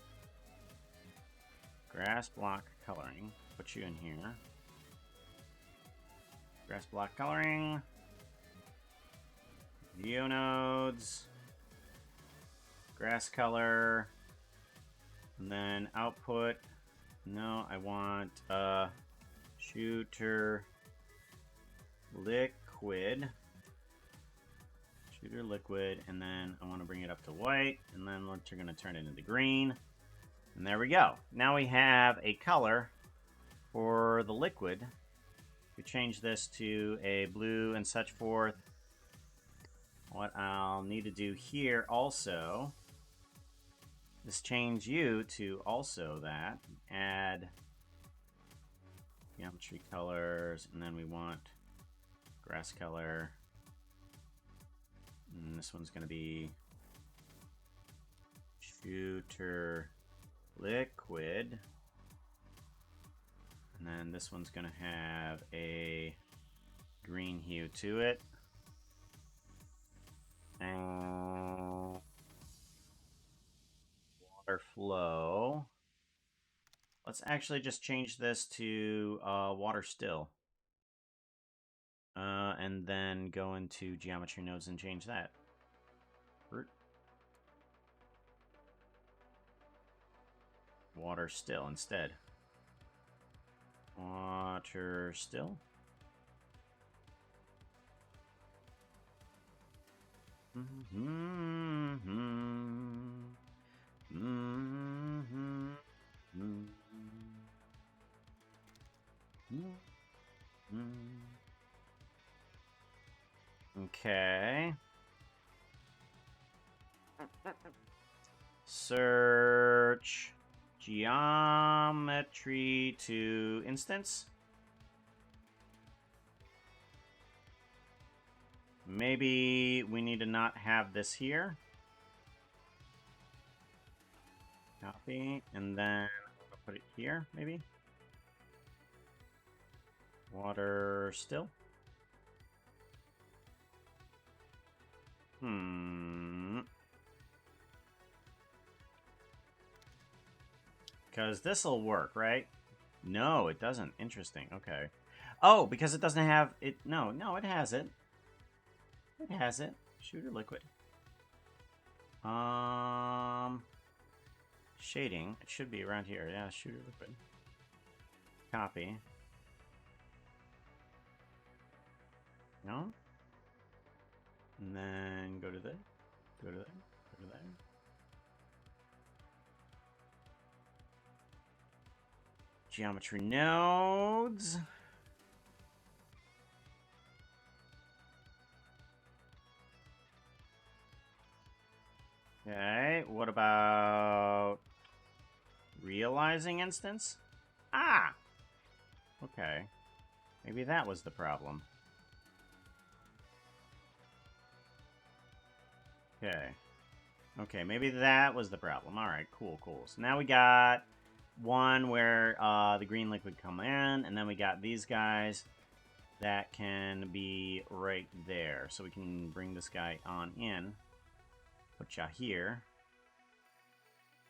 Grass block coloring. Put you in here. Grass block coloring. Geonodes. Grass color. And then output. No, I want shooter liquid. Shooter liquid. And then I want to bring it up to white. And then we're going to turn it into green. And there we go. Now we have a color for the liquid. We change this to a blue and such forth. What I'll need to do here also is change you to also that. Add geometry colors, and then we want grass color. And this one's going to be shooter liquid. And then this one's going to have a green hue to it. And water flow. Let's actually just change this to water still. And then go into geometry nodes and change that. Water still instead. Water still. Okay. Search geometry to instance. Maybe we need to not have this here. Copy, and then I'll put it here, maybe. Water still. Because this'll work, right? No, it doesn't. Interesting. Okay. Oh, because it doesn't have it. No, it has it. It has it. Shooter liquid. Shading. It should be around here. Yeah, shooter liquid. Copy. No? And then go to there. Go to there. Go to there. Geometry nodes. Okay, what about randomizing instance? Ah! Okay. Maybe that was the problem. Okay. Okay, maybe that was the problem. Alright, cool, cool. So now we got one where the green liquid come in, and then we got these guys that can be right there. So we can bring this guy on in. Put ya here.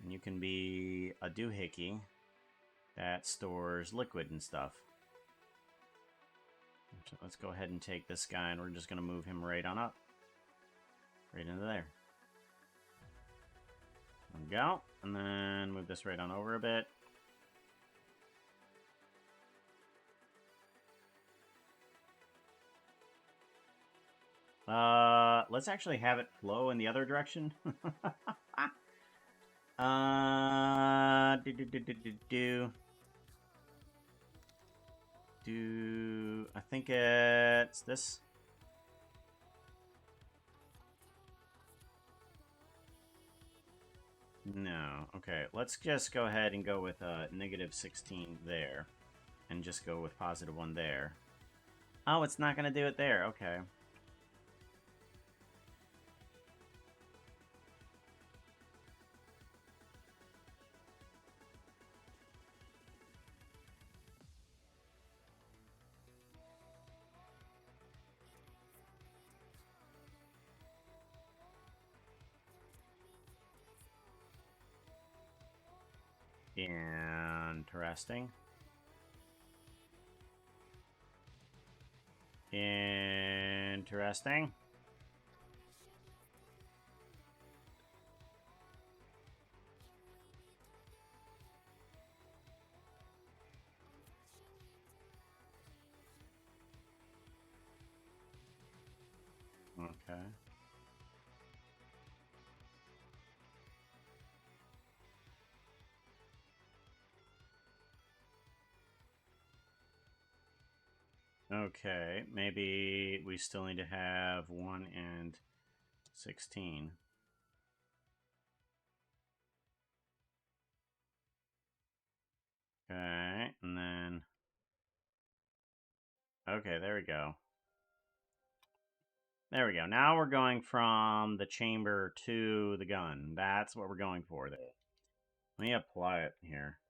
And you can be a doohickey that stores liquid and stuff. So let's go ahead and take this guy, and we're just going to move him right on up. Right into there. There we go. And then move this right on over a bit. Let's actually have it flow in the other direction. I think it's this. No. Okay, let's just go ahead and go with -16 there. And just go with +1 there. Oh, it's not going to do it there. Okay. Interesting. Interesting. Okay. Okay, maybe we still need to have 1 and 16. Okay, and then... Okay, there we go. There we go. Now we're going from the chamber to the gun. That's what we're going for there. Let me apply it here.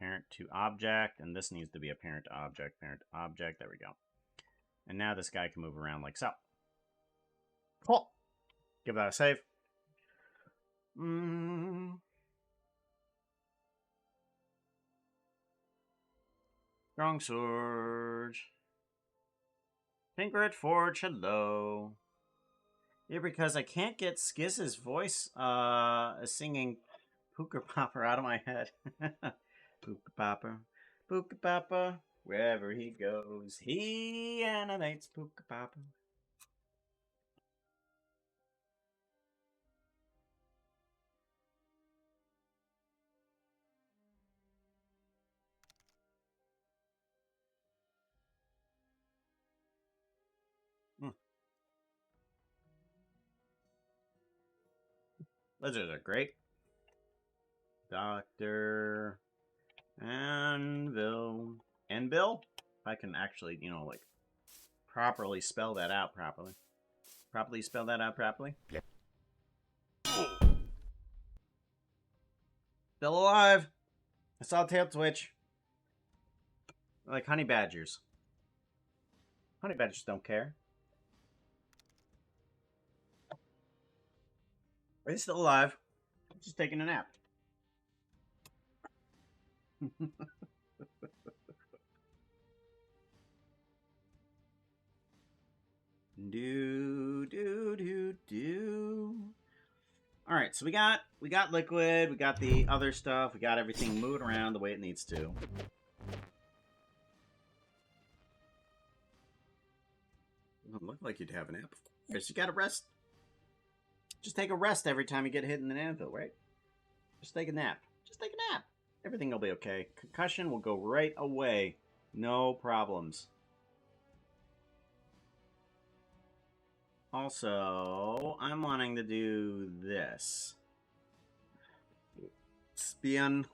Parent to object, and this needs to be a parent to object, parent to object. There we go. And now this guy can move around like so. Cool. Give that a save. Strong Surge. Pinkred Forge, hello. Yeah, because I can't get Skizz's voice singing Pooker Popper out of my head. Pooker Popper, Pooker Popper, wherever he goes, he animates Pooker Popper. Lizards are great. Dr. Anvil. Anvil? If I can actually, you know, like, properly spell that out properly. Properly spell that out properly. Yep. Still alive. I saw tail twitch. Like honey badgers. Honey badgers don't care. Are they still alive? I'm just taking a nap. do. All right, so we got liquid, we got the other stuff, we got everything moving around the way it needs to. Doesn't look like you'd have an nap. Of course, you got to rest. Just take a rest every time you get hit in an anvil, right? Just take a nap. Just take a nap. Everything will be okay. Concussion will go right away. No problems. Also, I'm wanting to do this. Spin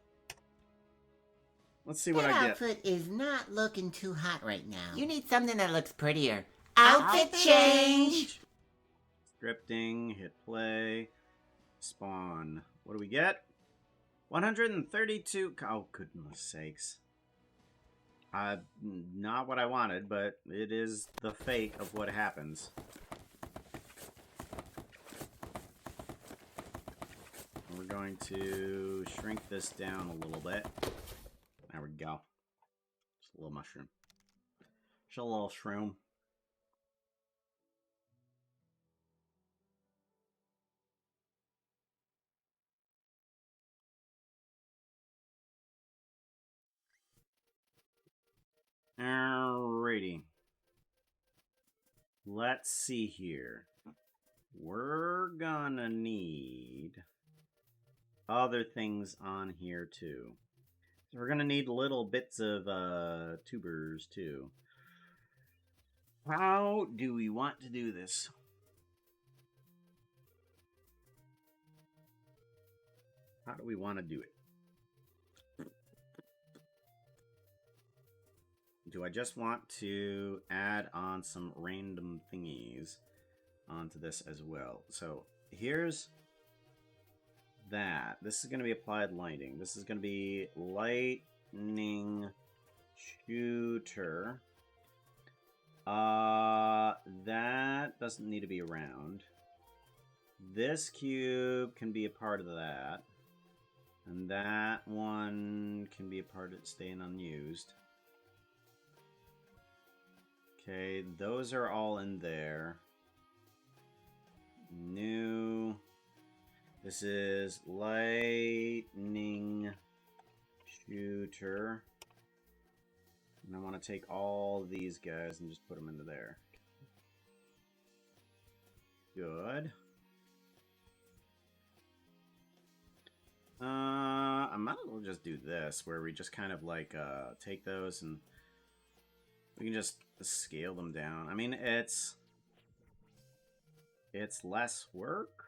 Let's see what That I get. outfit is not looking too hot right now. You need something that looks prettier. Outfit change! Scripting, hit play, spawn. What do we get? 132. Oh, goodness sakes. Not what I wanted, but it is the fate of what happens. We're going to shrink this down a little bit. There we go. Just a little mushroom. Just a little shroom. Alrighty. Let's see here. We're gonna need other things on here too. So we're gonna need little bits of tubers too. How do we want to do this? How do we want to do it? Do I just want to add on some random thingies onto this as well? So here's that. This is going to be applied lighting. This is going to be lightning shooter. That doesn't need to be around. This cube can be a part of that. And that one can be a part of it staying unused. Okay, those are all in there. New. This is lightning shooter. And I want to take all these guys and just put them into there. Good. I might as well just do this, where we just kind of like take those and we can just scale them down. I mean, it's less work.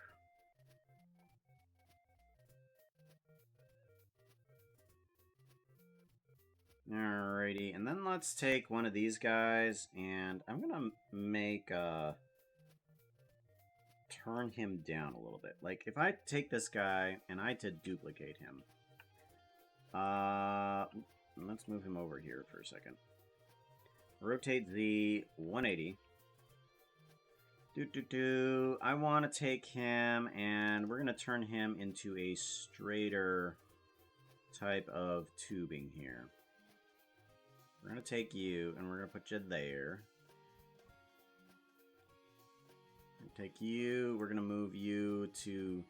Alrighty, and then let's take one of these guys, and I'm gonna make turn him down a little bit. Like, if I take this guy and I had to duplicate him, let's move him over here for a second. Rotate the 180. I want to take him, and we're going to turn him into a straighter type of tubing here. We're going to take you, and we're going to put you there. Take you, we're going to move you to...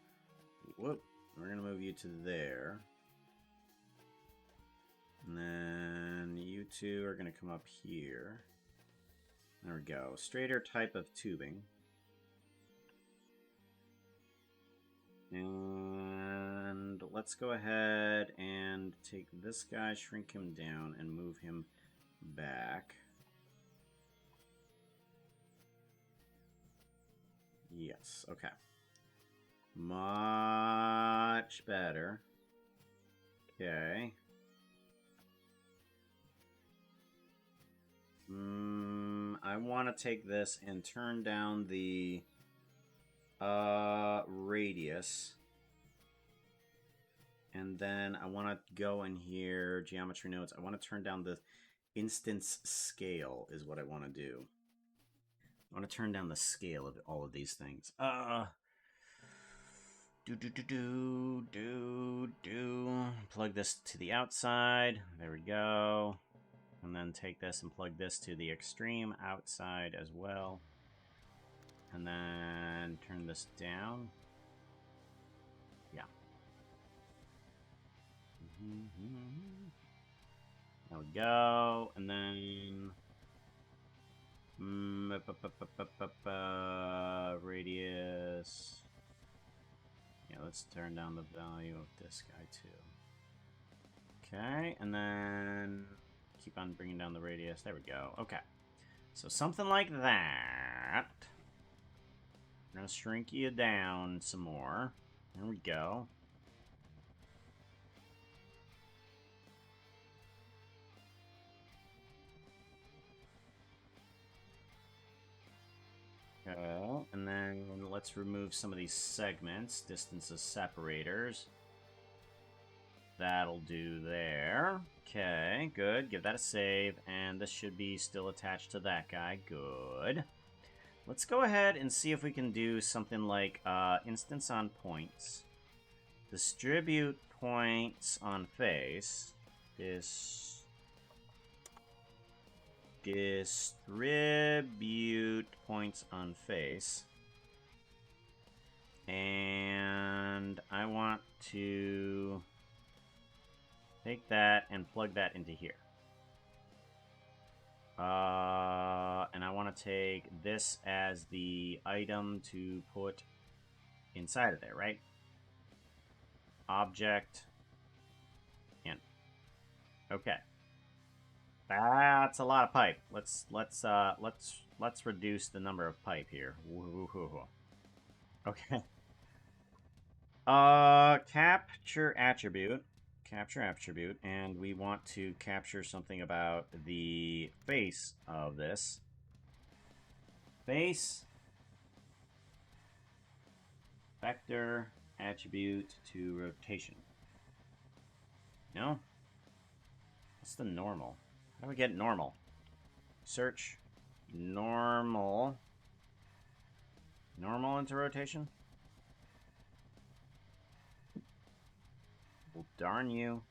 Whoop. We're going to move you to there. And then you two are going to come up here. There we go. Straighter type of tubing. And let's go ahead and take this guy, shrink him down, and move him back. Yes, okay. Much better. Okay. I want to take this and turn down the radius. And then I want to go in here, geometry nodes. I want to turn down the instance scale is what I want to do. I want to turn down the scale of all of these things. Plug this to the outside. There we go. And then take this and plug this to the extreme outside as well. And then turn this down. Yeah. There we go. And then... radius. Yeah, let's turn down the value of this guy too. Okay, and then... keep on bringing down the radius. There we go. Okay. So something like that. I'm going to shrink you down some more. There we go. let's remove some of these segments. Distance as separators. That'll do there. Okay, good. Give that a save. And this should be still attached to that guy. Good. Let's go ahead and see if we can do something like instance on points. Distribute points on face. Distribute points on face. And I want to take that and plug that into here. And I want to take this as the item to put inside of there, right? Object in. Okay. That's a lot of pipe. Let's reduce the number of pipe here. Okay. Capture attribute. Capture attribute, and we want to capture something about the face of this. Face. Vector attribute to rotation. No? What's the normal? How do we get normal? Search normal. Normal into rotation? Well, darn you.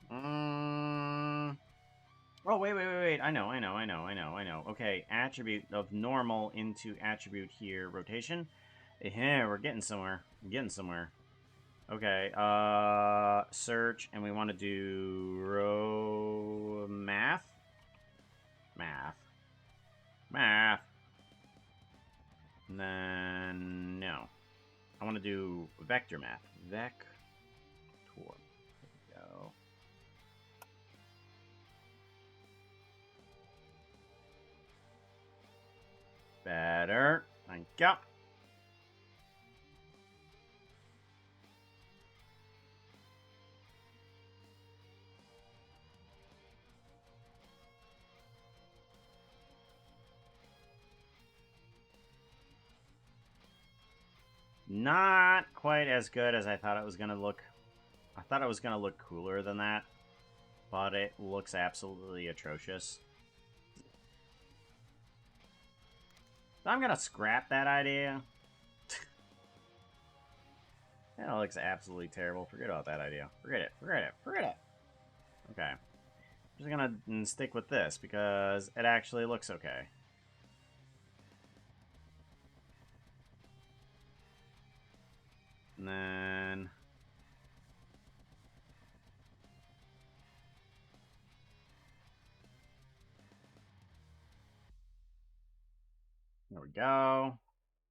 Oh, wait. I know. Okay, attribute of normal into attribute here. Rotation. Yeah, we're getting somewhere. Okay, search, and we want to do math. And then, no. I want to do vector math. Vector. There we go. Better. Thank you. Not quite as good as I thought it was going to look. I thought it was going to look cooler than that, but it looks absolutely atrocious. So I'm going to scrap that idea. That looks absolutely terrible. Forget about that idea. Forget it. Okay. I'm just going to stick with this because it actually looks okay. And then there we go.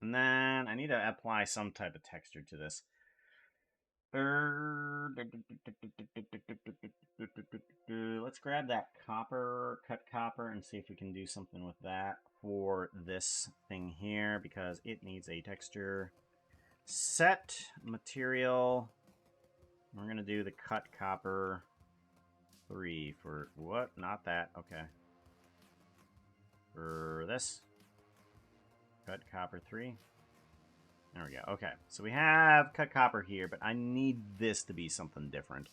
And then I need to apply some type of texture to this. Let's grab that copper, cut copper, and see if we can do something with that for this thing here because it needs a texture. Set material. We're going to do the cut copper 3 for what? Not that. Okay. For this. Cut copper 3. There we go. Okay. So we have cut copper here, but I need this to be something different.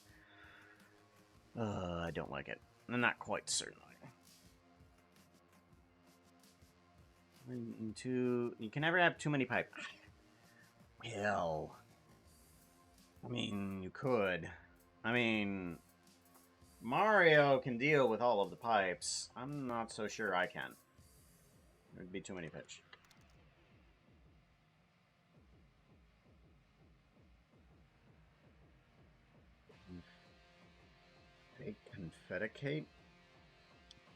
I don't like it. I'm not quite certain. You can never have too many pipe. Well, I mean, you could. I mean, Mario can deal with all of the pipes. I'm not so sure I can. There'd be too many pitch. Fake confeticate?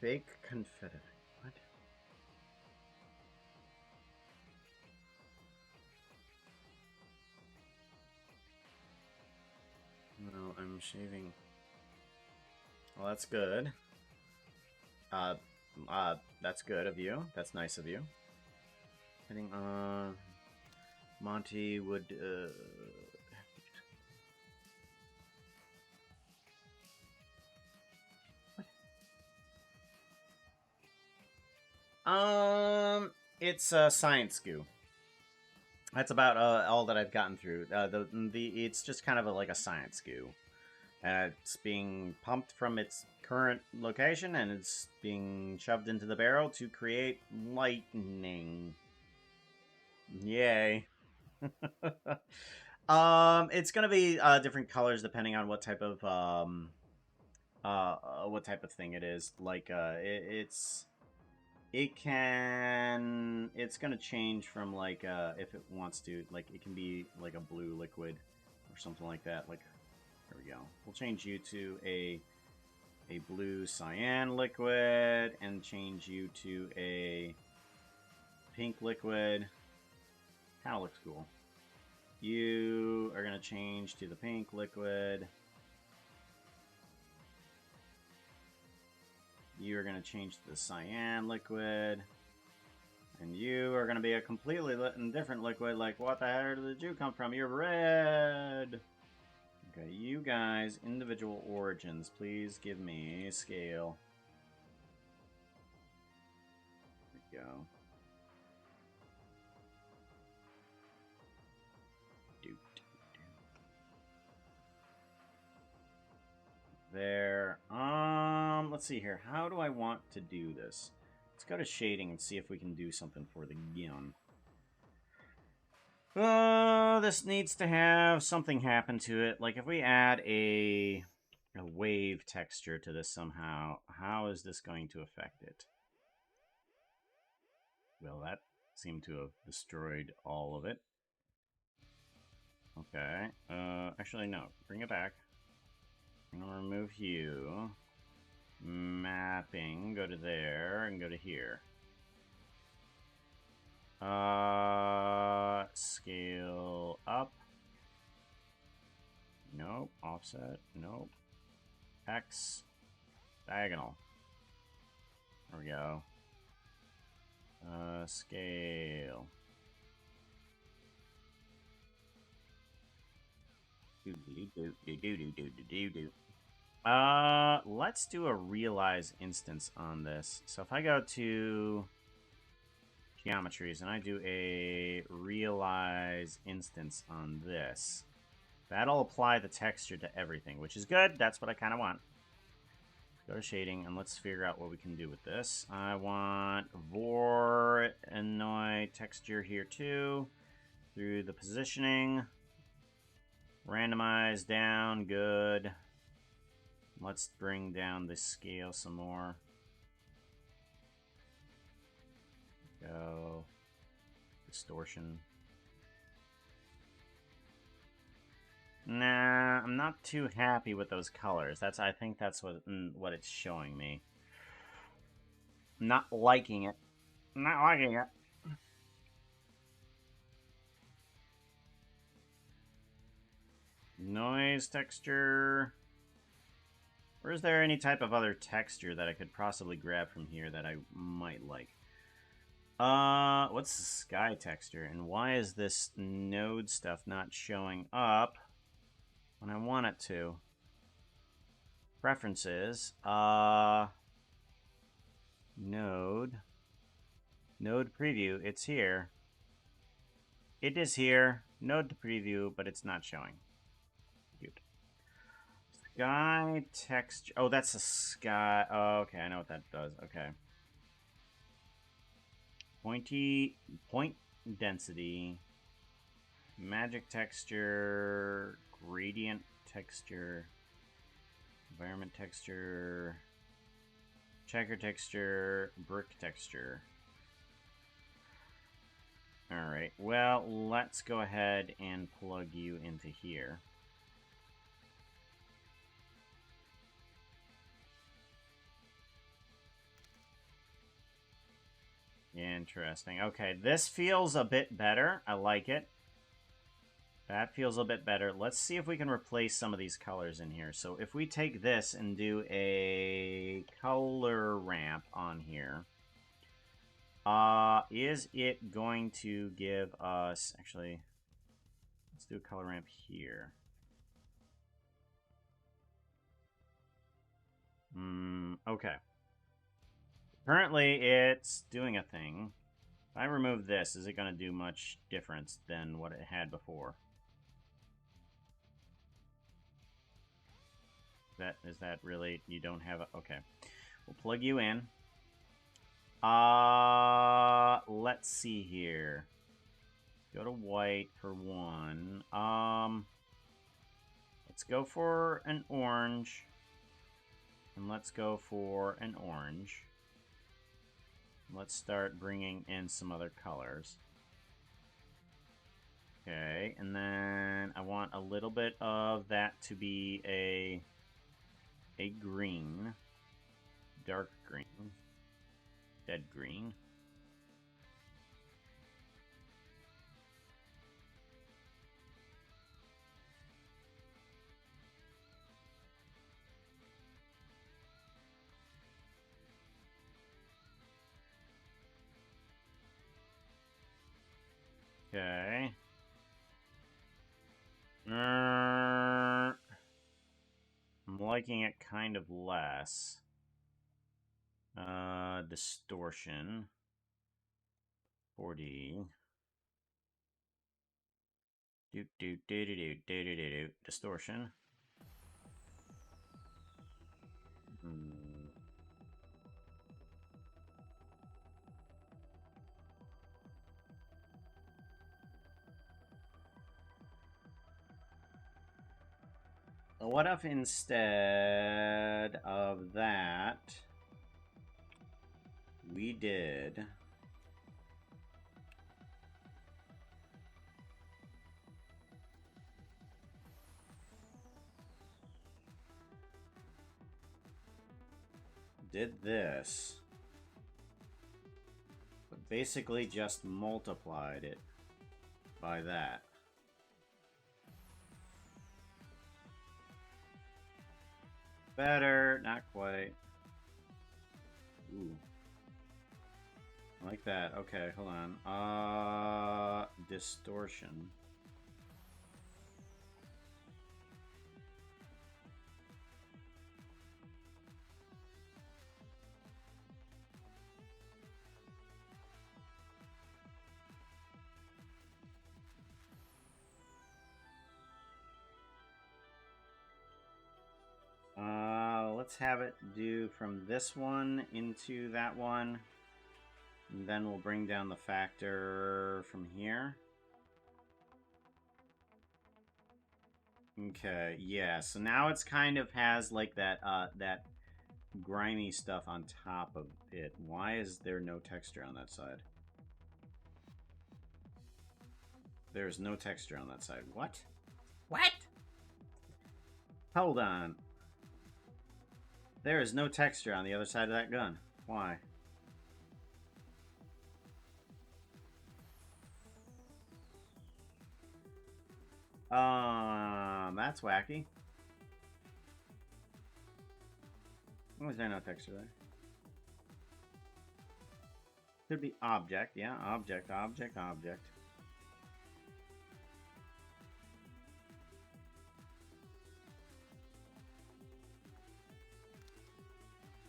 Fake confeticate. What? No, I'm shaving. Well, that's good. That's good of you. That's nice of you. I think, Monty would, it's science goo. That's about all that I've gotten through. It's just kind of like a science goo. It's being pumped from its current location, and it's being shoved into the barrel to create lightning. Yay. It's gonna be different colors depending on what type of thing it is. Like it's gonna change from like if it wants to, like it can be like a blue liquid or something like that. Like there we go. We'll change you to a blue cyan liquid and change you to a pink liquid. Kind of looks cool. You are going to change to the pink liquid. You are going to change to the cyan liquid. And you are going to be a completely different liquid. Like, what the hell did you come from? You're red. Okay, you guys, individual origins. Please give me a scale. There we go. There. Let's see here. How do I want to do this? Let's go to shading and see if we can do something for the gun. This needs to have something happen to it. Like if we add a wave texture to this somehow, how is this going to affect it? Well, that seemed to have destroyed all of it. Okay. Actually, no. Bring it back. I'm gonna remove hue. Mapping. Go to there and go to here. Scale up. Nope. Offset. Nope. X. Diagonal. There we go. Scale. Let's do a realize instance on this. So if I go to geometries and I do a realize instance on this, that'll apply the texture to everything, which is good. That's what I kind of want. Go to shading and let's figure out what we can do with this. I want Voronoi texture here too, through the positioning. Randomize down, good. Let's bring down the scale some more. Go. Distortion. Nah, I'm not too happy with those colors. I think that's what it's showing me. Not liking it. Not liking it. Noise texture. Or is there any type of other texture that I could possibly grab from here that I might like? What's the sky texture? And why is this node stuff not showing up when I want it to? Preferences. Node preview. It's here. It is here. Node to preview, but it's not showing. Cute. Sky texture. Oh, that's a sky. Oh, okay, I know what that does. Okay. Point density. Magic texture. Gradient texture. Environment texture. Checker texture. Brick texture. Alright, well, let's go ahead and plug you into here. Interesting. Okay, this feels a bit better. I like it. That feels a bit better. Let's see if we can replace some of these colors in here. So if we take this and do a color ramp on here, is it going to give us... Actually, let's do a color ramp here. Okay. Currently, it's doing a thing. If I remove this, is it going to do much difference than what it had before? Is that really, you don't have a, okay. We'll plug you in. Let's see here. Go to white for one. Let's go for an orange. And let's go for an orange. Let's start bringing in some other colors. Okay, and then I want a little bit of that to be a green. Dark green. Dead green. Okay. I'm liking it kind of less. Distortion. 40. Distortion. What if instead of that, we did this, but basically just multiplied it by that. Better, not quite. Ooh. Like that. Okay, hold on. Distortion. Let's have it do from this one into that one. And then we'll bring down the factor from here. Okay, yeah, so now it's kind of has like that that grimy stuff on top of it. Why is there no texture on that side? There's no texture on that side. What? What? Hold on. There is no texture on the other side of that gun. Why? That's wacky. Why is there no texture there? Could be object, yeah. Object, object, object.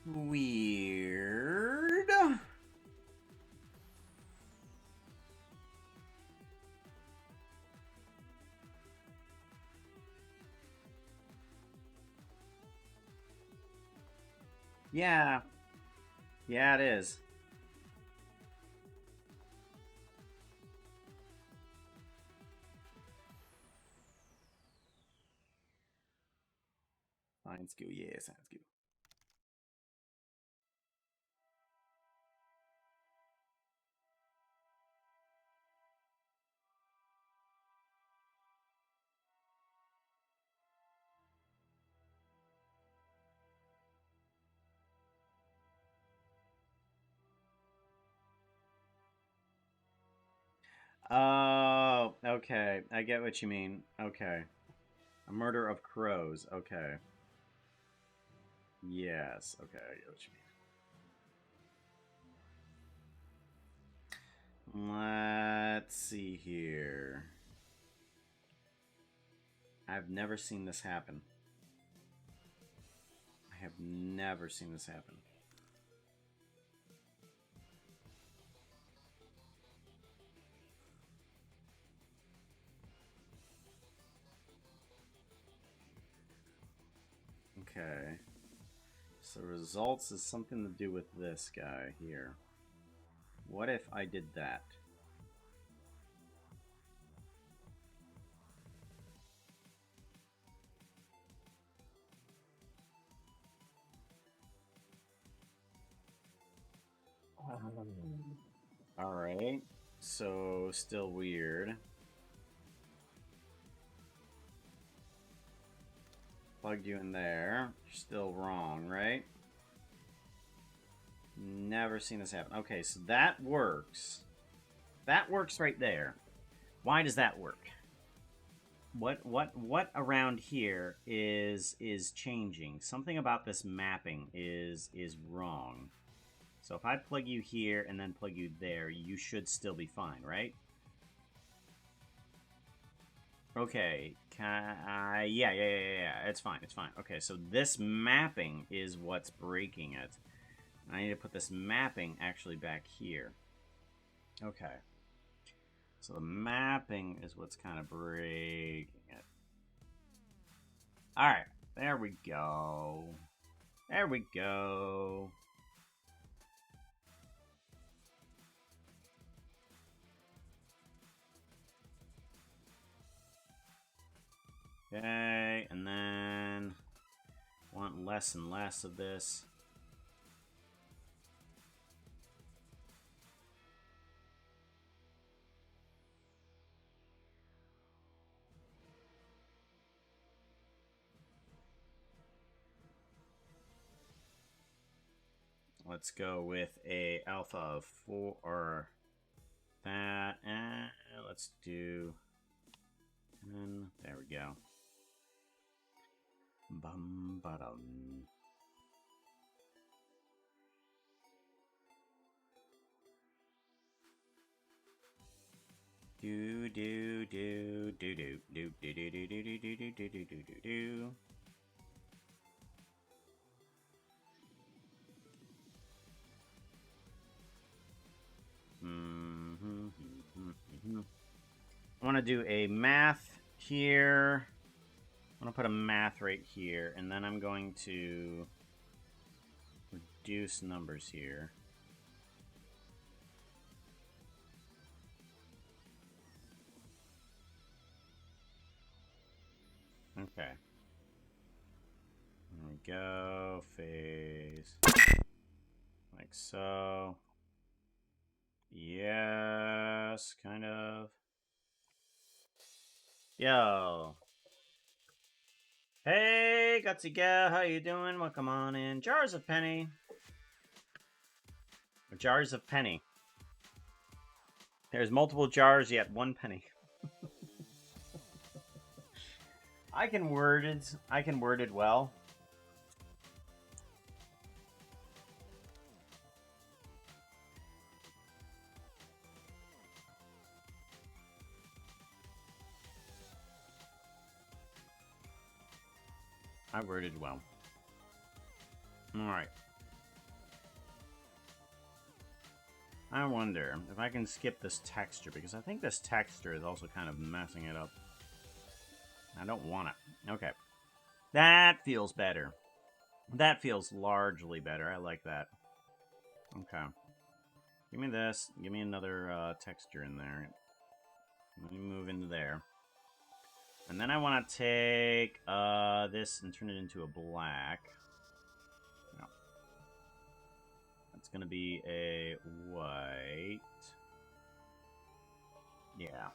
Weird. Yeah. Yeah, it is. Science skill, yeah, science skill. Oh, okay. I get what you mean. Okay. A murder of crows. Okay. Yes. Okay, I get what you mean. Let's see here. I've never seen this happen. I have never seen this happen. Okay. So results is something to do with this guy here. What if I did that? Alright. So, still weird. Plugged you in there. You're still wrong, right? Never seen this happen. Okay, so that works. That works right there. Why does that work? What around here is changing? Something about this mapping is wrong. So if I plug you here and then plug you there, you should still be fine, right? Okay, yeah, it's fine, it's fine. Okay, so this mapping is what's breaking it. I need to put this mapping actually back here. Okay. So the mapping is what's kind of breaking it. Alright, there we go. There we go. Okay, and then want less and less of this. Let's go with a alpha of 4 or that, and let's do 10. There we go. Bum ba-dum. Do do do do do do do do do do do do do do do do do. I want to do a math here. I'm going to put a math right here, and then I'm going to reduce numbers here. Okay. There we go. Phase. Like so. Yes, kind of. Yo. Hey, Gutsy Gal, how you doing? Welcome on in. Jars of Penny. Jars of Penny. There's multiple jars, yet one penny. I can word it well. I worded well. Alright. I wonder if I can skip this texture, because I think this texture is also kind of messing it up. I don't want it. Okay. That feels better. That feels largely better. I like that. Okay. Give me this. Give me another texture in there. Let me move into there. And then I want to take this and turn it into a black. No. That's going to be a white. Yeah.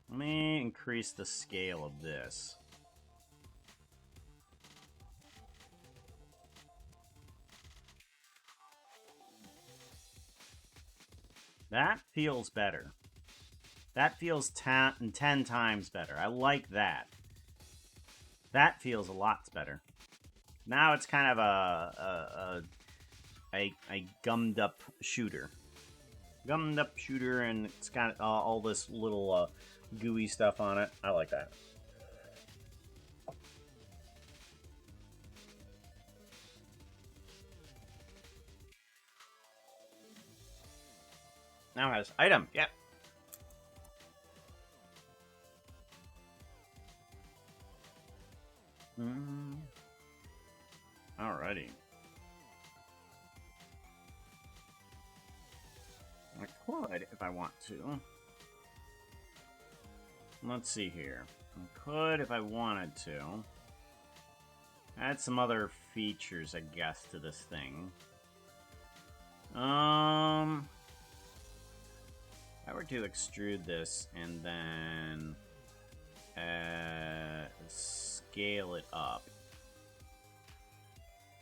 Let me increase the scale of this. That feels better. That feels 10 times better. I like that. That feels a lot better. Now it's kind of a gummed up shooter. Gummed up shooter, and it's got all this little gooey stuff on it. I like that. Now it has item. Yep. Alrighty. I could if I want to. Let's see here. I could if I wanted to. Add some other features, I guess, to this thing. If I were to extrude this and then scale it up.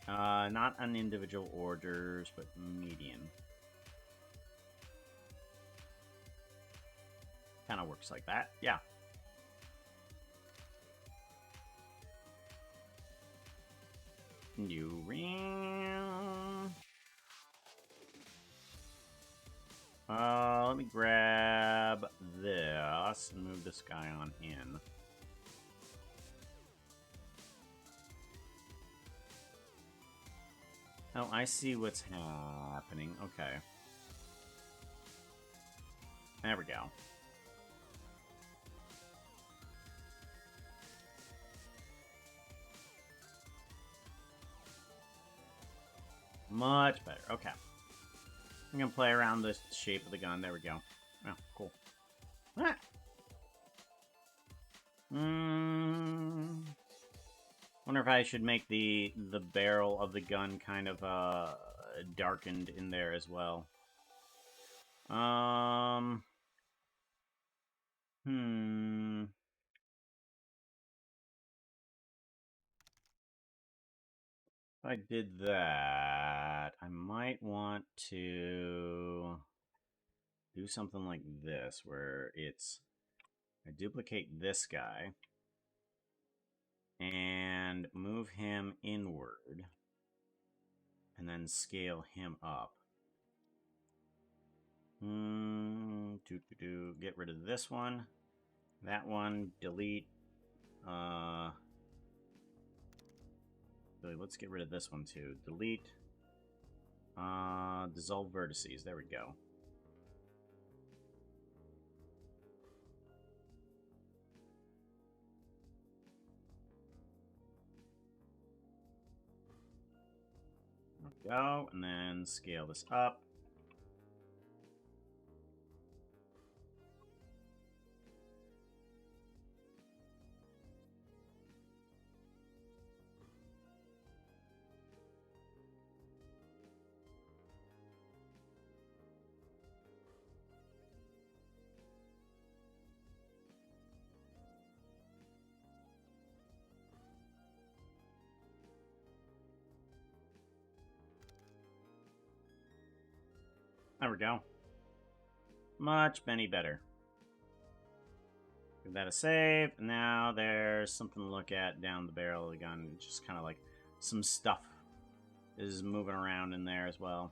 Not on individual orders, but median. Kind of works like that, yeah. New ring. Let me grab this and move this guy on in. Oh, I see what's happening. Okay. There we go. Much better. Okay. I'm gonna play around the shape of the gun. There we go. Oh, cool. Ah. Wonder if I should make the barrel of the gun kind of darkened in there as well. If I did that, I might want to do something like this, where it's, I duplicate this guy and move him inward and then scale him up. Get rid of this one, that one, delete. Let's get rid of this one too. Delete. Dissolve vertices. There we go. There we go. And then scale this up. There we go. Much many better. Give that a save. Now there's something to look at down the barrel of the gun. Just kind of like some stuff is moving around in there as well.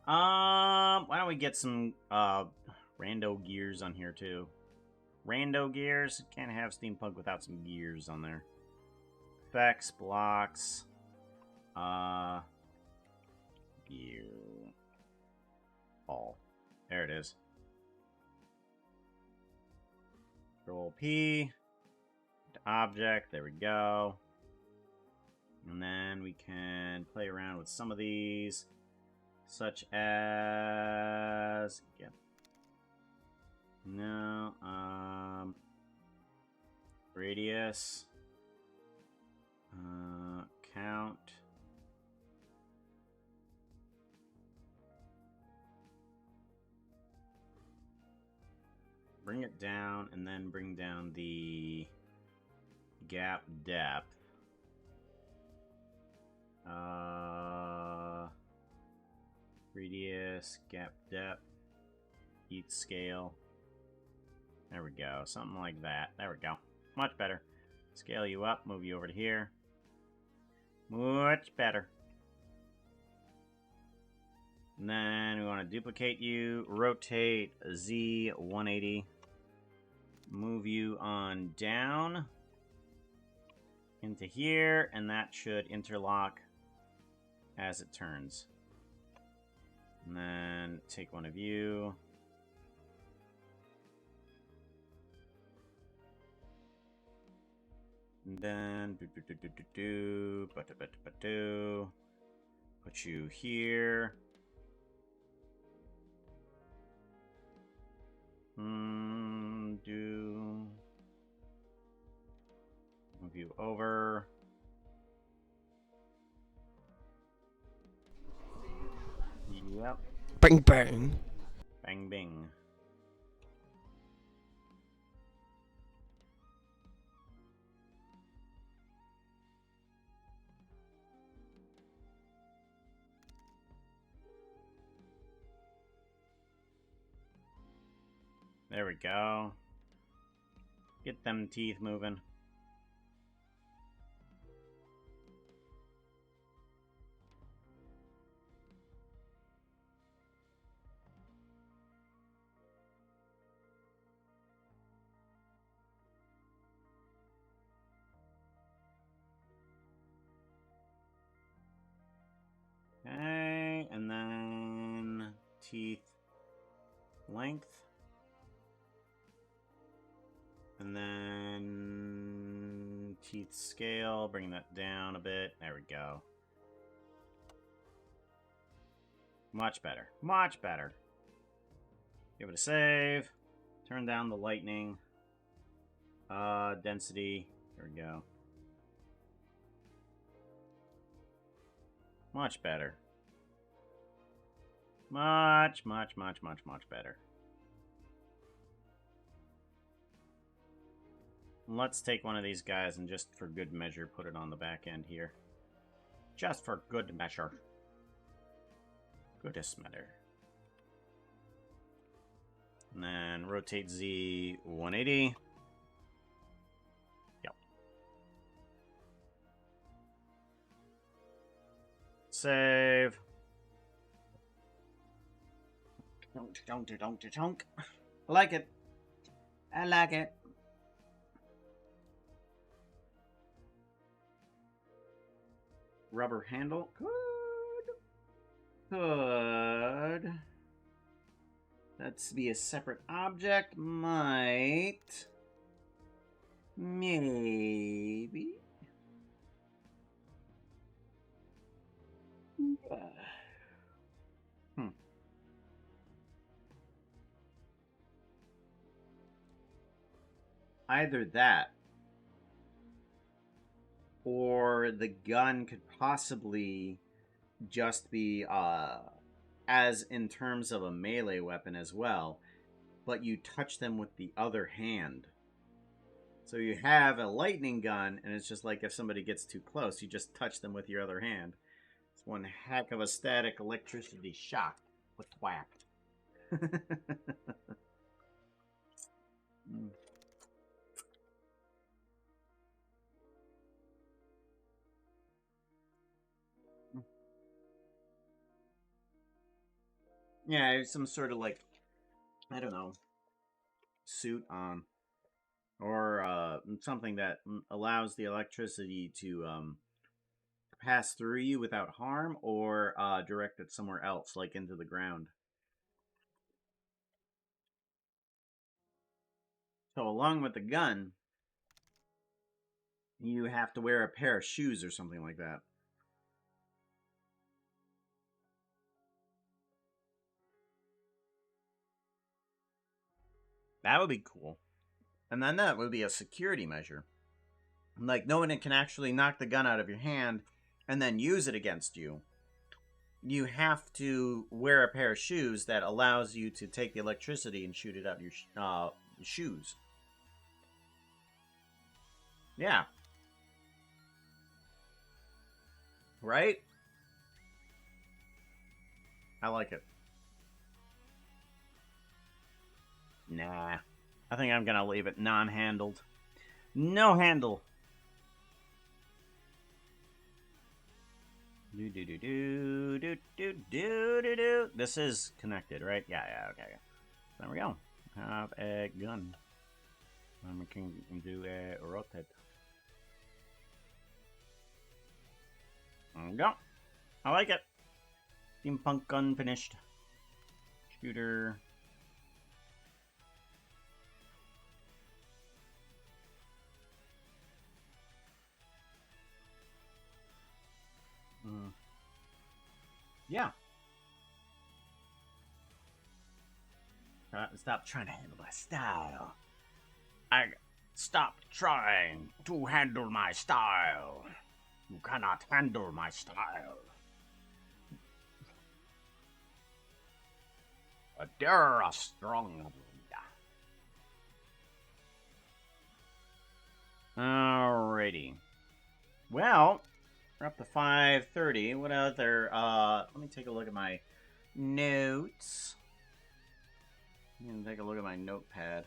Why don't we get some rando gears on here too? Rando gears? Can't have steampunk without some gears on there. Effects, blocks, gear. All. There it is. Control P. Object. There we go. And then we can play around with some of these, such as, yeah. No, radius, count. Bring it down, and then bring down the gap depth. Radius, gap depth, heat scale. There we go, something like that. There we go. Much better. Scale you up, move you over to here. Much better. And then we want to duplicate you, rotate Z 180, move you on down into here, and that should interlock as it turns. And then take one of you. And then put you here. Move you over. Yep. Bang bang. Bang bing. There we go. Get them teeth moving. Okay, and then teeth length. And then teeth scale, bring that down a bit. There we go. Much better. Much better. Give it a save. Turn down the lightning. Density. There we go. Much better. Much better. Let's take one of these guys and just for good measure put it on the back end here. Just for good measure. Goodest matter. And then rotate Z 180. Yep. Save. Don't. I like it. I like it. Rubber handle. Could. That's be a separate object. Might. Maybe. Either that, or the gun could possibly just be as in terms of a melee weapon as well, but you touch them with the other hand. So you have a lightning gun, and it's just like if somebody gets too close, you just touch them with your other hand. It's one heck of a static electricity shock with whacked. Yeah, some sort of like, I don't know, suit on. Or something that allows the electricity to pass through you without harm, or direct it somewhere else, like into the ground. So along with the gun, you have to wear a pair of shoes or something like that. That would be cool. And then that would be a security measure. Like, no one can actually knock the gun out of your hand and then use it against you. You have to wear a pair of shoes that allows you to take the electricity and shoot it out of your shoes. Yeah. Right? I like it. Nah. I think I'm gonna leave it non-handled. No handle. This is connected, right? Yeah, okay. There we go. Have a gun. And we can do a rotate. There we go. I like it. Steampunk gun finished. Shooter. Yeah. Stop trying to handle my style. I stopped trying to handle my style. You cannot handle my style. Dare a strong leader. Alrighty. Well, we're up to 5:30. What other? Let me take a look at my notes. Let me take a look at my notepad.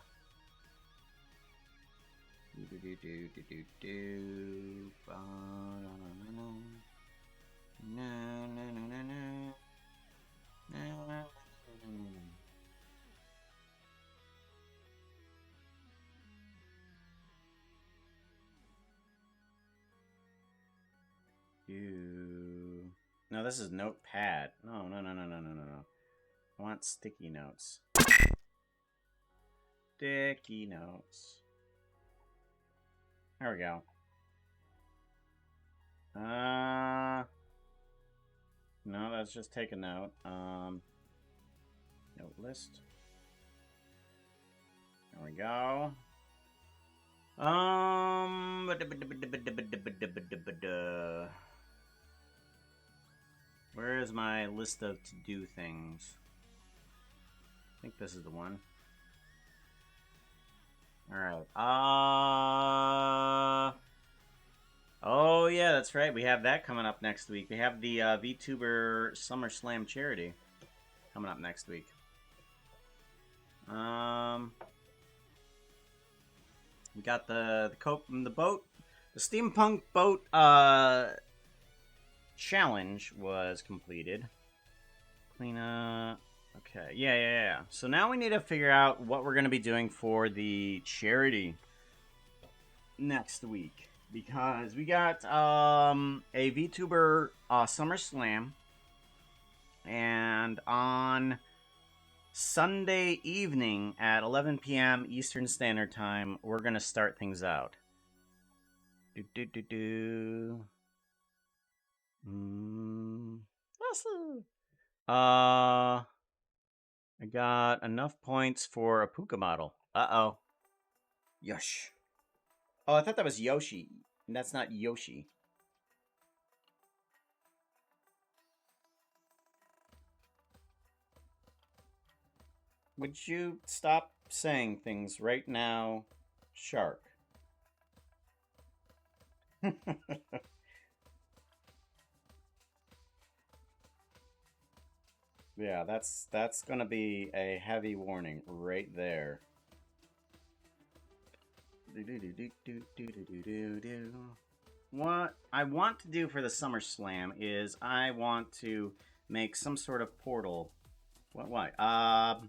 No, this is notepad. No. I want sticky notes. Sticky notes. There we go. No, that's just take a note. Note list. There we go. Where is my list of to-do things? I think this is the one. Alright. Oh, yeah, that's right. We have that coming up next week. We have the VTuber SummerSlam charity coming up next week. We got the boat. The steampunk boat challenge was completed. Clean up. Okay, yeah. So now we need to figure out what we're going to be doing for the charity next week. Because we got a VTuber SummerSlam. And on Sunday evening at 11 p.m. Eastern Standard Time, we're going to start things out. I got enough points for a Puka model. Uh-oh. Yosh. Oh, I thought that was Yoshi. And that's not Yoshi. Would you stop saying things right now, Shark? Yeah, that's gonna be a heavy warning right there. What I want to do for the SummerSlam is I want to make some sort of portal. What? I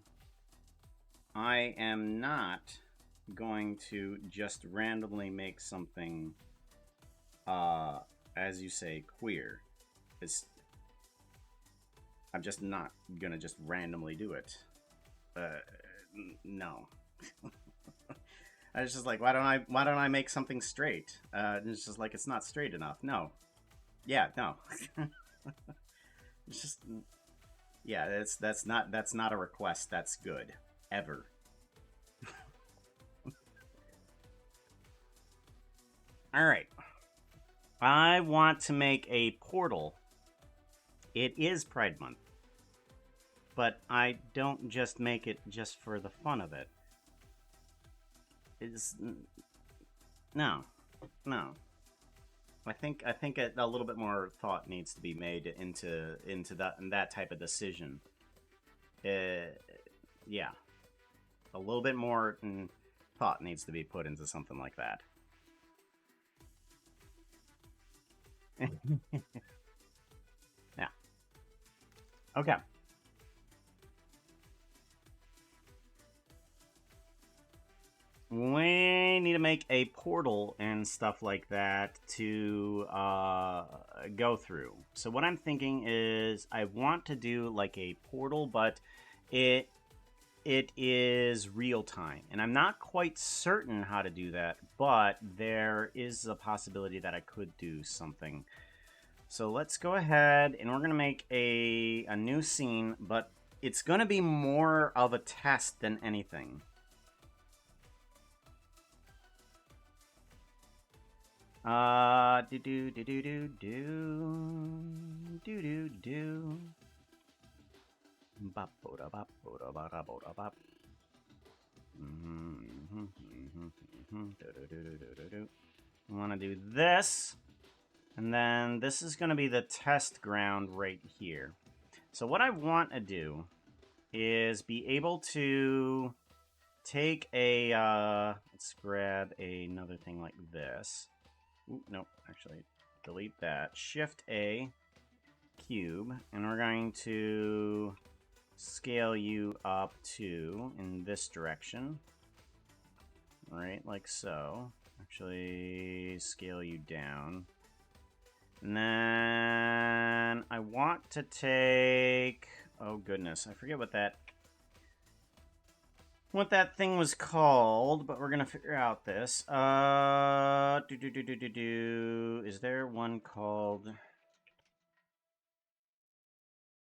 am not going to just randomly make something, as you say, queer. I'm just not gonna just randomly do it. No. I was just like, why don't I make something straight? And it's just like, it's not straight enough. No. Yeah, no. It's just, yeah, that's not a request that's good ever. All right. I want to make a portal. It is Pride Month. But I don't just make it just for the fun of it. No. I think a little bit more thought needs to be made into that type of decision. Yeah, a little bit more thought needs to be put into something like that. Yeah. Okay. We need to make a portal and stuff like that to go through. So what I'm thinking is I want to do like a portal, but it is real time. And I'm not quite certain how to do that, but there is a possibility that I could do something So let's go ahead and we're going to make a new scene, but it's going to be more of a test than anything. I want to do this, and then this is going to be the test ground right here. So what I want to do is be able to take a, let's grab another thing like this. Ooh, no, actually, delete that. Shift A, cube, and we're going to scale you up to in this direction. Right, like so. Actually, scale you down. And then I want to take, oh goodness, I forget what that thing was called, but we're gonna figure out this. Is there one called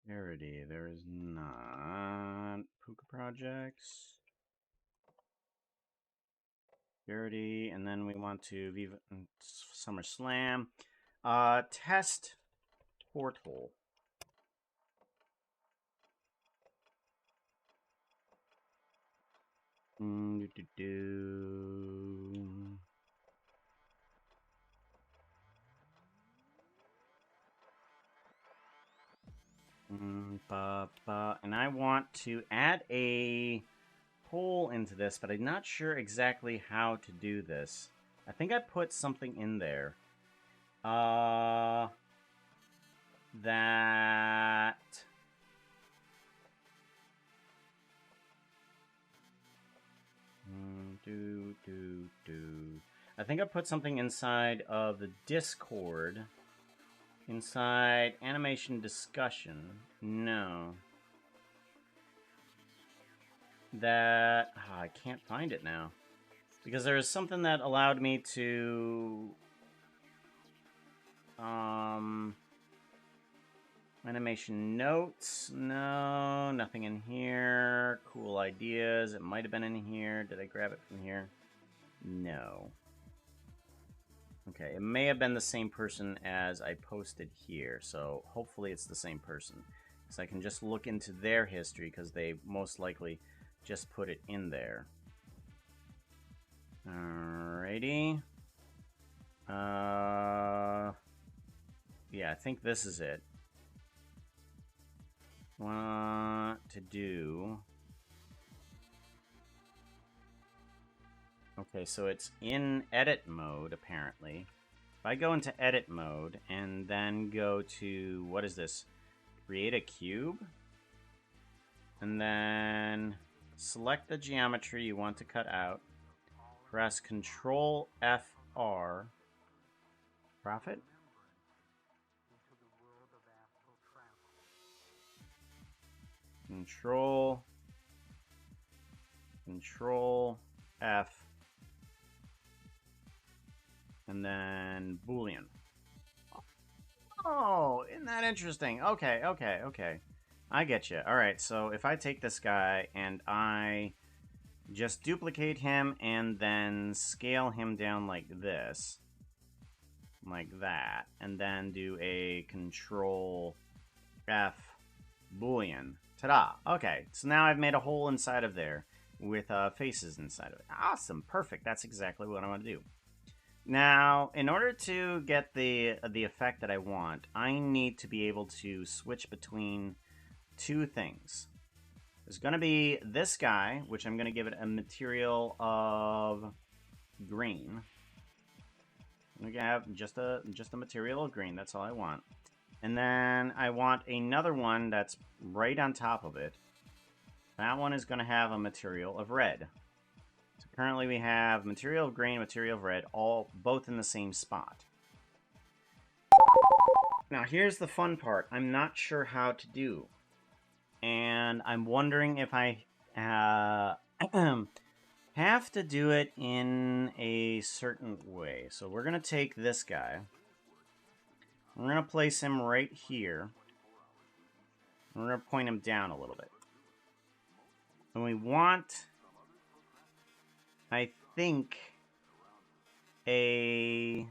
Verity? There is not. Puka Projects. Verity, and then we want to Viva SummerSlam. Test portal. And I want to add a hole into this, but I'm not sure exactly how to do this. I think I put something in there. That... I think I put something inside of the Discord. Inside animation discussion. No. That... I can't find it now. Because there is something that allowed me to... Animation notes. No, nothing in here. Cool ideas. It might have been in here. Did I grab it from here? No. Okay, it may have been the same person as I posted here, so hopefully it's the same person. So I can just look into their history, because they most likely just put it in there. Alrighty. Yeah, I think this is it. Want to do... Okay, so it's in edit mode, apparently. If I go into edit mode and then go to, what is this? Create a cube. And then select the geometry you want to cut out. Press Control FR. Profit? Control F. And then Boolean. Oh, isn't that interesting? Okay. I get you. Alright, so if I take this guy and I just duplicate him and then scale him down like this. Like that. And then do a Control F Boolean. Ta-da! Okay, so now I've made a hole inside of there with faces inside of it. Awesome, perfect. That's exactly what I want to do. Now, in order to get the effect that I want, I need to be able to switch between two things. There's going to be this guy, which I'm going to give it a material of green. I'm going to have just a material of green. That's all I want. And then I want another one that's right on top of it. That one is going to have a material of red. So currently we have material of green, material of red, both in the same spot. Now here's the fun part. I'm not sure how to do. And I'm wondering if I have to do it in a certain way. So we're going to take this guy. We're going to place him right here. We're going to point him down a little bit. And we want, I think, I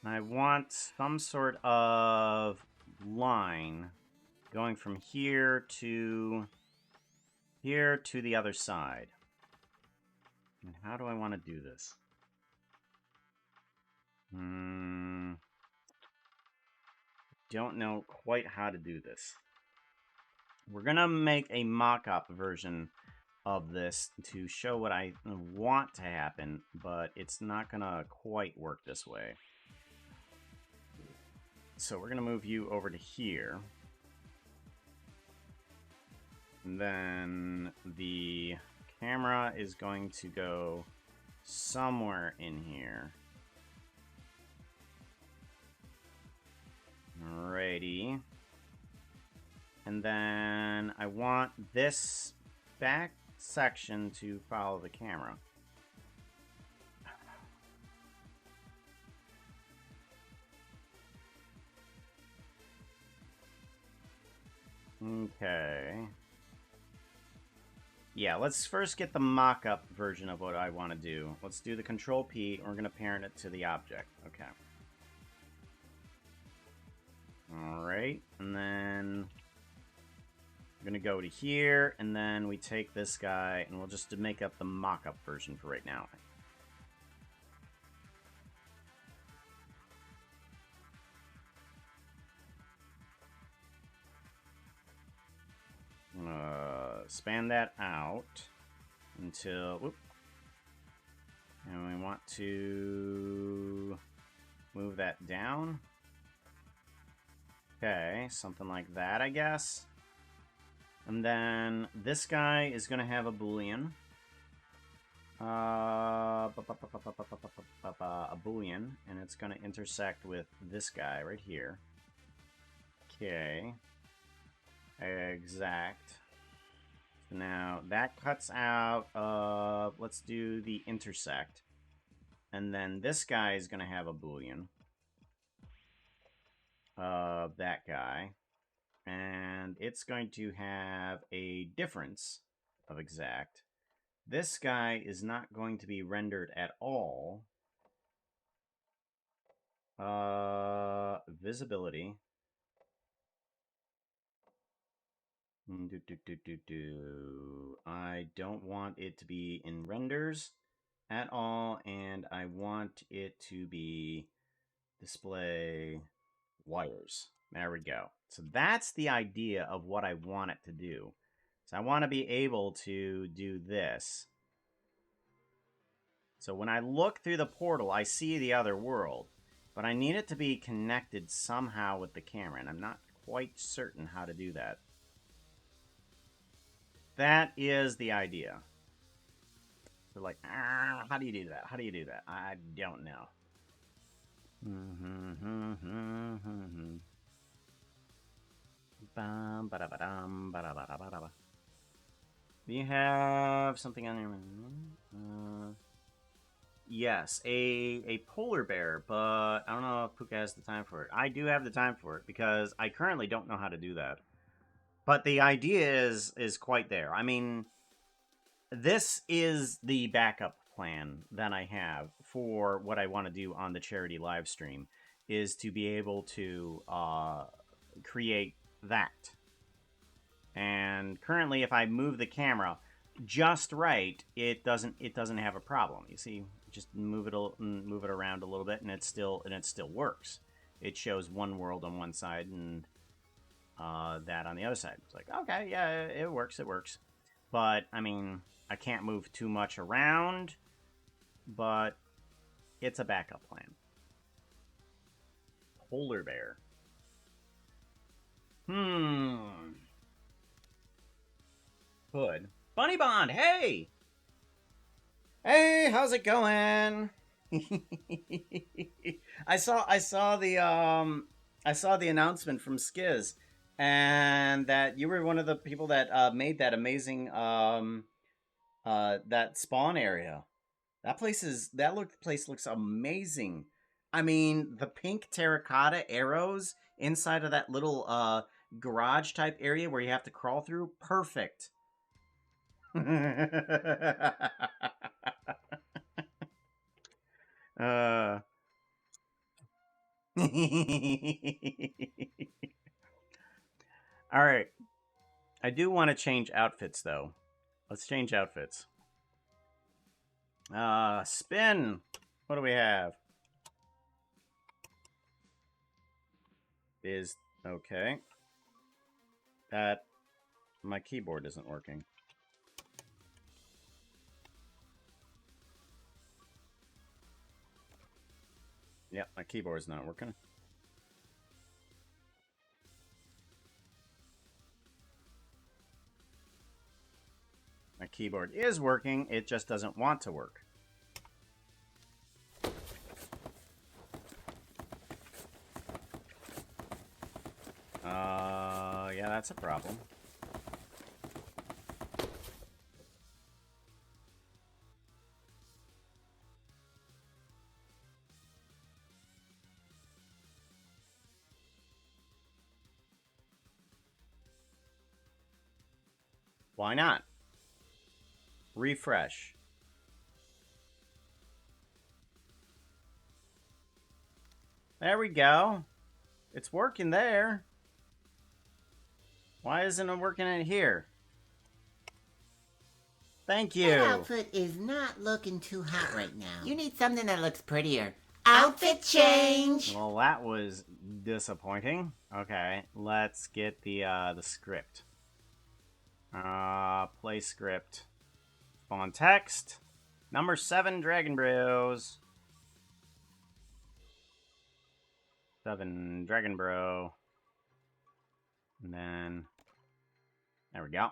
want some sort of line going from here to the other side. And how do I want to do this? Don't know quite how to do this. We're gonna make a mock-up version of this to show what I want to happen, but it's not gonna quite work this way. So we're gonna move you over to here. And then the camera is going to go somewhere in here. Alrighty. And then I want this back section to follow the camera. Okay. Yeah, let's first get the mock-up version of what I want to do. Let's do the Control P, and we're going to parent it to the object. Okay. Alright, and then I'm going to go to here, and then we take this guy, and we'll just make up the mock-up version for right now. Span that out until, whoop, and we want to move that down. Okay, something like that, I guess. And then this guy is going to have a Boolean. A Boolean, and it's going to intersect with this guy right here. Okay. Exact. Now, that cuts out of, let's do the intersect. And then this guy is going to have a Boolean of that guy. And it's going to have a difference of exact. This guy is not going to be rendered at all. Visibility. I don't want it to be in renders at all, and I want it to be display wires. There we go. So that's the idea of what I want it to do. So I want to be able to do this. So when I look through the portal, I see the other world, but I need it to be connected somehow with the camera, and I'm not quite certain how to do that. That is the idea. So like, how do you do that? How do you do that? I don't know. Do you have something on your... yes, a polar bear, but I don't know if Puka has the time for it. I do have the time for it, because I currently don't know how to do that. But the idea is quite there. I mean, this is the backup plan that I have for what I want to do on the charity live stream, is to be able to create that. And currently, if I move the camera just right, it doesn't have a problem. You see, just move it around a little bit, and it still works. It shows one world on one side and that on the other side. It's like, okay, yeah, it works. But I mean, I can't move too much around, but it's a backup plan. Polar bear. Hood. Bunny Bond, hey! Hey, how's it going? I saw the announcement from Skiz, and that you were one of the people that made that amazing that spawn area. That place looks amazing. I mean, the pink terracotta arrows inside of that little garage type area where you have to crawl through, perfect. uh All right. I do want to change outfits though. Let's change outfits. Spin. What do we have? Is okay. That my keyboard isn't working. Yeah, my keyboard's not working. My keyboard is working, it just doesn't want to work. Yeah, that's a problem. Why not? Refresh. There we go. It's working there. Why isn't it working in here? Thank you. That outfit is not looking too hot right now. You need something that looks prettier. Outfit change! Well, that was disappointing. Okay, let's get the script. Play script. Spawn text. Number 7, Dragon Bros. 7, Dragon Bro. And then... There we go.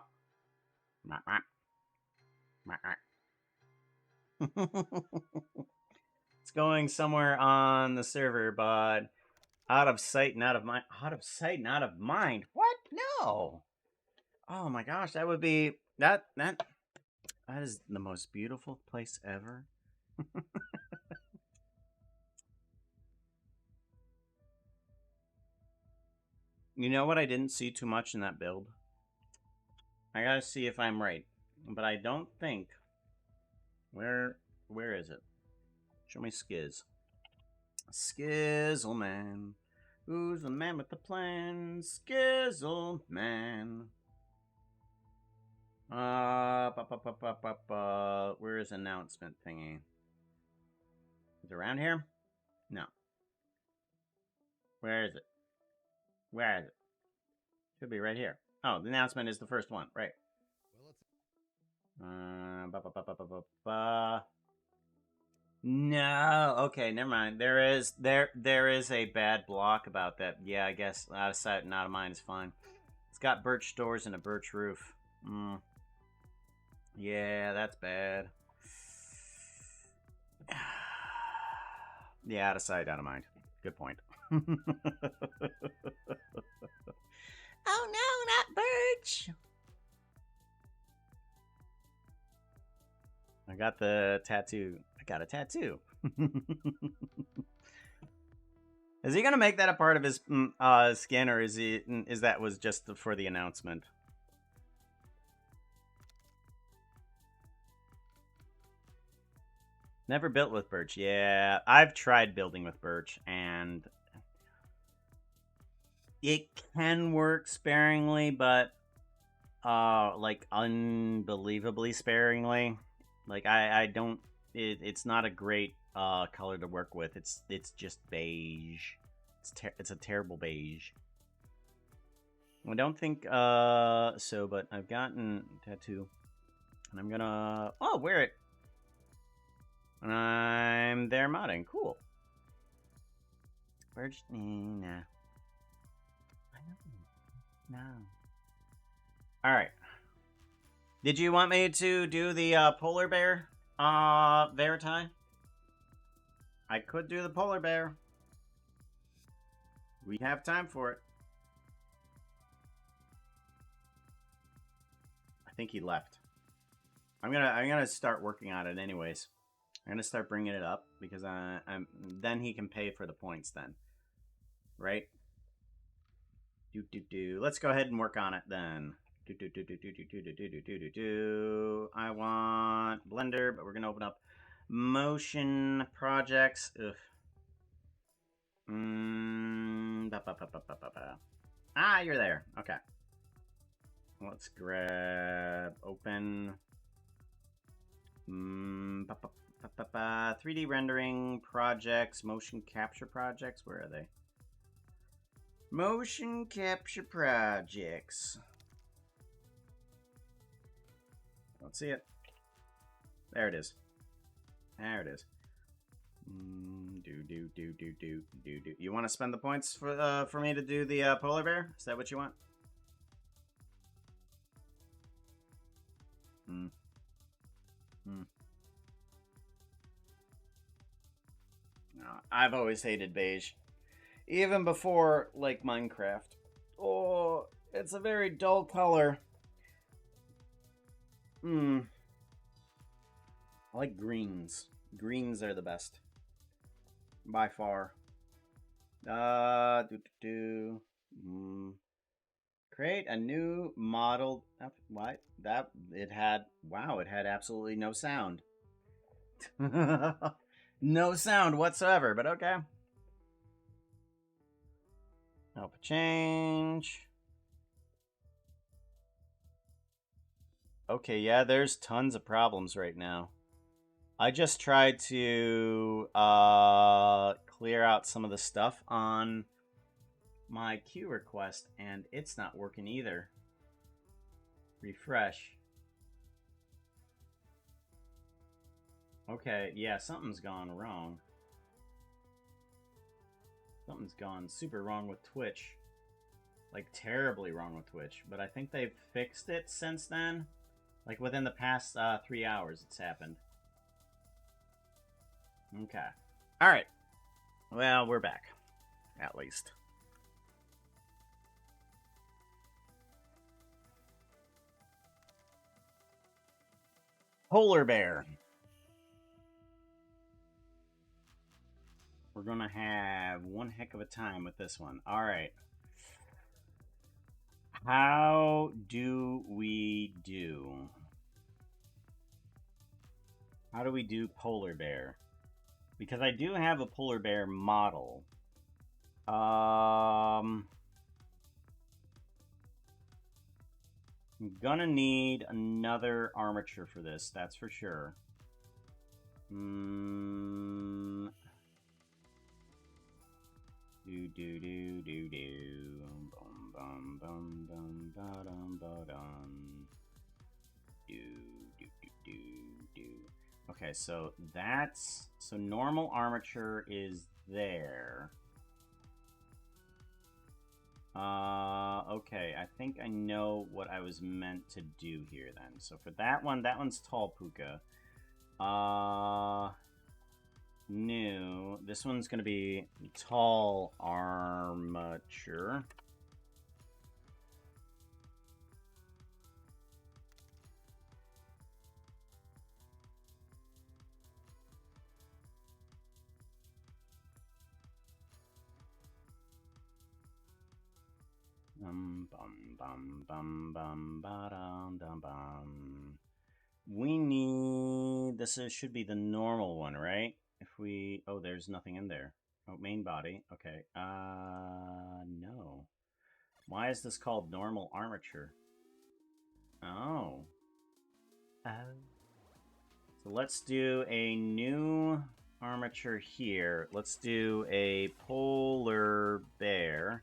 It's going somewhere on the server, but out of sight and out of mind. Out of sight and out of mind? What? No! Oh my gosh, that would be... That is the most beautiful place ever. You know what I didn't see too much in that build? I gotta see if I'm right. But I don't think... Where is it? Show me Skiz. Skizzle Man. Who's the man with the plan? Skizzle Man. Where is announcement thingy? Is it around here? No. Where is it? Where is it? Should be right here. Oh, the announcement is the first one, right? No, okay, never mind. There is a bad block about that. Yeah, I guess out of sight and out of mind is fine. It's got birch doors and a birch roof. Yeah, that's bad. Yeah, out of sight, out of mind. Good point. Oh no, not birch! I got the tattoo. I got a tattoo. Is he gonna make that a part of his skin, or is that was just for the announcement? Never built with birch. Yeah, I've tried building with birch, and it can work sparingly, but like unbelievably sparingly. Like I don't. It's not a great color to work with. It's just beige. It's a terrible beige. I don't think so, but I've gotten a tattoo, and I'm gonna wear it. And I'm there modding. Cool. Birch, nah. I know. No. All right. Did you want me to do the polar bear, Veriti? I could do the polar bear. We have time for it. I think he left. I'm gonna start working on it anyways. I'm gonna start bringing it up because then he can pay for the points then, right? Let's go ahead and work on it then. I want Blender, but we're gonna open up motion projects. Ugh. Ah, you're there. Okay. Let's grab open. 3D rendering projects, motion capture projects. Where are they? Motion capture projects. Let's see it. There it is. There it is. Do. You want to spend the points for me to do the polar bear? Is that what you want? No, I've always hated beige. Even before, like, Minecraft. Oh, it's a very dull color. I like greens. Greens are the best. By far. Create a new model. What? It had absolutely no sound. No sound whatsoever, but okay. Help change. Okay, yeah, there's tons of problems right now. I just tried to clear out some of the stuff on my queue request, and it's not working either. Refresh. Okay, yeah, something's gone wrong. Something's gone super wrong with Twitch. Like, terribly wrong with Twitch. But I think they've fixed it since then. Like, within the past 3 hours, it's happened. Okay. Alright. Well, we're back. At least. Polar bear. We're gonna have one heck of a time with this one. Alright. How do we do? How do we do polar bear? Because I do have a polar bear model. I'm gonna need another armature for this, that's for sure. Okay, so that's... So normal armature is there. Okay, I think I know what I was meant to do here then. So for that one's tall puka. New. This one's gonna be tall armature. We need... This should be the normal one, right? If we... Oh, there's nothing in there. Oh, main body. Okay. No. Why is this called normal armature? Oh. So let's do a new armature here. Let's do a polar bear.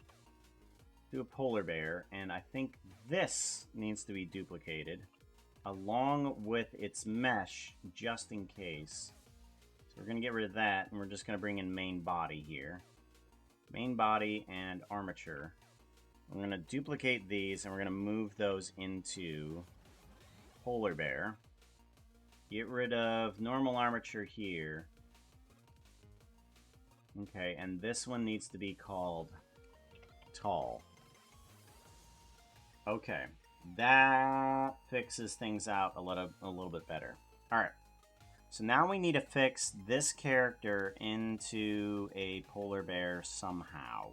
Do a polar bear, and I think this needs to be duplicated along with its mesh, just in case. So we're going to get rid of that, and we're just going to bring in main body here. Main body and armature. We're going to duplicate these, and we're going to move those into polar bear. Get rid of normal armature here. Okay, and this one needs to be called tall. Okay, that fixes things out a little bit better. All right, So now we need to fix this character into a polar bear somehow.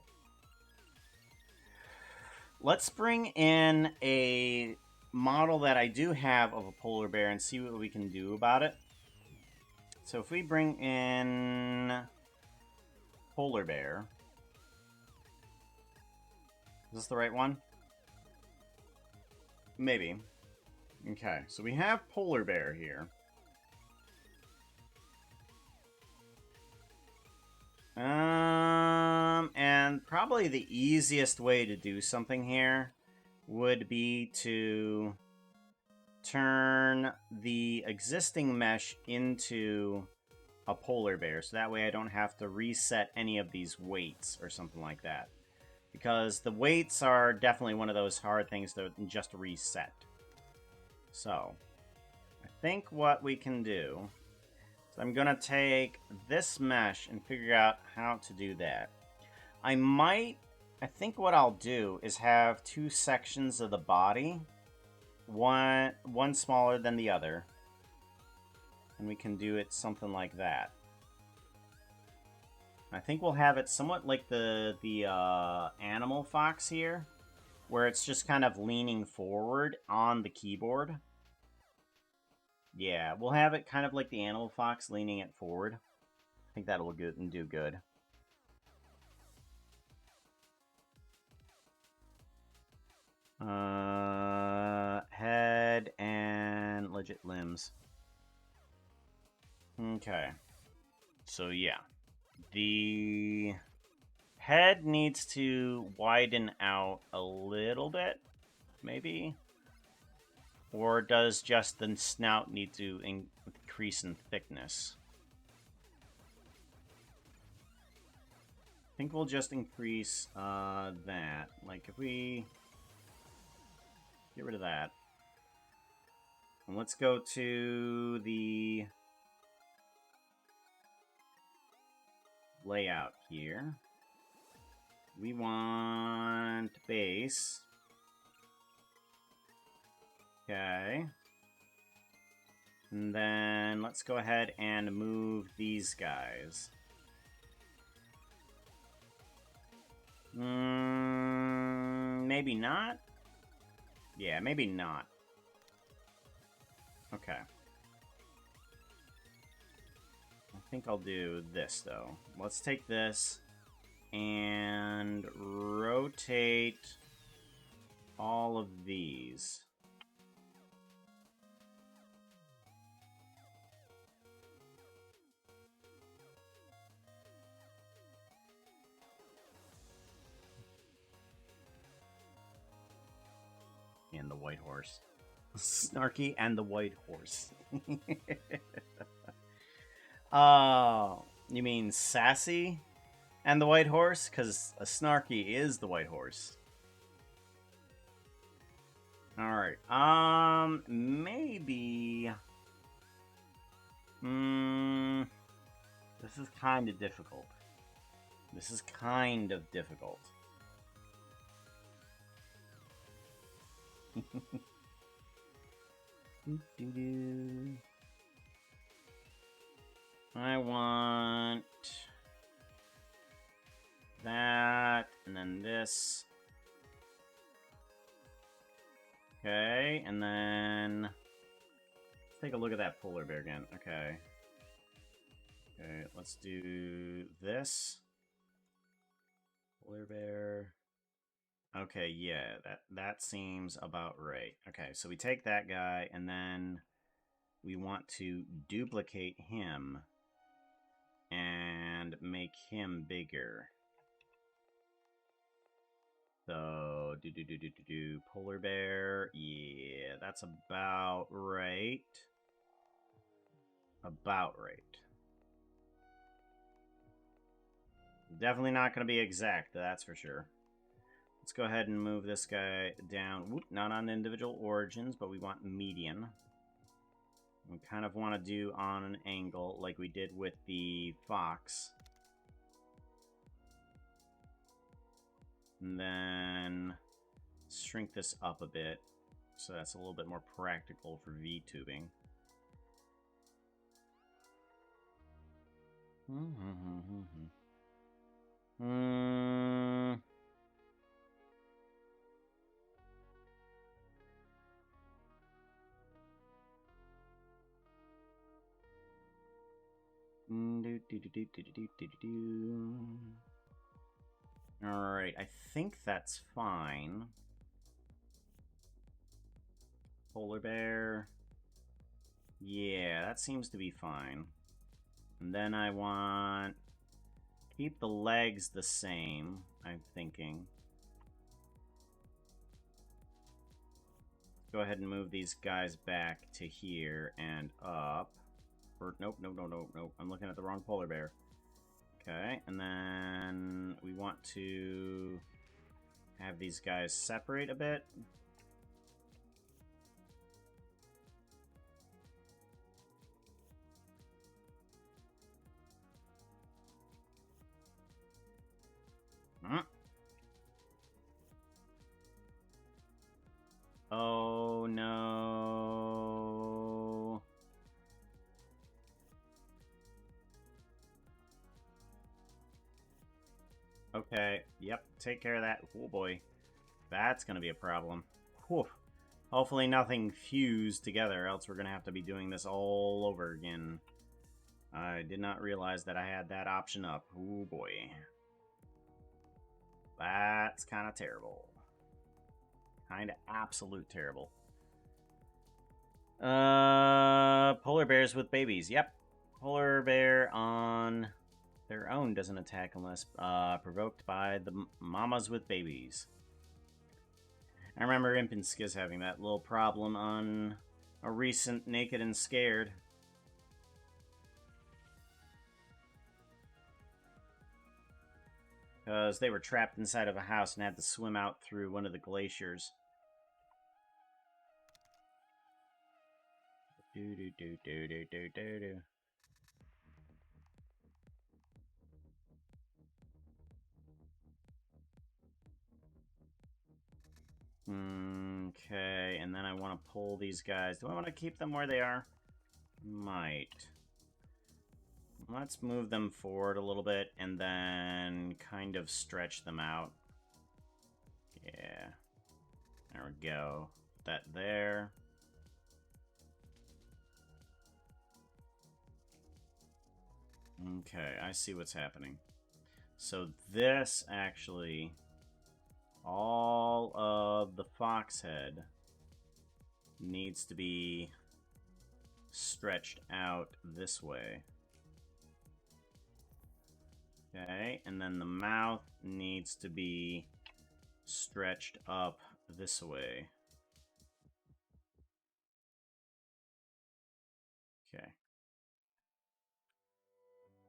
Let's bring in a model that I do have of a polar bear and see what we can do about it. So if we bring in polar bear, is this the right one? Maybe. Okay, so we have polar bear here. And probably the easiest way to do something here would be to turn the existing mesh into a polar bear, so that way I don't have to reset any of these weights or something like that. Because the weights are definitely one of those hard things to just reset. So, I think what we can do is I'm going to take this mesh and figure out how to do that. I think what I'll do is have two sections of the body, one smaller than the other, and we can do it something like that. I think we'll have it somewhat like the Animal Fox here, where it's just kind of leaning forward on the keyboard. Yeah, we'll have it kind of like the Animal Fox, leaning it forward. I think that'll do good. Head and legit limbs. Okay. So yeah. The head needs to widen out a little bit, maybe? Or does just the snout need to increase in thickness? I think we'll just increase that. Like, if we get rid of that. And let's go to the layout here. We want base. Okay. And then let's go ahead and move these guys. Maybe not? Yeah, maybe not. Okay. I think I'll do this, though. Let's take this and rotate all of these. And the white horse. Snarky and the white horse. You mean Sassy and the white horse? Because a Snarky is the white horse. Alright, maybe... This is kind of difficult. I want that, and then this. Okay, and then let's take a look at that polar bear again. Okay. Okay, let's do this. Polar bear. Okay, yeah, that seems about right. Okay, so we take that guy, and then we want to duplicate him and make him bigger. So, polar bear. Yeah, that's about right. About right. Definitely not going to be exact, that's for sure. Let's go ahead and move this guy down. Whoop, not on individual origins, but we want median. We kind of want to do on an angle like we did with the fox. And then shrink this up a bit so that's a little bit more practical for VTubing. Alright, I think that's fine. Polar bear. Yeah, that seems to be fine. And then I want... keep the legs the same, I'm thinking. Go ahead and move these guys back to here and up. Or, nope. I'm looking at the wrong polar bear. Okay, and then we want to have these guys separate a bit. Oh no. Okay, yep, take care of that. Oh boy, that's gonna be a problem. Whew. Hopefully nothing fused together, else we're gonna have to be doing this all over again. I did not realize that I had that option up. Oh boy. That's kind of terrible. Kind of absolute terrible. Polar bears with babies. Yep. Polar bear on their own doesn't attack unless provoked by the mamas with babies. I remember Imp and Skiz having that little problem on a recent Naked and Scared. Because they were trapped inside of a house and had to swim out through one of the glaciers. Okay, and then I want to pull these guys. Do I want to keep them where they are? Might. Let's move them forward a little bit and then kind of stretch them out. Yeah. There we go. That there. Okay, I see what's happening. So this actually, all of the fox head needs to be stretched out this way. Okay, and then the mouth needs to be stretched up this way. Okay.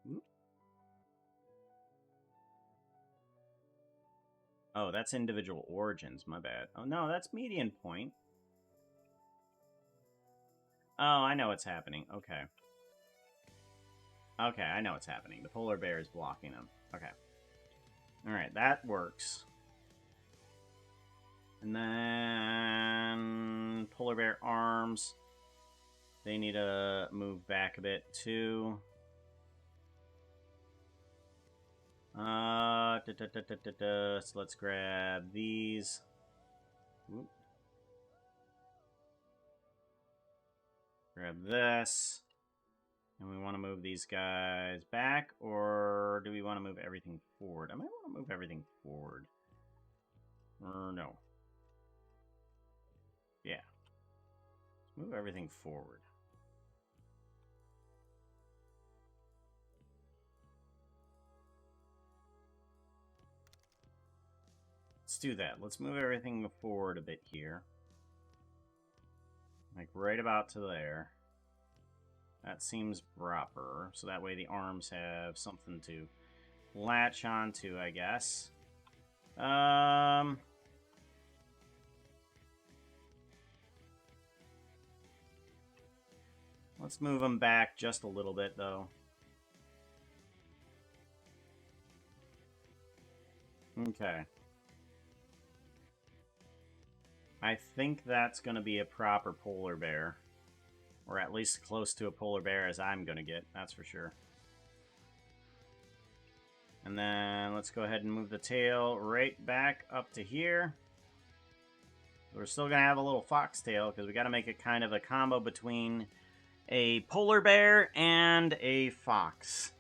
Oop. Oh, that's individual origins, my bad. Oh no, that's median point. Oh, I know what's happening. Okay. Okay, I know what's happening. The polar bear is blocking them. Okay. Alright, that works. And then polar bear arms. They need to move back a bit too. So let's grab these. Oop. Grab this. And we want to move these guys back, or do we want to move everything forward? I might want to move everything forward. Or no. Yeah. Let's move everything forward. Let's do that. Let's move everything forward a bit here. Like right about to there. That seems proper. So that way the arms have something to latch onto, I guess. Let's move them back just a little bit, though. Okay. I think that's going to be a proper polar bear. Or at least close to a polar bear as I'm going to get, that's for sure. And then let's go ahead and move the tail right back up to here. We're still going to have a little foxtail because we got to make it kind of a combo between a polar bear and a fox.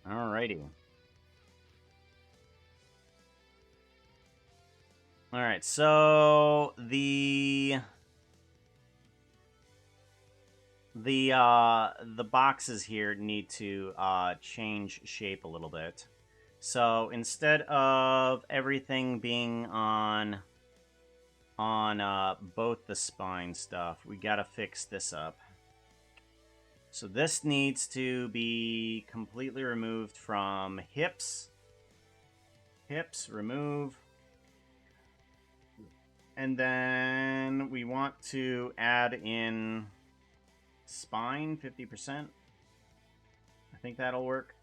Alrighty. Alright, so the boxes here need to change shape a little bit. So instead of everything being on both the spine stuff, we gotta fix this up. So this needs to be completely removed from hips. Hips, remove. And then we want to add in spine, 50%. I think that'll work.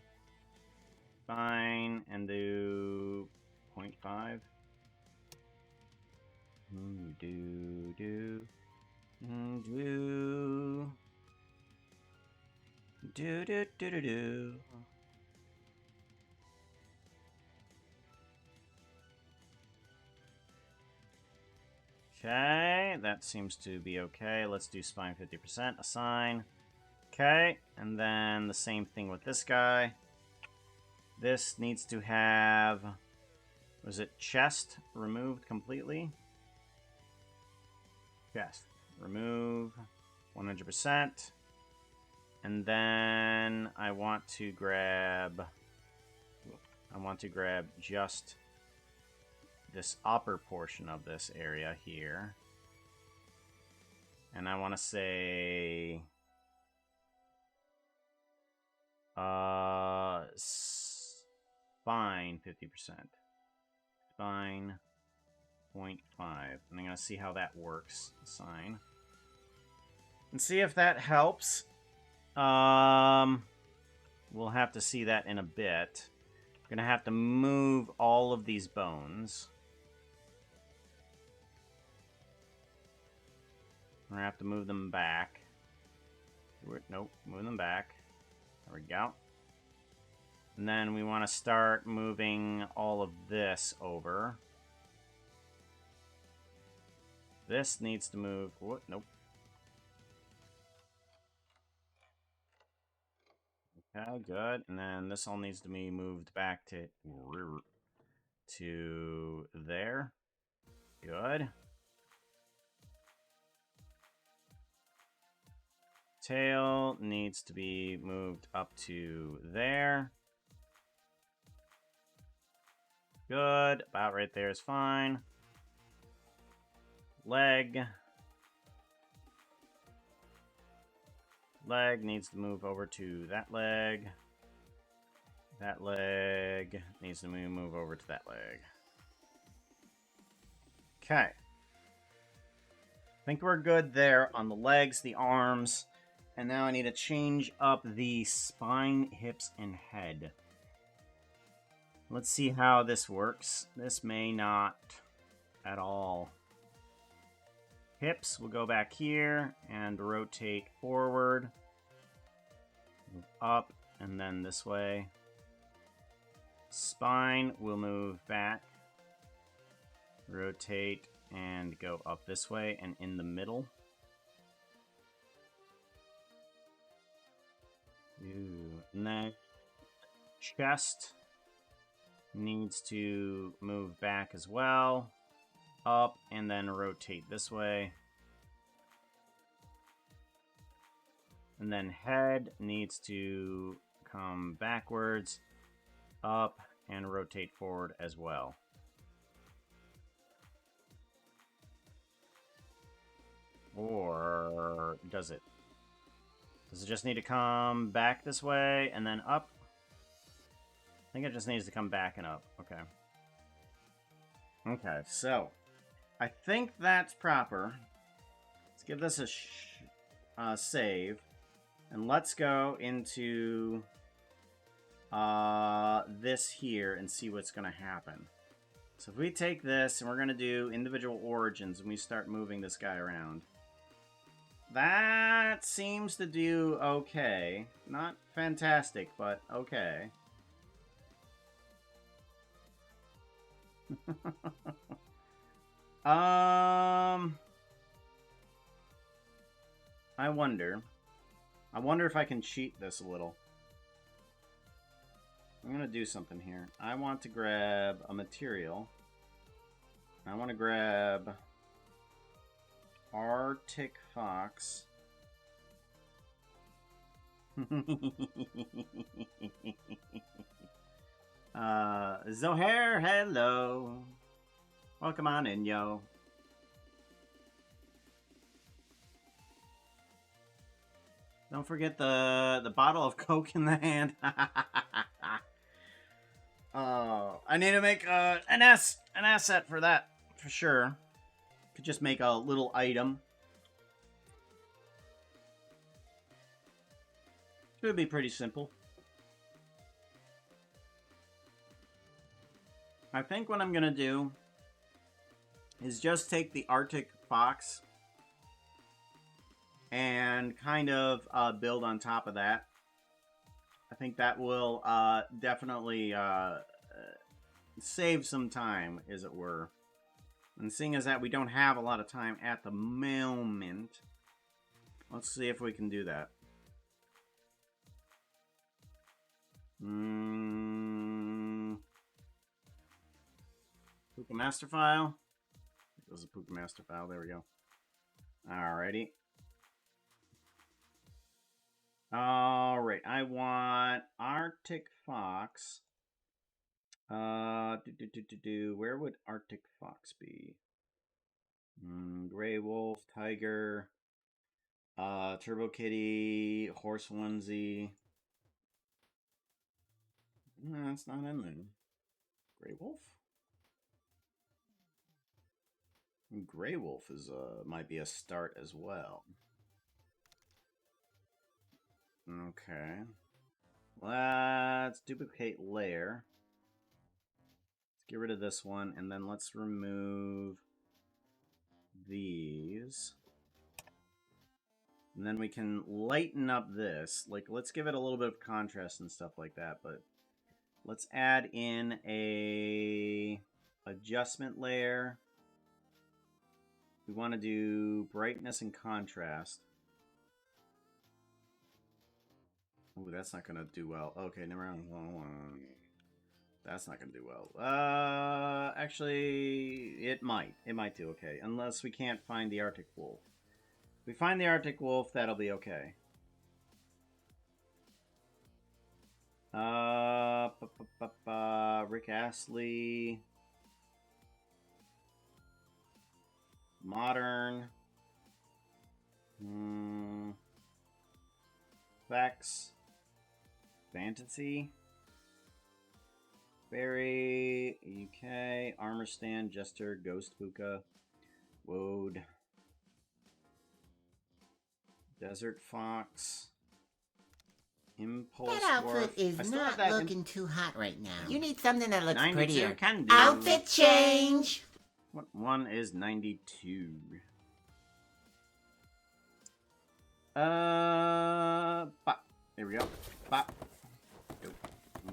Spine, and do 0.5. Do. Okay, that seems to be okay. Let's do spine 50%, assign. Okay, and then the same thing with this guy. This needs to have, was it chest removed completely? Chest, remove 100%. And then I want to grab just this upper portion of this area here. And I want to say spine 50%. Spine 0.5. And I'm going to see how that works. Assign. And see if that helps. We'll have to see that in a bit. We're going to have to move all of these bones. We're going to have to move them back. Nope, move them back. There we go. And then we want to start moving all of this over. This needs to move. What? Nope. Okay, good. And then this all needs to be moved back to there. Good. Tail needs to be moved up to there. Good. About right there is fine. Leg. Leg needs to move over to that leg. That leg needs to move over to that leg. Okay. I think we're good there on the legs, the arms. And now I need to change up the spine, hips, and head. Let's see how this works. This may not at all. Hips will go back here and rotate forward. Move up and then this way. Spine will move back. Rotate and go up this way and in the middle. Neck, chest needs to move back as well. Up and then rotate this way. And then head needs to come backwards, up, and rotate forward as well. Or does it? Does it just need to come back this way and then up? I think it just needs to come back and up. Okay. Okay, so I think that's proper. Let's give this a save. And let's go into this here and see what's going to happen. So if we take this and we're going to do individual origins and we start moving this guy around. That seems to do okay. Not fantastic, but okay. I wonder. I wonder if I can cheat this a little. I'm gonna do something here. I want to grab a material. I want to grab Arctic Fox. Zohair, hello. Welcome on in, yo. Don't forget the bottle of Coke in the hand. I need to make an asset for that, for sure. Could just make a little item. It would be pretty simple. I think what I'm gonna do is just take the Arctic Fox and kind of build on top of that. I think that will definitely save some time, as it were. And seeing as that we don't have a lot of time at the moment, let's see if we can do that. Puka master file. There's a Puka master file. There we go. Alrighty. Alright, I want Arctic Fox. Where would Arctic Fox be? Gray Wolf, Tiger, Turbo Kitty, Horse Onesie. No, it's not in there. Gray Wolf? Gray Wolf is might be a start as well. Okay. Let's duplicate layer. Let's get rid of this one, and then let's remove these. And then we can lighten up this. Like, let's give it a little bit of contrast and stuff like that, but let's add in a adjustment layer. We want to do brightness and contrast. Oh, that's not going to do well. Okay, never mind. That's not going to do well. Actually, it might. It might do okay. Unless we can't find the Arctic Wolf. If we find the Arctic Wolf, that'll be okay. Rick Astley. Modern. Vex. Fantasy. Barry. UK. Armor Stand. Jester. Ghost Puka. Woad. Desert Fox. Impulse. That outfit Dwarf. is not looking too hot right now. You need something that looks 92 prettier. can do. Outfit change! What one is 92? Bop. There we go. Bop. Go.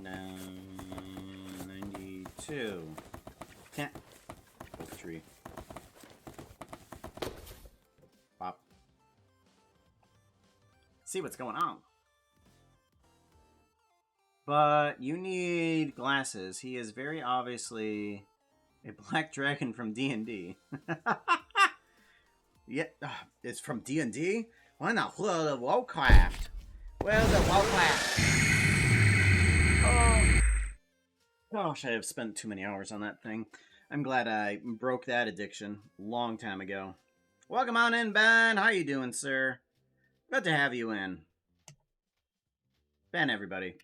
92. Can't. Oak tree. Bop. See what's going on. But you need glasses. He is very obviously a black dragon from D&D. Yeah, it's from D&D? Why not Warcraft? Well, the Warcraft. Oh. Gosh, I have spent too many hours on that thing. I'm glad I broke that addiction a long time ago. Welcome on in, Ben. How you doing, sir? Good to have you in. Ben, everybody.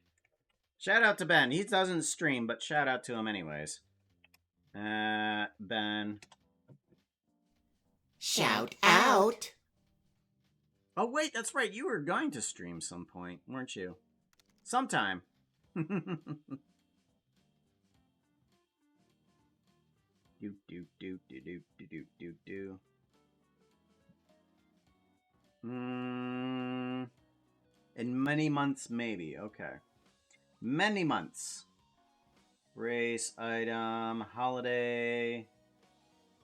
Shout out to Ben. He doesn't stream, but shout out to him anyways. Ben. Shout out! Oh, wait, that's right. You were going to stream some point, weren't you? Sometime. Do. In many months, maybe. Okay. Many months. Race, item, holiday,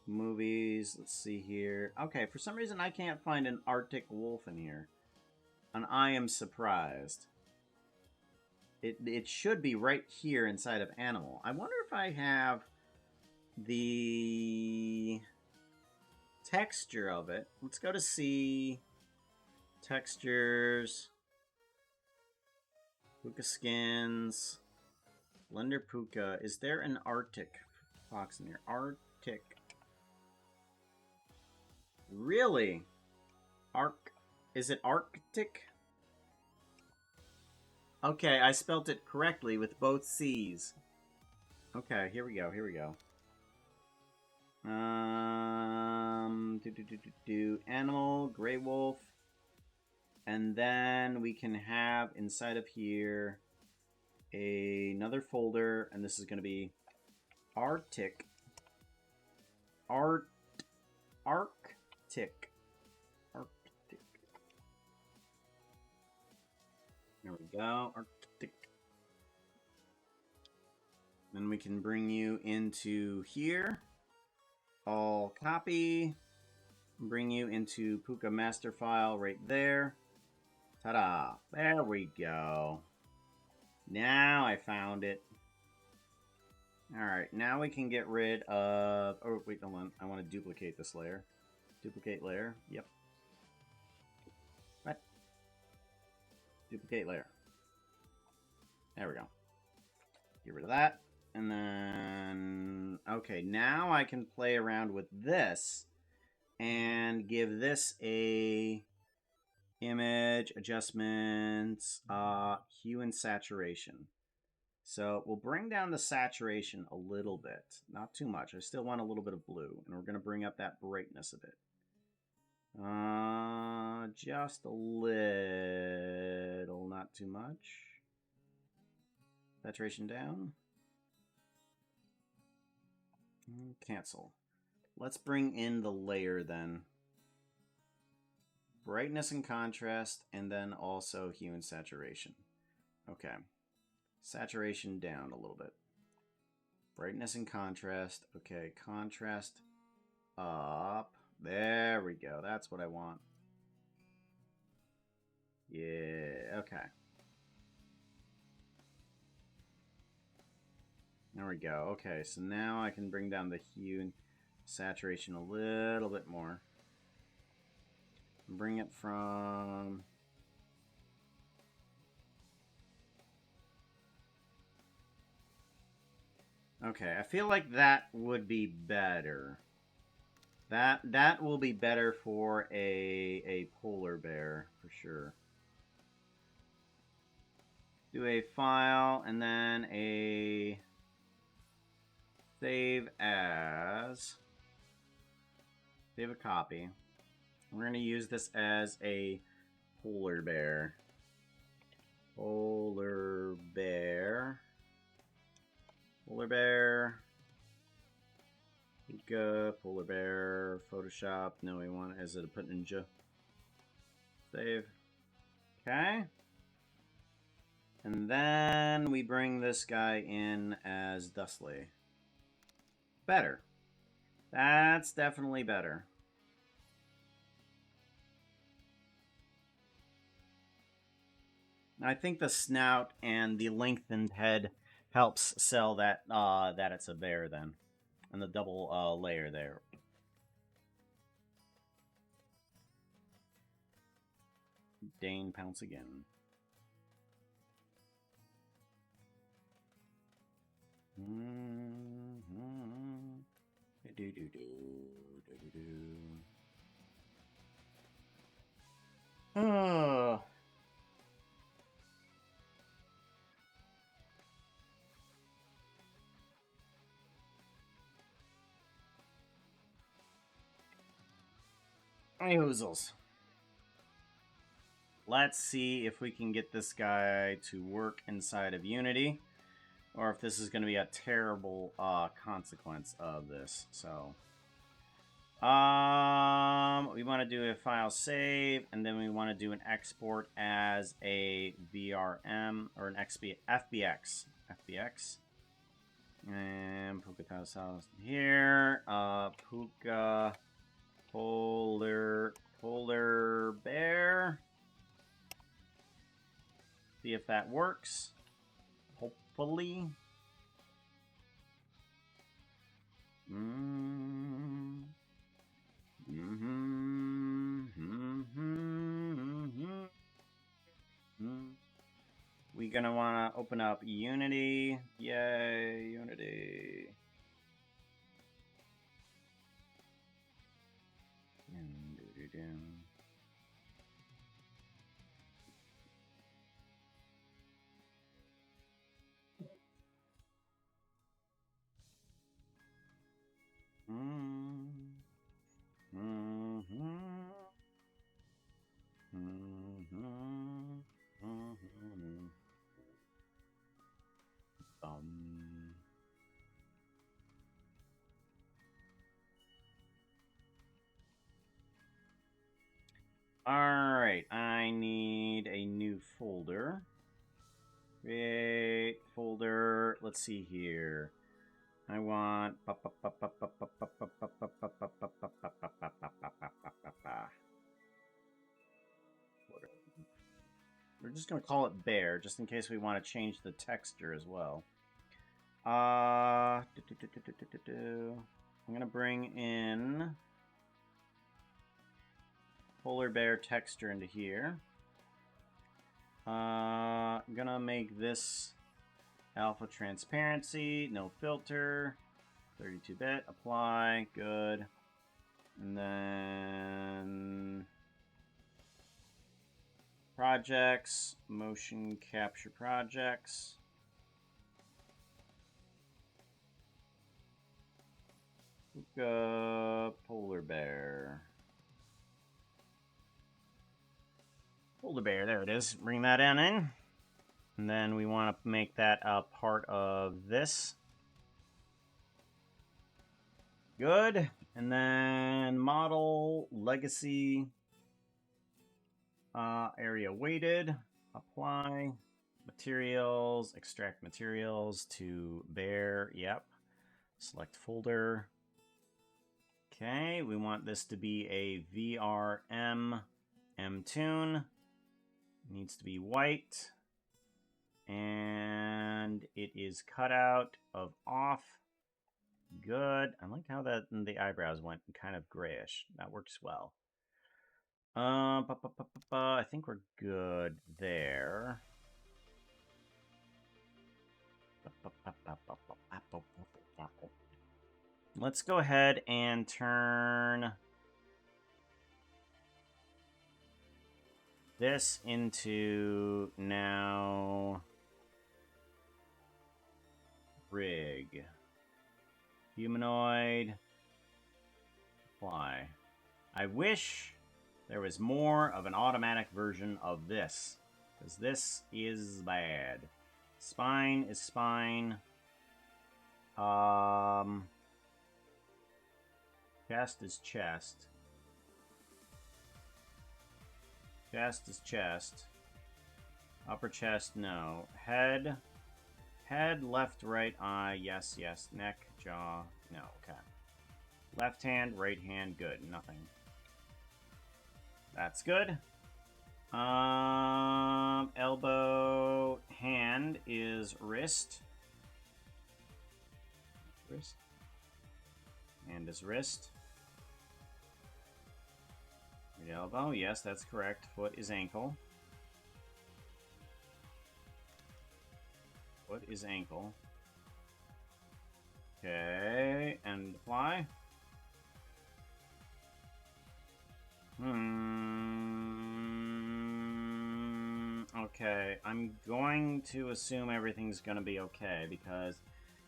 movies. Let's see here. Okay, for some reason I can't find an Arctic wolf in here. And I am surprised. It should be right here inside of animal. I wonder if I have the texture of it. Let's go to see textures, puka skins, blender puka. Is there an Arctic fox in here? Arctic. Really? Is it Arctic? Okay, I spelt it correctly with both C's. Okay, here we go. Animal, gray wolf, and then we can have inside of here another folder, and this is going to be Arctic. Arctic. There we go. Arctic. Then we can bring you into here. All copy. Bring you into Puka master file right there. Ta-da. There we go. Now I found it. Alright, now we can get rid of... Oh, wait, hold on. I want to duplicate this layer. Duplicate layer. Yep. What? Duplicate layer. There we go. Get rid of that. And then... Okay, now I can play around with this and give this a image, adjustments, hue and saturation. So we'll bring down the saturation a little bit. Not too much. I still want a little bit of blue. And we're going to bring up that brightness a bit. Just a little. Not too much. Saturation down. Cancel. Let's bring in the layer then. Brightness and contrast, and then also hue and saturation. Okay. Saturation down a little bit. Brightness and contrast. Okay, contrast up. There we go. That's what I want. Yeah, okay. There we go. Okay, so now I can bring down the hue and saturation a little bit more. Bring it from... Okay, I feel like that would be better. That will be better for a polar bear, for sure. Do a file, and then a... Save as... Save a copy. We're going to use this as a polar bear. Polar bear. Polar bear. Puka, polar bear, Photoshop. No, we want it as a put ninja. Save. Okay. And then we bring this guy in as Dustley. Better. That's definitely better. I think the snout and the lengthened head helps sell that that it's a bear then. And the double layer there. Dane pounce again. Oh. Hey, hoozles. Let's see if we can get this guy to work inside of Unity, or if this is going to be a terrible consequence of this. So, We want to do a file save, and then we want to do an export as a VRM or an FBX. And Puka House here. Puka Polar Bear. See if that works. Hopefully. We're gonna want to open up Unity. Yay, Unity. Alright, I need a new folder. Create folder. Let's see here. I want... We're just going to call it bear, just in case we want to change the texture as well. I'm going to bring in polar bear texture into here. I'm going to make this alpha transparency, no filter, 32-bit, apply, good. And then projects, motion capture projects. Polar bear. Polar bear, there it is. Bring that in. And then we want to make that a part of this. Good. And then model, legacy, area weighted, apply, materials, extract materials to bear, yep. Select folder. Okay, we want this to be a VRM mtune. Needs to be white. And it is cut out of off. Good. I like how the eyebrows went kind of grayish. That works well. I think we're good there. Let's go ahead and turn this into now rig. Humanoid. Apply. I wish there was more of an automatic version of this, because this is bad. Spine is spine. Chest is chest. Chest is chest. Upper chest, no. Head. Head, left, right, eye, yes, yes. Neck, jaw, no, okay. Left hand, right hand, good, nothing. That's good. Elbow, hand is wrist. Wrist. Hand is wrist. Right elbow, yes, that's correct. Foot is ankle. Foot is ankle. Okay, and apply. Okay, I'm going to assume everything's going to be okay because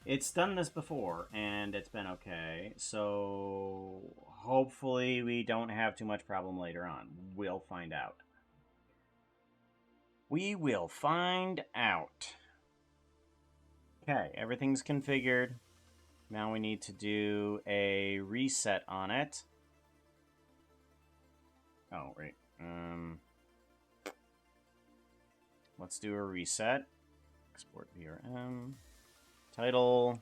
it's done this before and it's been okay. So hopefully we don't have too much problem later on. We'll find out. We will find out. Okay, everything's configured. Now we need to do a reset on it. Oh, right. Let's do a reset. Export VRM. Title.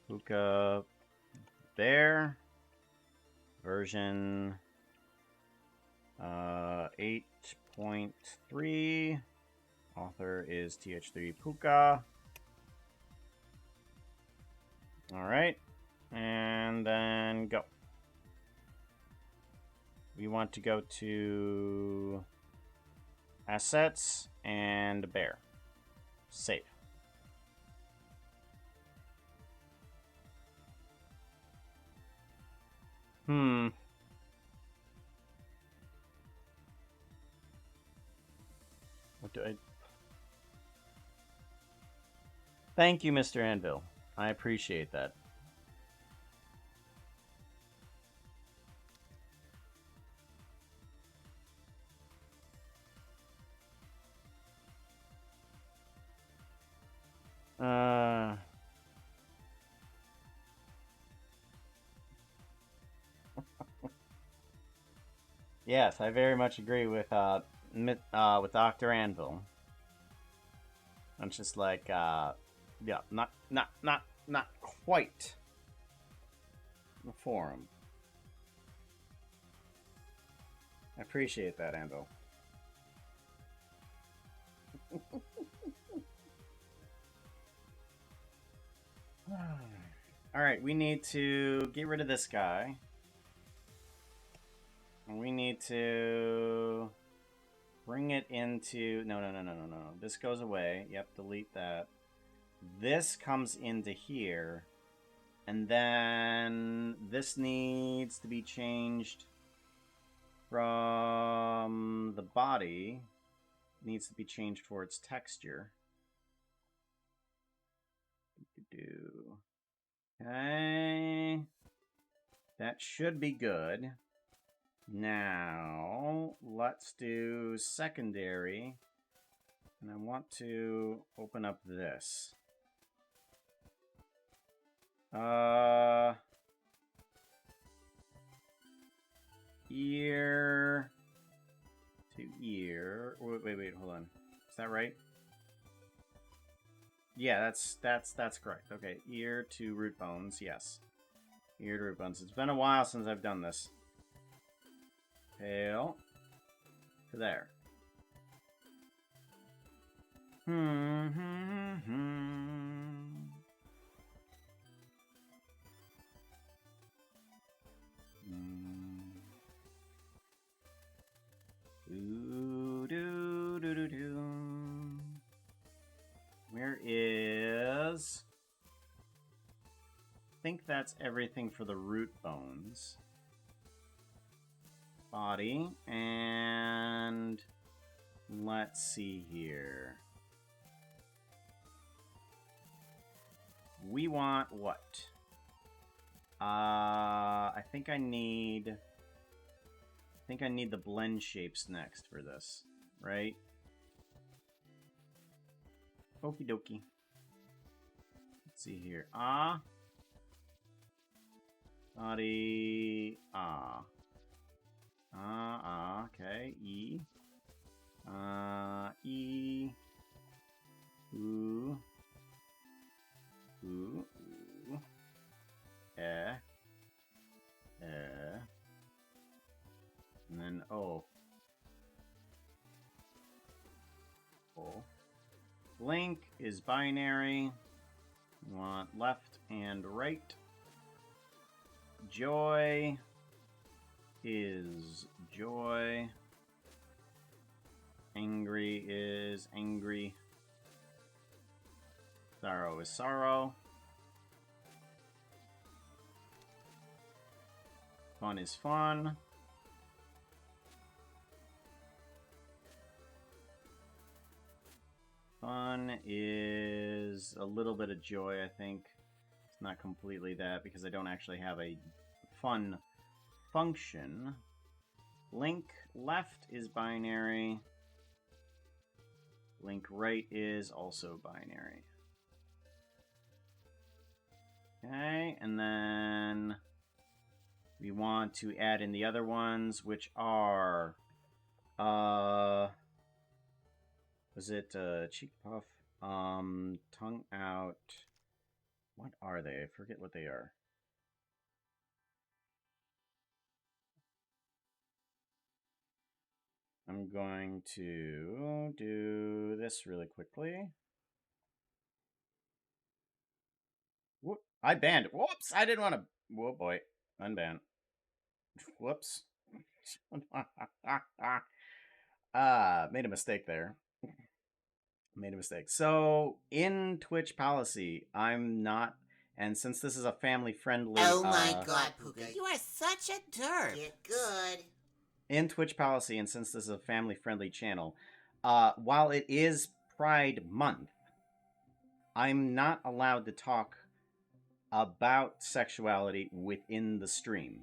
Puka. There. Version 8.3. Author is TH3 Puka. Alright. And then go. We want to go to Assets and Bear. Save. What do I... Thank you, Mr. Anvil. I appreciate that. Yes, I very much agree with Dr. Anvil. I'm just like, yeah, not quite the forum. I appreciate that, Anvil. Alright, we need to get rid of this guy. We need to bring it into... No. This goes away. Yep, delete that. This comes into here. And then this needs to be changed from the body. It needs to be changed for its texture. Okay. That should be good. Now, let's do secondary. And I want to open up this. Ear to ear. Wait, hold on. Is that right? Yeah, that's correct. Okay, ear to root bones, yes. Ear to root bones. It's been a while since I've done this. Tail to there. Where is... I think that's everything for the root bones. Body, and let's see here. We want what? I think I need the blend shapes next for this, right? Okie dokie. Let's see here. Body, okay. E. E. Ooh. Ooh. Ooh. And then O. O. Link is binary. You want left and right. Joy is joy. Angry is angry. Sorrow is sorrow. Fun is fun. Fun is a little bit of joy, I think. It's not completely that because I don't actually have a fun function. Link left is binary. Link right is also binary. Okay, and then We want to add in the other ones, which are... was it cheek puff? Tongue out. What are they? I forget what they are. I'm going to do this really quickly. Whoop! I banned. Whoops! I didn't want to. Whoa, boy. Unban. Whoops. Made a mistake there. Made a mistake. So, in Twitch policy, I'm not... And since this is a family-friendly... Oh my god, Puka, you are such a derp. Get good. In Twitch policy, and since this is a family-friendly channel, while it is Pride Month, I'm not allowed to talk about sexuality within the stream.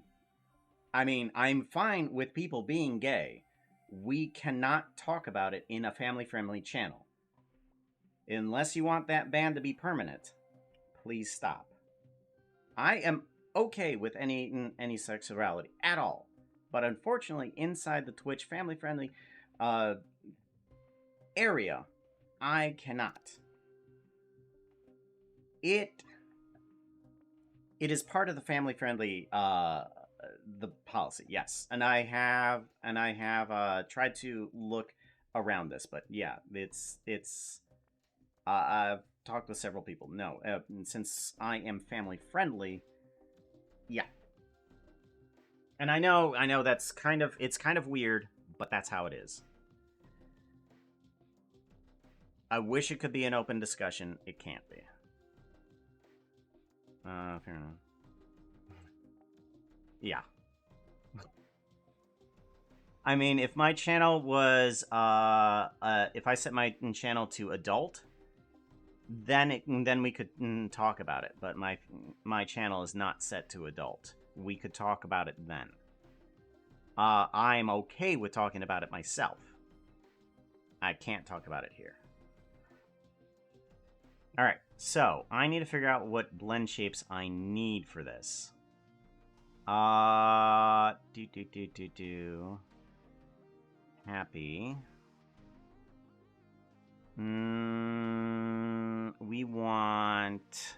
I mean, I'm fine with people being gay. We cannot talk about it in a family-friendly channel. Unless you want that ban to be permanent, please stop. I am okay with any sexuality at all. But unfortunately, inside the Twitch family-friendly area, I cannot. It is part of the family-friendly the policy, yes. And I have tried to look around this, but yeah, it's I've talked with several people. No, since I am family-friendly, yeah. And I know that's it's kind of weird, but that's how it is. I wish it could be an open discussion. It can't be. Fair enough. Yeah. I mean, if my channel was, if I set my channel to adult, then we could talk about it. But my channel is not set to adult. We could talk about it then. I'm okay with talking about it myself. I can't talk about it here. Alright, so I need to figure out what blend shapes I need for this. Happy. We want...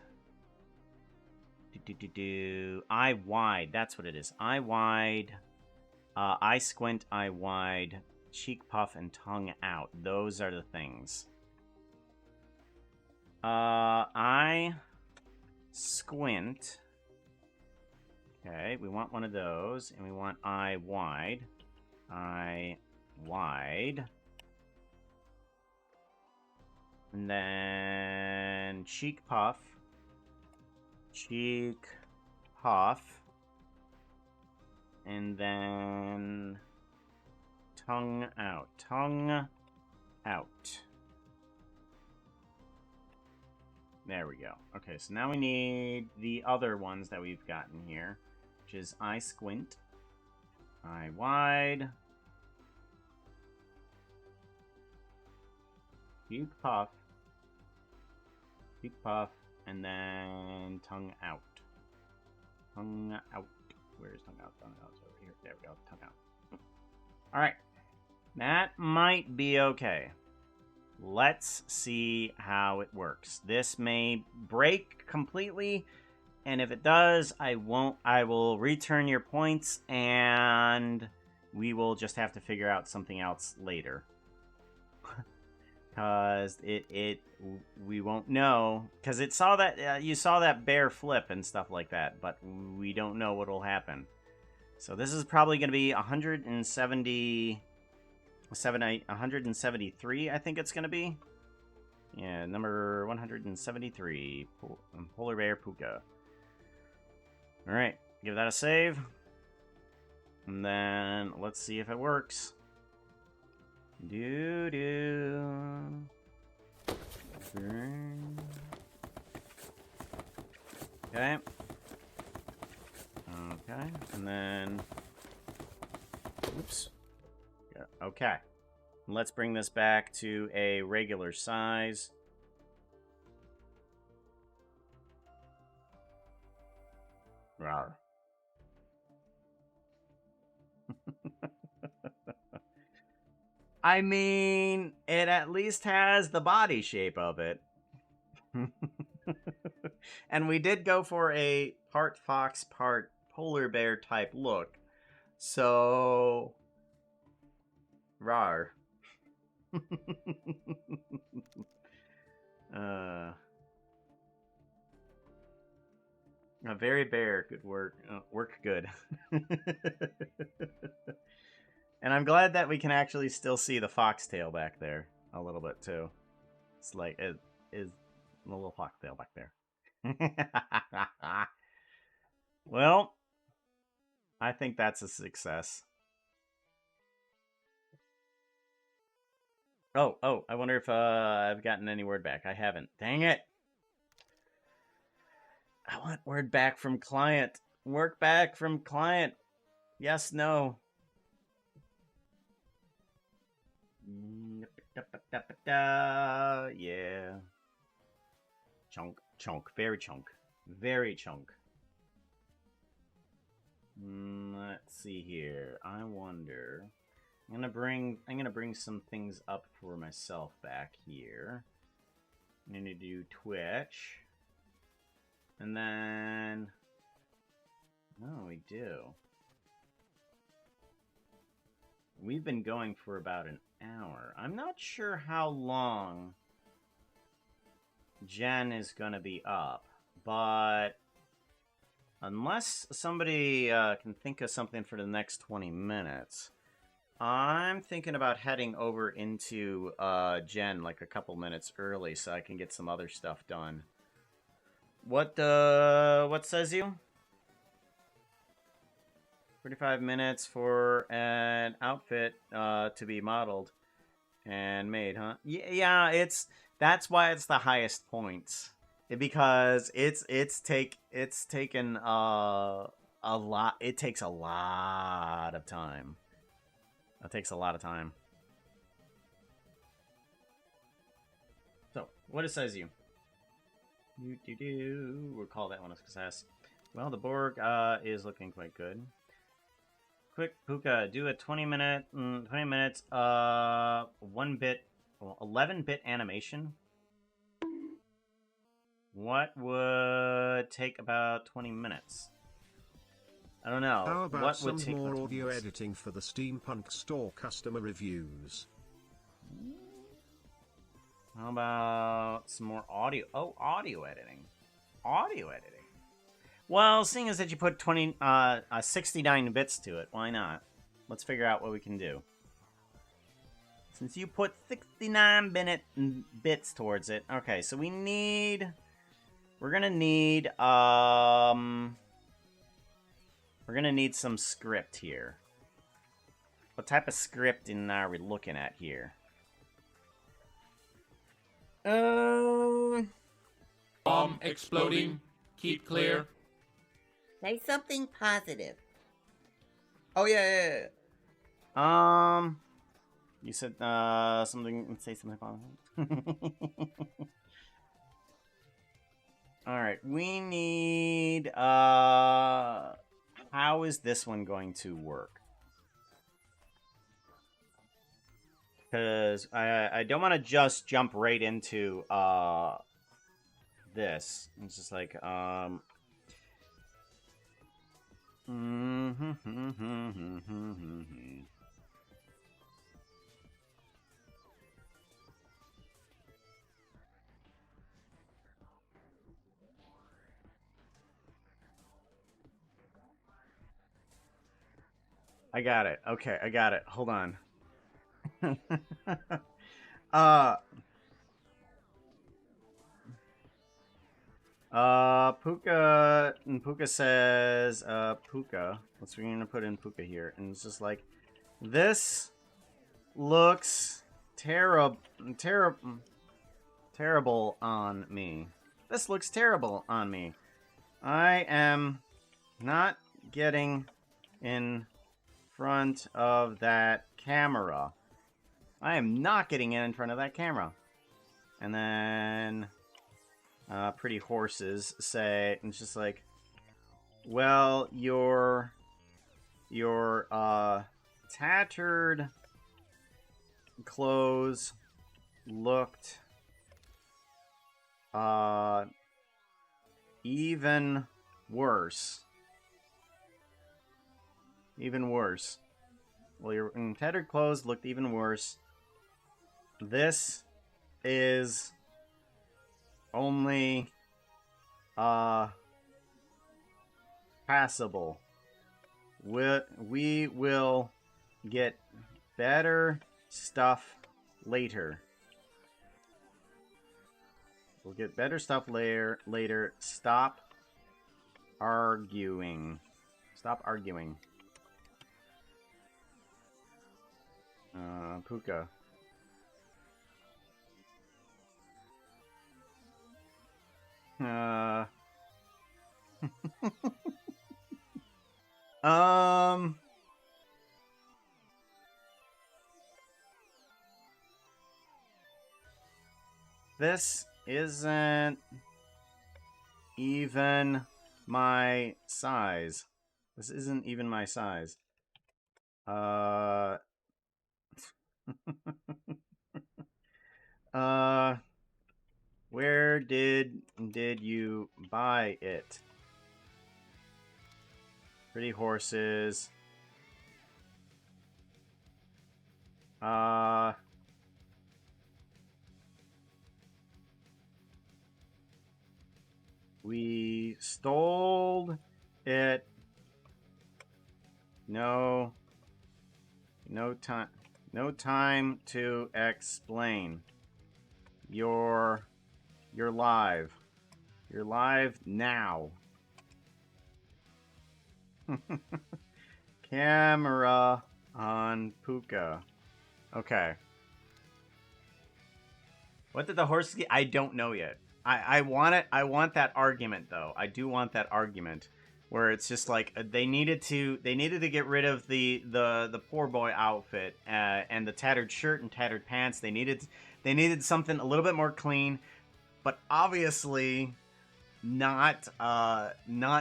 Eye wide, that's what it is. Eye wide, eye squint, eye wide, cheek puff, and tongue out. Those are the things. Eye squint. Okay, we want one of those, and we want eye wide. Eye wide. And then cheek puff. Cheek puff. And then tongue out. Tongue out. There we go. Okay, so now we need the other ones that we've gotten here, which is eye squint, eye wide, cheek puff, and then tongue out. Tongue out. Where's tongue out? Tongue out. It's over here. There we go. Tongue out. Alright. That might be okay. Let's see how it works. This may break completely, and if it does, I will return your points, and we will just have to figure out something else later. Because we won't know, because it saw that you saw that bear flip and stuff like that, but we don't know what will happen. So this is probably going to be 173, I think it's going to be. Yeah, number 173, Polar Bear Puka. Alright, give that a save. And then let's see if it works. Okay. Okay, and then... Oops. Yeah, okay. Let's bring this back to a regular size. Rawr. I mean, it at least has the body shape of it. And we did go for a part fox, part polar bear type look. So, rar. A very bear. Good work. Work good. And I'm glad that we can actually still see the foxtail back there a little bit too. It's like it is a little foxtail back there. Well, I think that's a success. Oh, I wonder if I've gotten any word back. I haven't. Dang it. I want word back from client. Work back from client. Yes, no. Yeah. Chunk, very chunk. Very chunk. Let's see here. I wonder. I'm gonna bring some things up for myself back here. I'm gonna do Twitch. And then we do. We've been going for about an hour. I'm not sure how long Jen is gonna be up, but unless somebody can think of something for the next 20 minutes, I'm thinking about heading over into Jen like a couple minutes early so I can get some other stuff done. What says you? 45 minutes for an outfit to be modeled and made, huh? Yeah, that's why it's the highest points. Because it's taken a lot. It takes a lot of time. It takes a lot of time. So, what it says you? We'll call that one a success. Well, the Borg is looking quite good. Quick, Puka, do a 20 minutes, 11-bit animation. What would take about 20 minutes? I don't know. How about what would some take more about audio 20 minutes? editing for the Steampunk Store customer reviews? How about some more audio? Oh, audio editing. Audio editing. Well, seeing as that you put 69 bits to it, why not? Let's figure out what we can do. Since you put 69 bits towards it. Okay, so we're gonna need some script here. What type of scripting are we looking at here? Bomb exploding. Keep clear. Say something positive. Oh yeah. You said something. Say something positive. All right, we need. How is this one going to work? Because I don't want to just jump right into this. It's just like I got it. Okay, I got it. Hold on. Puka says, Puka. Let's we're gonna put in Puka here, and it's just like, this looks terrible on me. This looks terrible on me. I am not getting in front of that camera. I am not getting in front of that camera. And then Pretty Horses say, and it's just like, well, your tattered clothes looked even worse. Even worse. Well, your tattered clothes looked even worse. This is only passable. We will get better stuff later. We'll get better stuff later. Stop arguing. Stop arguing. Puka. This isn't even my size. This isn't even my size. Where did you buy it? Pretty horses. We stole it. No time to explain. You're live. You're live now. Camera on Puka. Okay. What did the horse get? I don't know yet. I want it. I want that argument though. I do want that argument where it's just like they needed to get rid of the poor boy outfit and the tattered shirt and tattered pants. They needed something a little bit more clean, but obviously not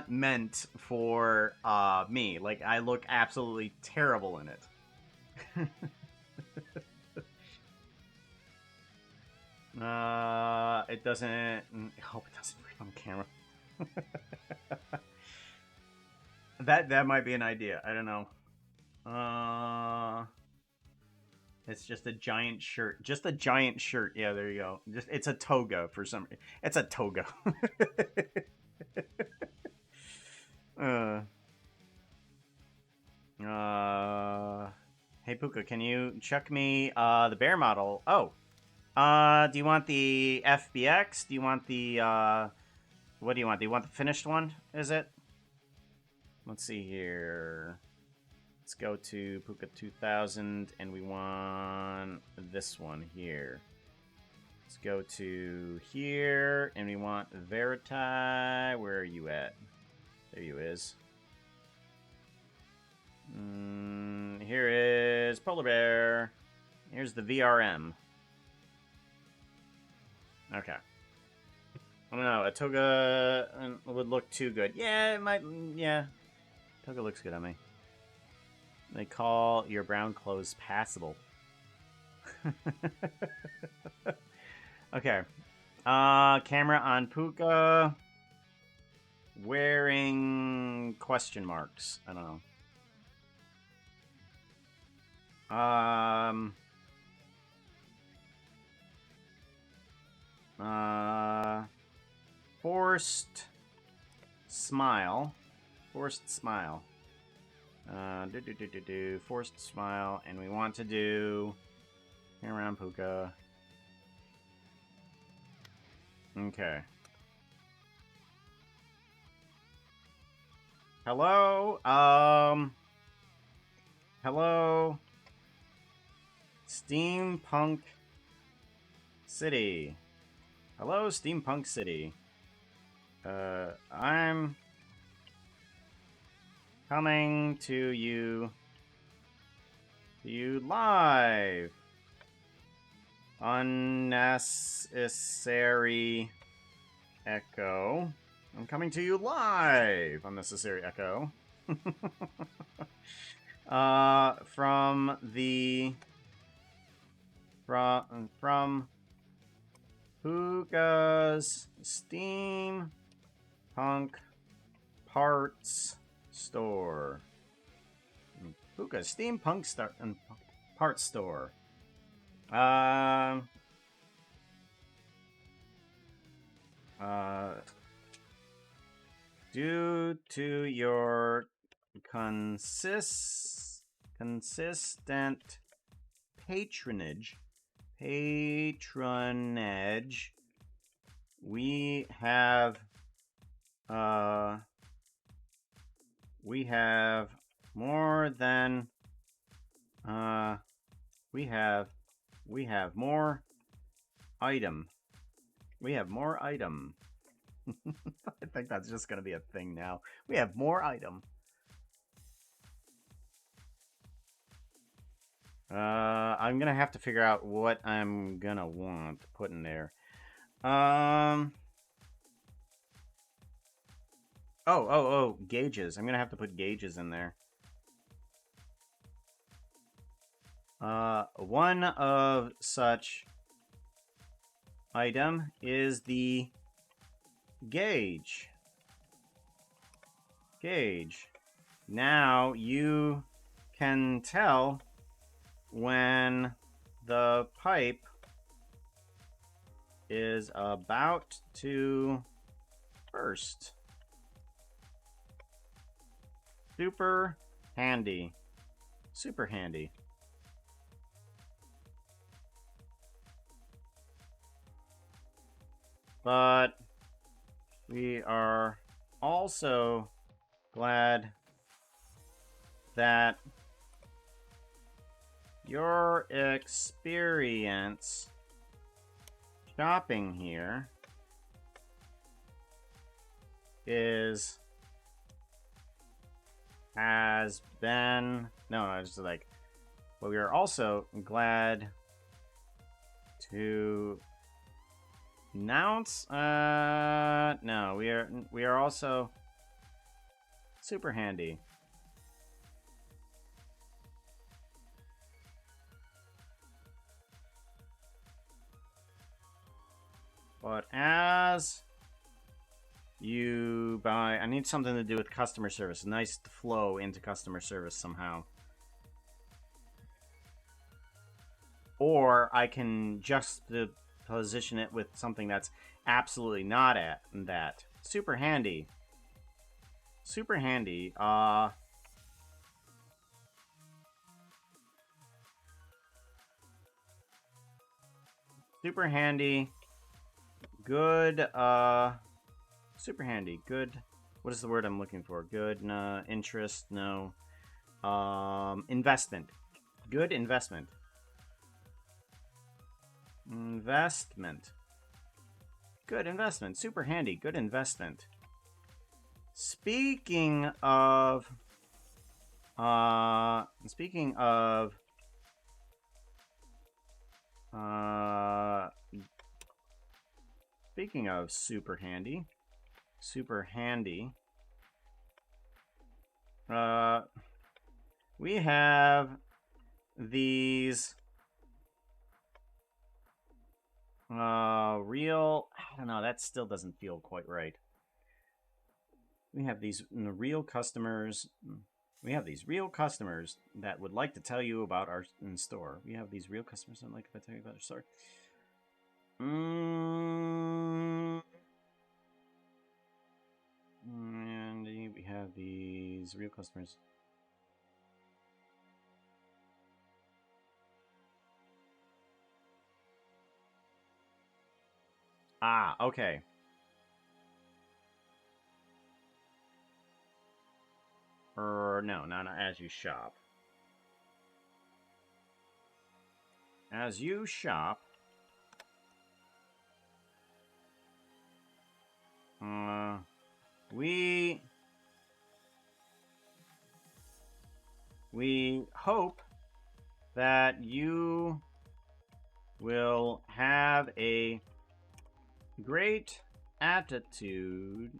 meant for me. Like I look absolutely terrible in it. It doesn't. I hope it doesn't break on camera. That might be an idea. I don't know. It's just a giant shirt. Just a giant shirt. Yeah, there you go. It's a toga for some reason. It's a toga. Hey Puka, can you chuck me the bear model? Oh. Do you want the FBX? Do you want the what do you want? Do you want the finished one? Is it? Let's see here. Let's go to Puka 2000, and we want this one here. Let's go to here, and we want Veriti. Where are you at? There you is. Here is Polar Bear. Here's the VRM. Okay. I don't know. A toga would look too good. Yeah, it might. Yeah. Toga looks good on me. They call your brown clothes passable. Okay. Camera on Puka. Wearing question marks. I don't know. Forced smile. Forced smile. Forced smile, and we want to do here around Puka. Okay. Hello? Hello? Steampunk City. Hello, Steampunk City. I'm coming to you live. Unnecessary echo. I'm coming to you live. Unnecessary echo. From the from Puka's Steampunk Parts Store. Puka's Steampunk Parts Store. Due to your consistent patronage, we have more than we have more item. We have more item. I think that's just gonna be a thing now. We have more item. I'm gonna have to figure out what I'm gonna want to put in there. Oh, gauges. I'm gonna have to put gauges in there. One of such item is the gauge. Now you can tell when the pipe is about to burst. Super handy. But we are also glad that your experience shopping here has been but we are also glad to announce we are also super handy. But as you buy, I need something to do with customer service. Nice flow into customer service somehow. Or I can just position it with something that's absolutely not at that. Super handy. Super handy. Super handy. Good, super handy. Good. What is the word I'm looking for? Good, interest, no. Investment. Good investment. Good investment. Super handy. Good investment. Speaking of super handy, we have these real, I don't know, that still doesn't feel quite right. We have these real customers. We have these real customers that would like to tell you about our store. We have these real customers that would like to tell you about our store. And we have these real customers. Ah, okay. No, not as you shop. As you shop, we hope that you will have a great attitude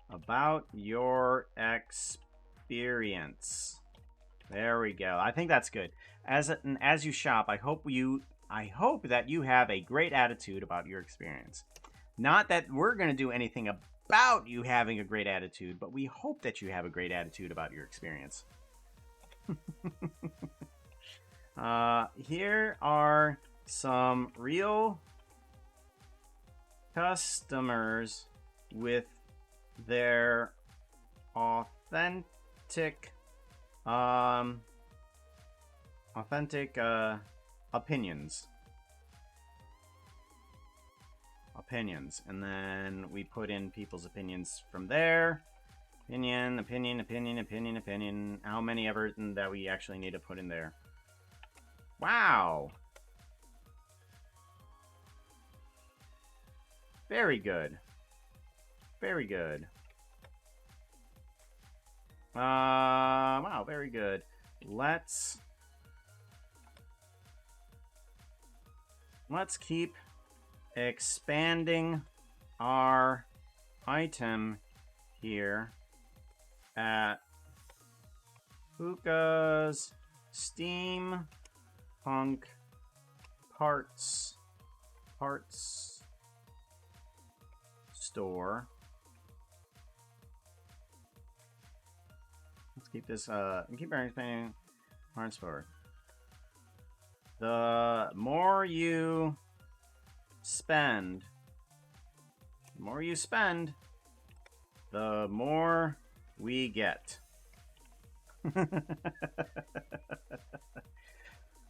about your experience. There we go. I think that's good. As you shop, I hope that you have a great attitude about your experience. Not that we're going to do anything about you having a great attitude, but we hope that you have a great attitude about your experience. Here are some real customers with their authentic opinions. And then we put in people's opinions from there. Opinion. How many ever that we actually need to put in there? Wow. Very good. Very good. Wow, very good. Let's keep expanding our item here at Puka's Steampunk Parts Store. Let's keep this keep our expanding parts store. The more you spend, the more we get.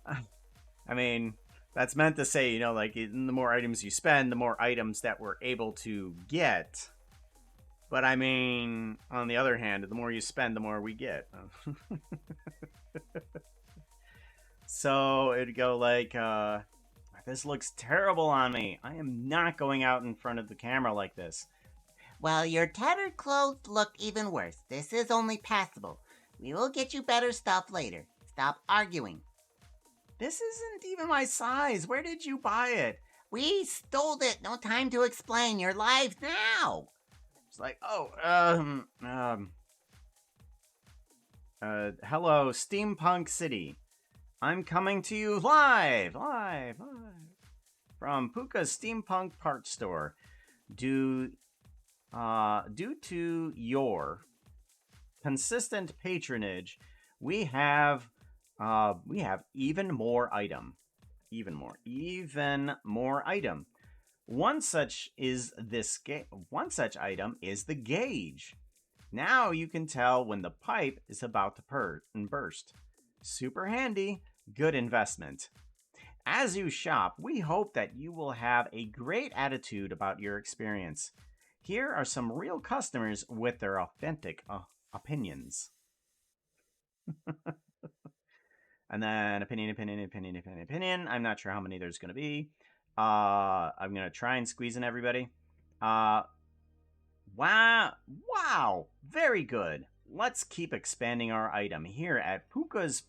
I mean, that's meant to say, like, the more items you spend, the more items that we're able to get. But I mean, on the other hand, the more you spend, the more we get. So it'd go like, this looks terrible on me. I am not going out in front of the camera like this. Well, your tattered clothes look even worse. This is only passable. We will get you better stuff later. Stop arguing. This isn't even my size. Where did you buy it? We stole it. No time to explain. Your lives now. It's like, hello, Steampunk City. I'm coming to you live from Puka's Steampunk Parts Store. Due to your consistent patronage, we have even more item. One such item is the gauge. Now you can tell when the pipe is about to burst. Super handy, good investment. As you shop, we hope that you will have a great attitude about your experience. Here are some real customers with their authentic opinions. And then opinion. I'm not sure how many there's going to be. I'm going to try and squeeze in everybody. Wow, very good. Let's keep expanding our item here at Puka's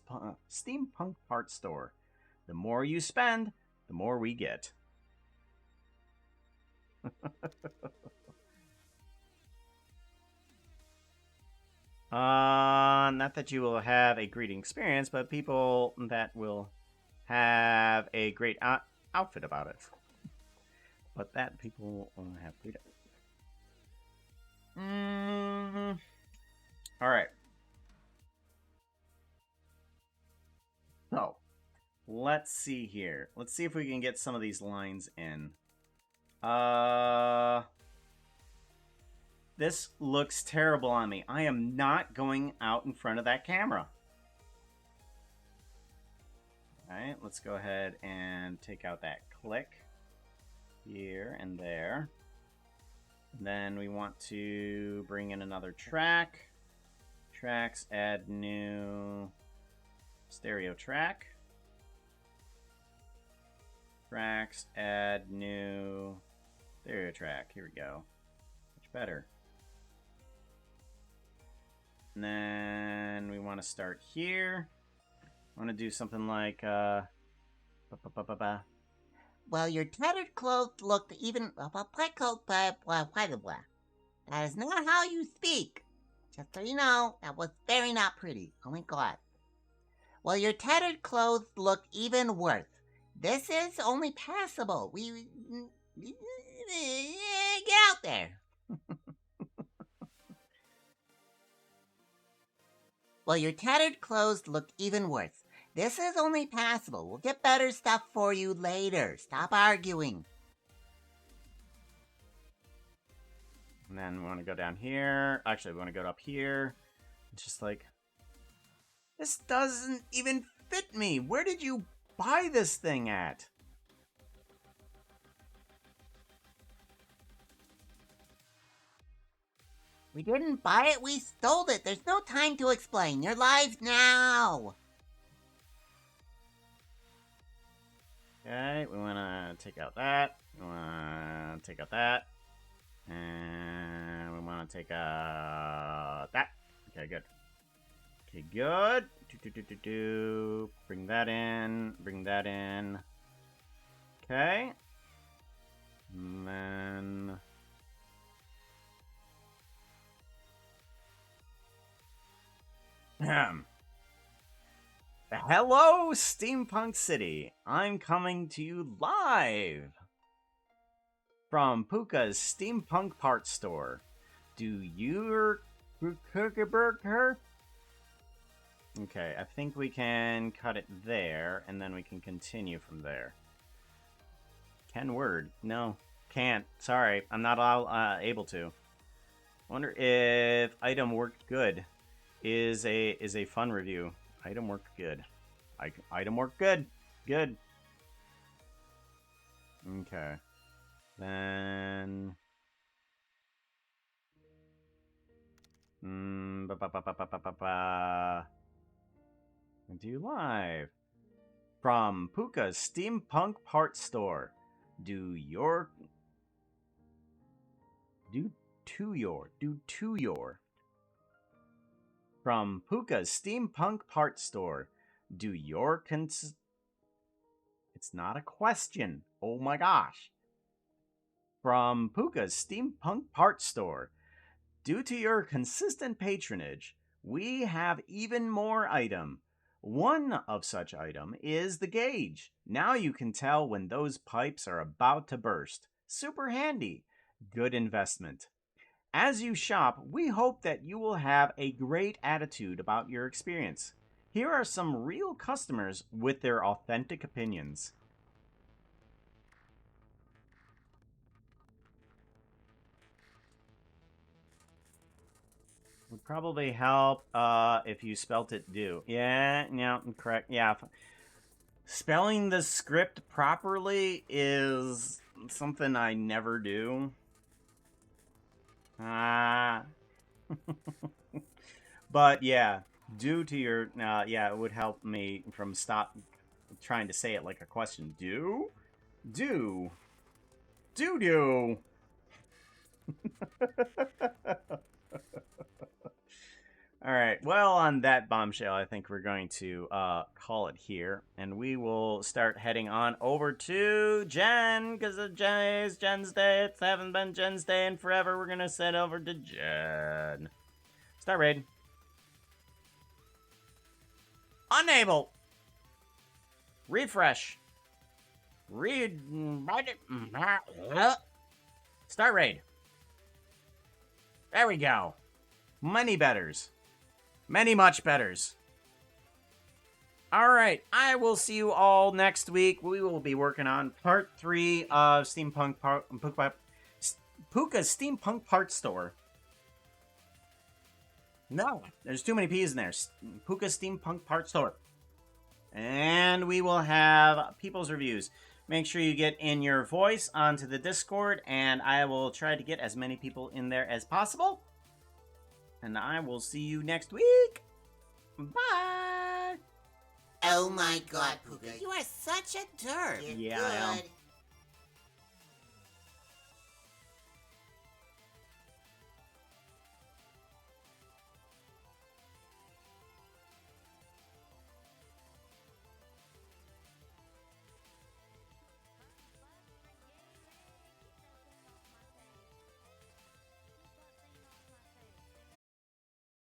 Steampunk Parts Store. The more you spend, the more we get. Not that you will have a great experience, but people that will have a great outfit about it. But that people will have great. All right. So, let's see here. Let's see if we can get some of these lines in. This looks terrible on me. I am not going out in front of that camera. Alright, let's go ahead and take out that click here and there. And then we want to bring in another track. Tracks, add new stereo track. Tracks, add new stereo track. Here we go. Much better. And then we want to start here. I want to do something like Well, your tattered clothes looked even That is not how you speak. Just so you know, that was very not pretty. Oh my god. Well, your tattered clothes look even worse. This is only passable. Get out there. Well, your tattered clothes look even worse. This is only passable. We'll get better stuff for you later. Stop arguing. And then we want to go down here. Actually, we want to go up here. It's just like, this doesn't even fit me. Where did you buy this thing at? We didn't buy it, we stole it. There's no time to explain. Your lives now. Okay, we want to take out that. We want to take out that. And we want to take out that. Okay, good. Okay, good. Bring that in. Bring that in. Okay. And then... Hello, Steampunk City. I'm coming to you live from Puka's Steampunk Parts Store. Do you... Okay, I think we can cut it there, and then we can continue from there. Ken Word. No, can't. Sorry, I'm not able to. Wonder if item worked good. Is a fun review. Item worked good. Item worked good. Good. Okay. Then... Do live from Puka's Steampunk Parts Store. Do to your from Puka's Steampunk Parts Store. Do your It's not a question. Oh my gosh. From Puka's Steampunk Parts Store. Due to your consistent patronage, we have even more item. One of such item is the gauge. Now you can tell when those pipes are about to burst. Super handy. Good investment. As you shop, we hope that you will have a great attitude about your experience. Here are some real customers with their authentic opinions. Would probably help if you spelt it do. Yeah, no, correct. Yeah. Spelling the script properly is something I never do. But yeah, due to your yeah, it would help me from stop trying to say it like a question. Do all right, well, on that bombshell, I think we're going to call it here, and we will start heading on over to Jen, because it's Jen's Day. It hasn't been Jen's Day in forever. We're going to send over to Jen. Start raid. Unable. Refresh. Read. Start raid. There we go. Many betters. Many much betters. Alright, I will see you all next week. We will be working on part 3 of Puka's Steampunk Parts Store. No, there's too many P's in there. Puka's Steampunk Parts Store. And we will have people's reviews. Make sure you get in your voice onto the Discord, and I will try to get as many people in there as possible. And I will see you next week. Bye. Oh my god, Puka, you are such a derp. Yeah, I am.